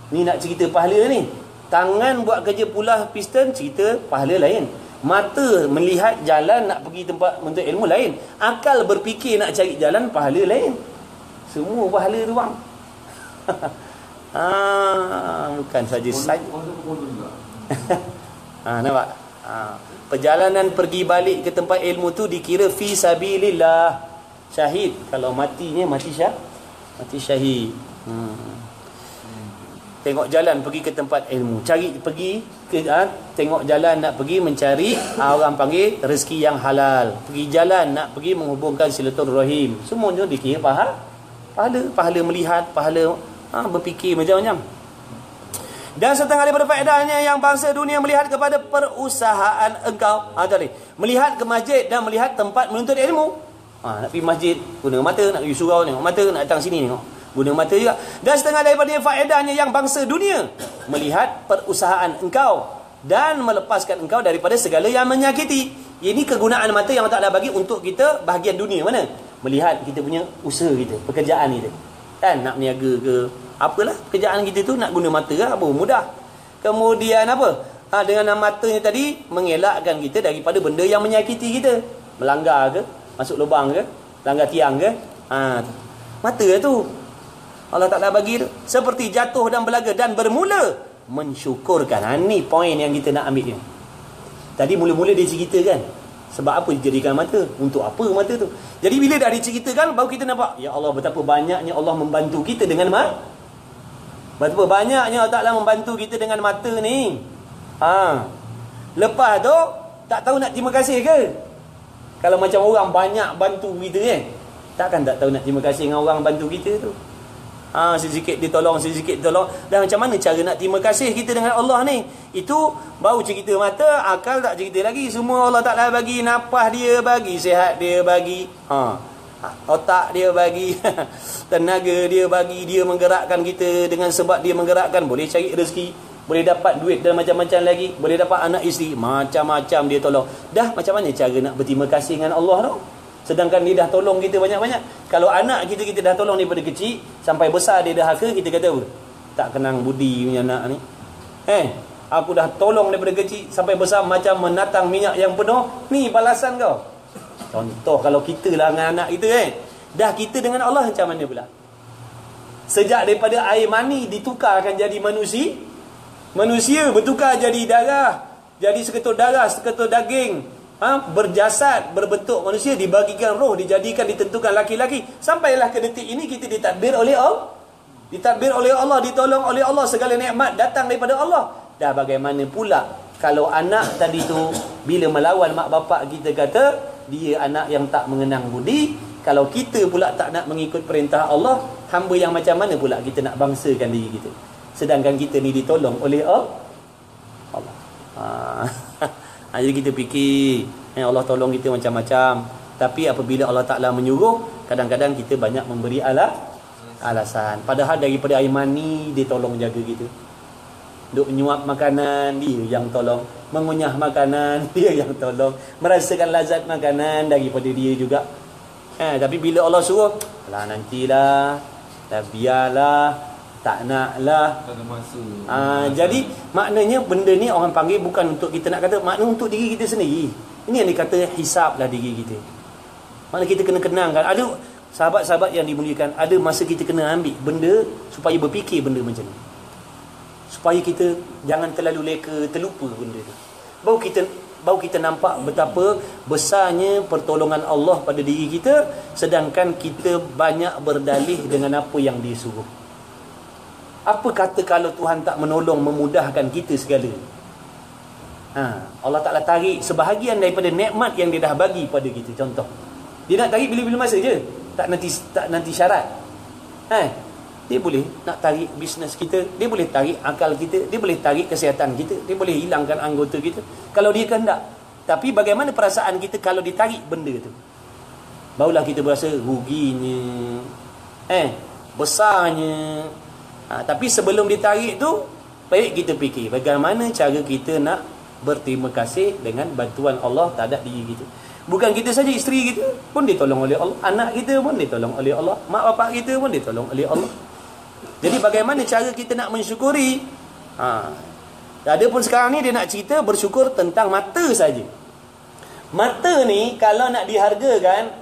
Ni nak cerita pahala ni. Tangan buat kerja pulas piston, cerita pahala lain. Mata melihat jalan nak pergi tempat menuntut ilmu lain. Akal berfikir nak cari jalan, pahala lain. Semua pahala tu bang. Bukan saja nampak? Perjalanan pergi balik ke tempat ilmu tu dikira fi sabilillah. Syahid. Kalau matinya mati syahid. Tengok jalan pergi ke tempat ilmu, tengok jalan nak pergi mencari orang panggil rezeki yang halal, pergi jalan nak pergi menghubungkan silaturahim, semuanya dikira pahala melihat, pahala berfikir macam-macam. Dan setengah daripada faedahnya yang bangsa dunia melihat kepada perusahaan engkau. Tadi melihat ke masjid dan melihat tempat menuntut ilmu. Nak pergi masjid guna mata, nak pergi surau tengok mata, nak datang sini tengok guna mata juga. Dan setengah daripada faedahnya yang bangsa dunia melihat perusahaan engkau dan melepaskan engkau daripada segala yang menyakiti. Ini kegunaan mata yang Allah Ta'ala bagi untuk kita bahagian dunia. Mana? Melihat kita punya usaha kita, pekerjaan kita. Kan? Nak berniaga ke apalah pekerjaan kita tu, nak guna mata ke apa, mudah. Kemudian apa? Dengan matanya tadi mengelakkan kita daripada benda yang menyakiti kita. Melanggar ke, masuk lubang ke, langgar tiang ke. Mata tu Allah Ta'ala bagi tu. Seperti jatuh dan belaga dan bermula mensyukurkan. Ni poin yang kita nak ambil ni. Tadi mula-mula dia ceritakan sebab apa dijadikan mata, untuk apa mata tu. Jadi bila dah diceritakan, baru kita nampak, ya Allah, betapa banyaknya Allah membantu kita dengan mata. Betapa banyaknya Allah Ta'ala membantu kita dengan mata ni. Lepas tu tak tahu nak terima kasih ke? Kalau macam orang banyak bantu kita kan, takkan tak tahu nak terima kasih dengan orang bantu kita tu. Sedikit ditolong, sedikit ditolong. Dan macam mana cara nak terima kasih kita dengan Allah ni? Itu baru cerita mata, akal tak cerita lagi. Semua Allah Ta'ala bagi, nafas dia bagi, sihat dia bagi, otak dia bagi, tenaga dia bagi. Dia menggerakkan kita, dengan sebab dia menggerakkan boleh cari rezeki, boleh dapat duit dan macam-macam lagi, boleh dapat anak isteri, macam-macam dia tolong. Dah macam mana cara nak berterima kasih dengan Allah tu? Sedangkan dia dah tolong kita banyak-banyak. Kalau anak kita dah tolong daripada kecil sampai besar dia dah haka, kita kata apa? Tak kenang budi punya anak ni. Aku dah tolong daripada kecil sampai besar macam menatang minyak yang penuh. Ni balasan kau. Contoh kalau kita lah dengan anak kita dah kita dengan Allah macam mana pula? Sejak daripada air mani ditukarkan jadi manusia bertukar jadi darah, jadi seketul darah, seketul daging, berjasad, berbentuk manusia, dibagikan roh, dijadikan, ditentukan laki-laki, sampailah ke detik ini kita ditadbir oleh Allah. Ditadbir oleh Allah, ditolong oleh Allah, segala nikmat datang daripada Allah. Dah bagaimana pula kalau anak tadi tu bila melawan mak bapak, kita kata dia anak yang tak mengenang budi. Kalau kita pula tak nak mengikut perintah Allah, hamba yang macam mana pula kita nak bangsakan diri kita? Sedangkan kita ni ditolong oleh Allah. Jadi kita fikir Allah tolong kita macam-macam, tapi apabila Allah Ta'ala menyuruh, kadang-kadang kita banyak memberi alasan. Padahal daripada air mani dia tolong jaga kita. Duk menyuap makanan, dia yang tolong. Mengunyah makanan, dia yang tolong. Merasakan lazat makanan, daripada dia juga. Tapi bila Allah suruh, alah nantilah, dah biarlah, tak naklah. Tak ada masa. Jadi maknanya benda ni orang panggil bukan untuk kita nak kata, makna untuk diri kita sendiri. Ini yang dikata hisablah diri kita. Maknanya kita kena kenangkan. Ada sahabat-sahabat yang dimuliakan, ada masa kita kena ambil benda supaya berfikir benda macam ni. Supaya kita jangan terlalu leka, terlupa benda tu. Baru kita nampak betapa besarnya pertolongan Allah pada diri kita, sedangkan kita banyak berdalih dengan apa yang dia suruh. Apa kata kalau Tuhan tak menolong, memudahkan kita segala? Allah Ta'ala tarik sebahagian daripada nikmat yang dia dah bagi pada kita. Contoh, dia nak tarik bila-bila masa je, tak nanti syarat. Dia boleh nak tarik bisnes kita, dia boleh tarik akal kita, dia boleh tarik kesihatan kita, dia boleh hilangkan anggota kita kalau dia kehendak. Tapi bagaimana perasaan kita kalau ditarik benda tu? Barulah kita berasa ruginya, besarnya. Tapi sebelum ditarik tu, baik kita fikir bagaimana cara kita nak berterima kasih dengan bantuan Allah terhadap diri kita. Bukan kita saja, isteri kita pun ditolong oleh Allah, anak kita pun ditolong oleh Allah, mak bapak kita pun ditolong oleh Allah. Jadi bagaimana cara kita nak mensyukuri? Ada pun sekarang ni dia nak cerita bersyukur tentang mata saja. Mata ni kalau nak dihargakan,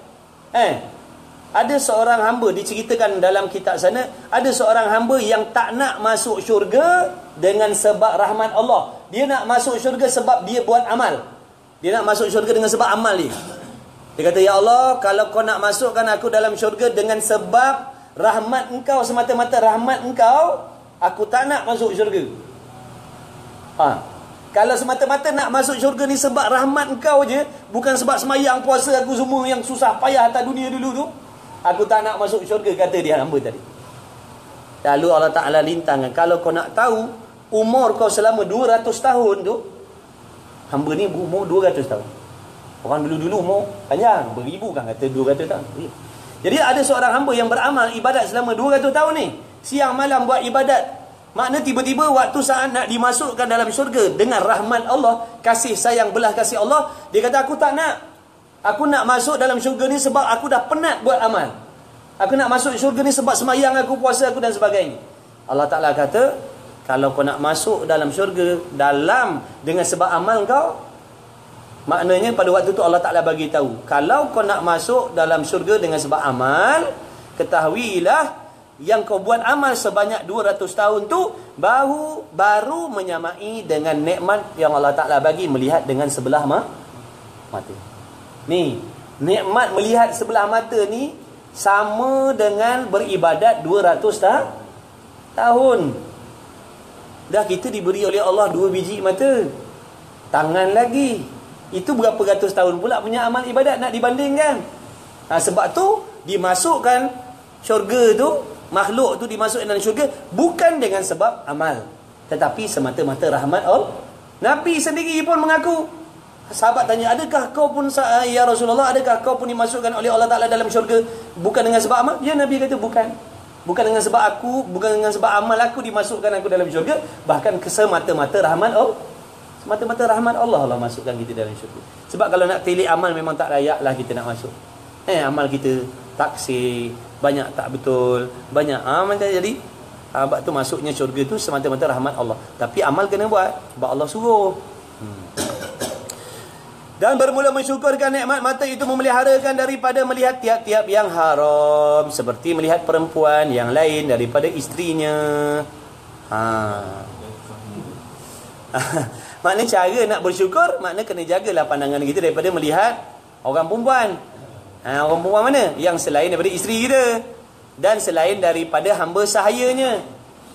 ada seorang hamba diceritakan dalam kitab sana, ada seorang hamba yang tak nak masuk syurga dengan sebab rahmat Allah. Dia nak masuk syurga sebab dia buat amal. Dia nak masuk syurga dengan sebab amal dia. Dia kata, ya Allah, kalau kau nak masukkan aku dalam syurga dengan sebab rahmat engkau, semata-mata rahmat engkau, aku tak nak masuk syurga. Kalau semata-mata nak masuk syurga ni sebab rahmat engkau je, bukan sebab semayang puasa aku semua yang susah payah atas dunia dulu tu, aku tak nak masuk syurga, kata dia hamba tadi. Lalu Allah Ta'ala lintangkan, kalau kau nak tahu umur kau selama 200 tahun tu, hamba ni berumur 200 tahun. Orang dulu-dulu umur panjang, beribu kan, kata 200 tahun. Jadi ada seorang hamba yang beramal ibadat selama 200 tahun ni, siang malam buat ibadat. Makna tiba-tiba waktu saat nak dimasukkan dalam syurga dengan rahmat Allah, kasih sayang belah kasih Allah, dia kata aku tak nak. Aku nak masuk dalam syurga ni sebab aku dah penat buat amal. Aku nak masuk syurga ni sebab semayang aku, puasa aku dan sebagainya. Allah Ta'ala kata, kalau kau nak masuk dalam syurga dengan sebab amal kau, maknanya pada waktu tu Allah Ta'ala bagi tahu, kalau kau nak masuk dalam syurga dengan sebab amal, ketahuilah yang kau buat amal sebanyak 200 tahun tu baru menyamai dengan nikmat yang Allah Ta'ala bagi melihat dengan sebelah mata. Ni, nikmat melihat sebelah mata ni sama dengan beribadat 200 tahun. Dah kita diberi oleh Allah 2 biji mata, tangan lagi. Itu berapa ratus tahun pula punya amal ibadat nak dibandingkan. Sebab tu dimasukkan syurga tu, makhluk tu dimasukkan dalam syurga bukan dengan sebab amal, tetapi semata-mata rahmat Allah. Nabi sendiri pun mengaku, sahabat tanya, adakah kau pun ya Rasulullah, adakah kau pun dimasukkan oleh Allah Ta'ala dalam syurga bukan dengan sebab amal? Ya, Nabi kata bukan dengan sebab aku, bukan dengan sebab amal aku dimasukkan aku dalam syurga, bahkan semata-mata rahmat Allah. Semata-mata rahmat Allah Allah masukkan kita dalam syurga. Sebab kalau nak telik amal memang tak layaklah kita nak masuk. Amal kita taksir, banyak tak betul, banyak macam jadi tu masuknya syurga tu semata-mata rahmat Allah. Tapi amal kena buat sebab Allah suruh. Dan bermula mensyukurkan nikmat mata itu memeliharakan daripada melihat tiap-tiap yang haram, seperti melihat perempuan yang lain daripada isterinya. Maknanya cara nak bersyukur, maknanya kena jagalah pandangan kita daripada melihat orang perempuan. Orang perempuan mana? Yang selain daripada isteri kita, dan selain daripada hamba sahayanya.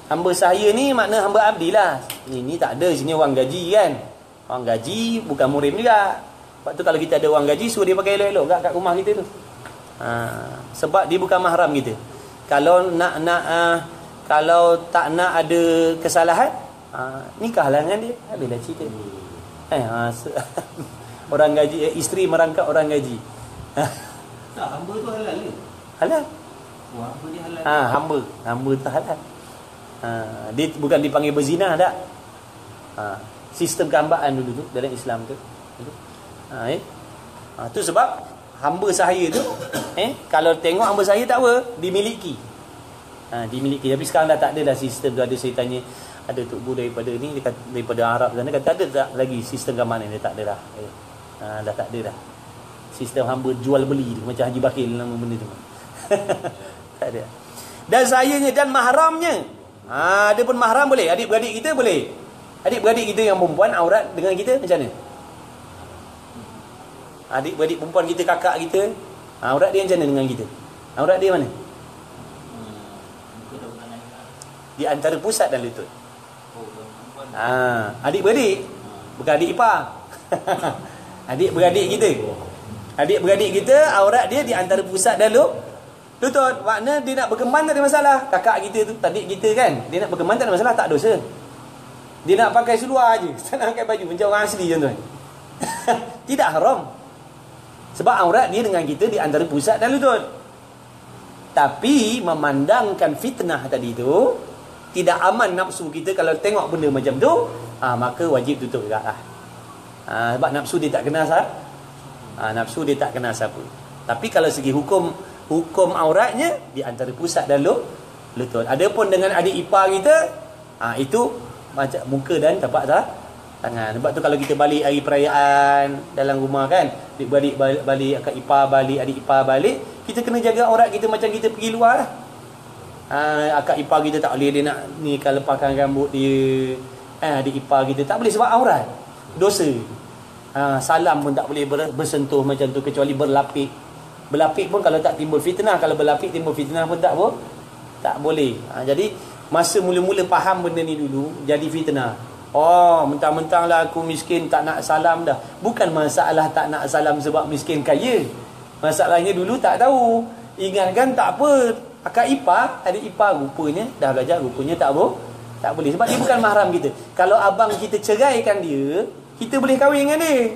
Hamba sahaya ni makna hamba abdi lah. Ini tak ada sini orang gaji kan. Orang gaji bukan murim juga. Sebab tu kalau kita ada orang gaji, suruh dia pakai elok-elok kat rumah kita tu. Sebab dia bukan mahram kita. Kalau kalau tak nak ada kesalahan, nikahlah dengan dia, habislah cerita. Orang gaji, isteri merangkap orang gaji. Tak, hamba tu halal ke? Halal. Wah, apa dia halal? Hamba tu halal. Dia bukan dipanggil berzina tak. Sistem kehambaan dulu tu dalam Islam tu. Tu sebab hamba sahaya tu kalau tengok hamba sahaya tak apa, dimiliki. Dimiliki. Tapi sekarang dah tak ada dah sistem tu. Ada saya tanya, ada tok guru daripada ni, daripada Arab sana, kata ada tak lagi sistem keamanan ni? Tak ada dah. Dah tak ada dah. Sistem hamba jual beli tu, macam Haji Bakil nama benda tu. Tak ada. Dan sayanya dan mahramnya. Dia pun mahram boleh. Adik-beradik kita boleh. Adik-beradik kita yang perempuan aurat dengan kita macam mana? Adik-beradik perempuan kita, kakak kita, aurat dia macam mana dengan kita? Aurat dia mana? Di antara pusat dan lutut. Adik-beradik, bukan adik ipar. Adik-beradik kita. Adik-beradik kita, aurat dia di antara pusat dan lutut. Makna dia nak berkembang tak ada masalah. Kakak kita tu, adik kita kan, dia nak berkembang tak ada masalah, tak dosa. Dia nak pakai seluar je, tak nak pakai baju macam orang asli tuan-tuan. Tidak haram. Sebab aurat dia dengan kita di antara pusat dan lutut. Tapi memandangkan fitnah tadi tu, tidak aman nafsu kita kalau tengok benda macam tu, maka wajib tutup juga lah. Sebab nafsu dia tak kenal nafsu dia tak kenal siapa. Tapi kalau segi hukum auratnya di antara pusat dan lutut. Adapun dengan adik ipar kita, itu macam muka dan tapak tangan. Sebab tu kalau kita balik hari perayaan dalam rumah kan, adik-beradik balik, akak ipar balik, adik ipar balik, kita kena jaga aurat kita macam kita pergi luar lah. Akak ipar kita tak boleh, dia nak ni kan lepaskan rambut dia. Adik ipar kita tak boleh sebab aurat, dosa. Salam pun tak boleh bersentuh macam tu, kecuali berlapik. Berlapik pun kalau tak timbul fitnah. Kalau berlapik timbul fitnah pun tak boleh. Jadi masa mula-mula faham benda ni dulu, jadi fitnah. Mentang-mentang lah aku miskin tak nak salam dah. Bukan masalah tak nak salam sebab miskin kaya. Masalahnya dulu tak tahu. Ingatkan tak apa, akak ipar, adik ipar, rupanya dah belajar, rupanya tak boleh. Sebab dia bukan mahram kita. Kalau abang kita ceraikan dia, kita boleh kahwin dengan dia.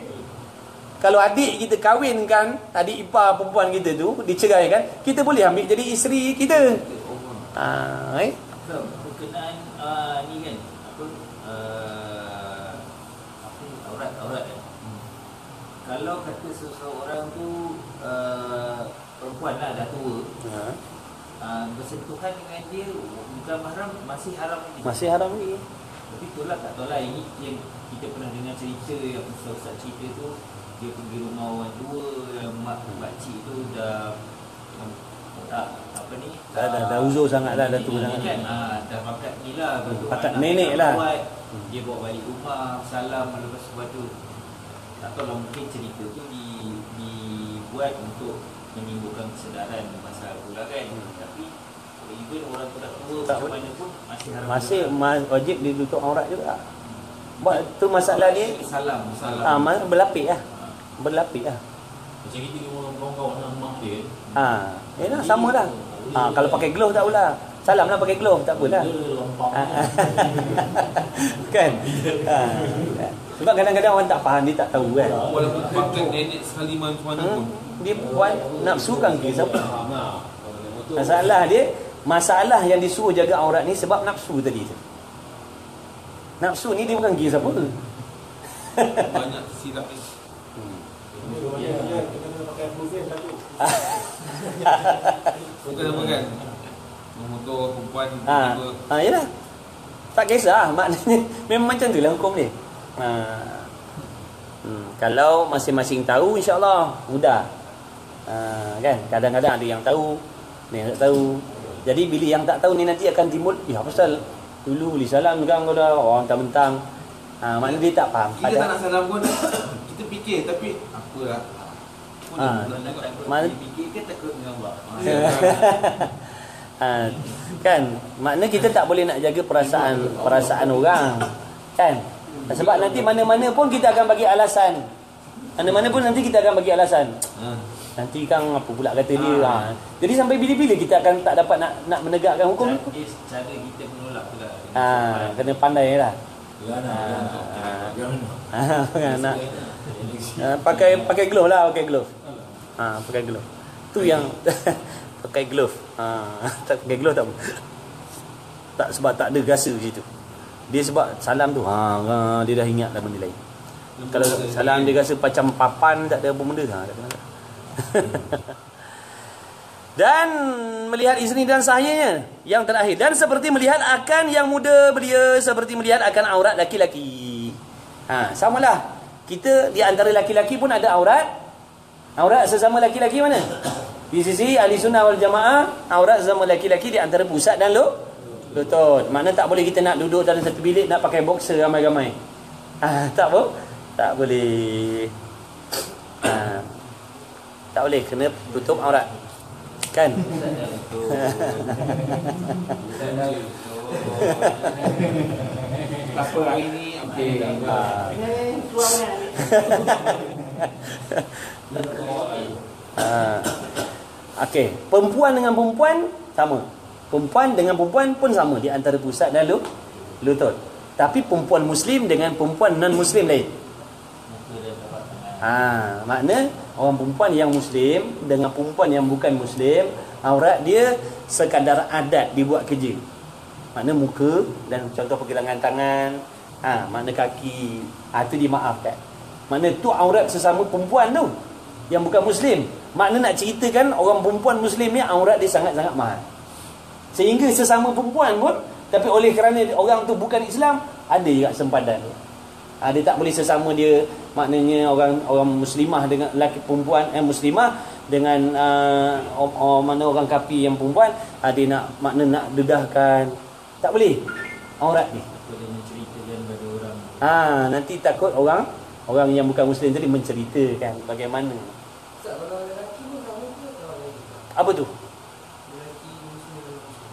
Kalau adik kita kahwinkan adik ipar perempuan kita tu, diceraikan, kita boleh ambil jadi isteri kita. Berkenaan ni kan, aurat kan. Kalau kata seseorang tu perempuan lah, dah tua, bersentuhan dengan dia bukan mahram, masih haram lagi. Masih haram lagi. Tapi itulah, tak tahu lah, ini yang kita pernah dengar cerita, yang ustaz cerita tu, dia pergi rumah orang tua, yang makcik tu dah dah uzur sangat dah tua sangat kan, dah pakat ni lah, pakat nenek lah. Dia bawa balik rumah, salam, lepas tu tak tahu lah, mungkin cerita tu dibuat untuk menimbulkan kesedaran pasal pula kan. Tapi even orang tu dah tua macam mana pun masih haram, masih wajib ditutup aurat juga. Buat tu masalah dia salam. Berlapik lah. Macam kita orang kawan-kawan dengan mak dia. Yalah sama lah. Kalau pakai glove tak pula. Salam lah pakai glove, tak apalah. Kan? Sebab kadang-kadang orang tak faham, dia tak tahu kan. Walaupun pakai nenek sekali macam mana pun, dia buat nafsu kan ke siapa? Masalah yang disuruh jaga aurat ni sebab nafsu tadi tu. Nafsu ni dia bukan kira siapa. banyak silap ni. Bukan apa kan, memotor perempuan yalah. Tak kisah, maknanya memang macam tu lah hukum dia. Kalau masing-masing tahu, insya-Allah mudah. Kan, kadang-kadang ada yang tahu, ni tak tahu. Jadi bila yang tak tahu ni nanti akan timbul, apa pasal dulu boleh salam sekarang kau dah orang mentang-mentang. Maknanya dia tak faham. Kita tak nak salam pun, kita fikir, tapi apalah. Mana fikir ke takut dengan Allah. Kan, maknanya kita tak boleh nak jaga perasaan orang. Kan? Sebab nanti mana-mana pun kita akan bagi alasan. Mana-mana pun nanti kita akan bagi alasan. Nanti kan apa pula kata dia. Jadi sampai bila-bila kita akan tak dapat nak menegakkan hukum. Cara kita menolak pula. Kena pandai lah. Nak pakai glove lah, pakai glove. Tu yang pakai glove. Tak pakai glove tak. Tak, sebab tak ada rasa situ. Dia sebab salam tu dia dah ingat dah benda lain. Kalau salam dia rasa macam papan, tak ada apa benda, tak kena. Dan melihat isteri dan sahyanya yang terakhir, dan seperti melihat akan yang muda belia, seperti melihat akan aurat laki-laki. Samalah. Kita di antara laki-laki pun ada aurat. Aurat sesama laki-laki mana? Di sisi ahli sunnah wal jamaah, aurat sesama laki-laki di antara pusat dan lutut. Makna tak boleh kita nak duduk dalam satu bilik nak pakai boxer ramai-ramai. Tak apa? Tak boleh. Tak boleh, kena tutup aurat. Kan? Apa hari ni? Okey. Okey, perempuan dengan perempuan sama. Perempuan dengan perempuan pun sama di antara pusat dan lutut. Tapi perempuan muslim dengan perempuan non muslim lain. Makna orang perempuan yang muslim dengan perempuan yang bukan muslim, aurat dia sekadar adat dibuat kerja. Makna muka dan contoh pergelangan tangan, makna kaki, itu dimaafkan. Makna tu aurat sesama perempuan tu yang bukan muslim. Makna nak ceritakan orang perempuan muslim ni aurat dia sangat-sangat mahal. Sehingga sesama perempuan pun, tapi oleh kerana orang tu bukan Islam, ada juga sempadan. Dia tak boleh sesama dia, maknanya orang muslimah dengan lelaki perempuan muslimah dengan mana orang kafir yang perempuan, dia nak makna nak dedahkan. Tak boleh. Aurat ni. Boleh menceritakan pada orang. Nanti takut orang yang bukan muslim tadi menceritakan bagaimana. Apa tu?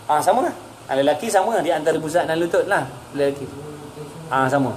Sama lah. Lelaki sama di antara pusat dan lutut lah. Lelaki. Sama.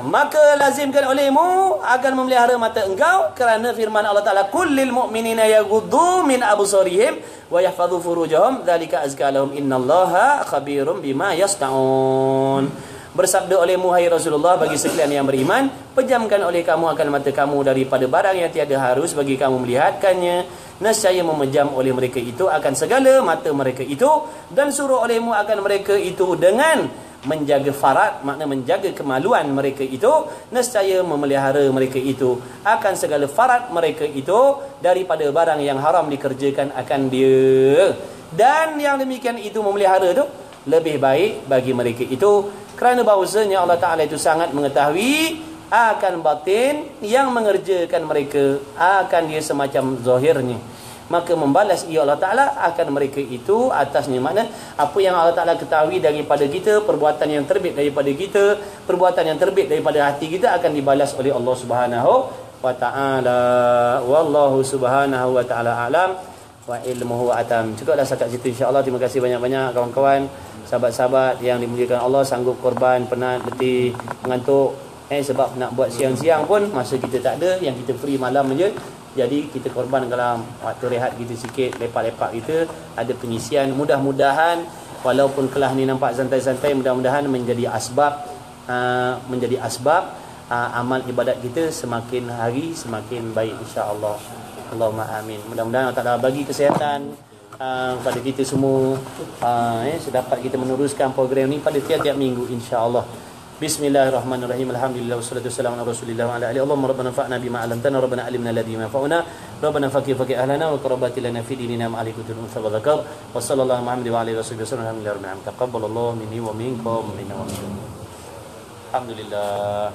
Maka lazimkan olehmu agar memelihara mata engkau, kerana firman Allah Ta'ala, kullil mu'minina yaghuddu min absarihim wa yahfadhu furujahum dzalika azka lahum innallaha khabirum bima yasnaun. Bersabda olehmu hai Rasulullah bagi sekalian yang beriman, pejamkan oleh kamu akan mata kamu daripada barang yang tiada harus bagi kamu melihatkannya, nescaya memejam oleh mereka itu akan segala mata mereka itu, dan suruh olehmu akan mereka itu dengan menjaga farad, makna menjaga kemaluan mereka itu, nescaya memelihara mereka itu akan segala farad mereka itu daripada barang yang haram dikerjakan akan dia. Dan yang demikian itu memelihara itu lebih baik bagi mereka itu, kerana bahawasanya Allah Ta'ala itu sangat mengetahui akan batin yang mengerjakan mereka akan dia semacam zahirnya. Maka membalas ia Allah Ta'ala akan mereka itu atasnya. Makna apa yang Allah Ta'ala ketahui daripada kita, perbuatan yang terbit daripada kita, perbuatan yang terbit daripada hati kita akan dibalas oleh Allah Subhanahu wa Ta'ala. Wallahu Subhanahu wa Ta'ala alam wa ilmuhu atam. Cukuplah setakat situ insya-Allah. Terima kasih banyak-banyak kawan-kawan, sahabat-sahabat yang dimuliakan Allah, sanggup korban, penat, letih, mengantuk. Sebab nak buat siang-siang pun masa kita tak ada, yang kita free malam je. Jadi kita korban dalam waktu rehat kita sikit, lepak-lepak kita, ada pengisian. Mudah-mudahan walaupun kelas ni nampak santai-santai, mudah-mudahan menjadi asbab amal ibadat kita semakin hari semakin baik insya-Allah. Allahumma amin. Mudah-mudahan Allah Ta'ala bagi kesihatan kepada kita semua, sedapat kita meneruskan program ni pada tiap-tiap minggu insya-Allah. Bismillahirrahmanirrahim. Alhamdulillah wassalatu wassalamu ala Rasulillah wa ala alihi. Allahumma rabbana fa'na bima 'allamtana, rabbana 'allimna alladhi yanfa'una, rabbana faqih ahlana wa qarabati lana fi dinina ma'alikutun unsa wa dzakar. Wa sallallahu Muhammad wa alihi wasallam. Alhamdulillah rabbil alamin. Taqabbalallahu minni wa minkum. Alhamdulillah.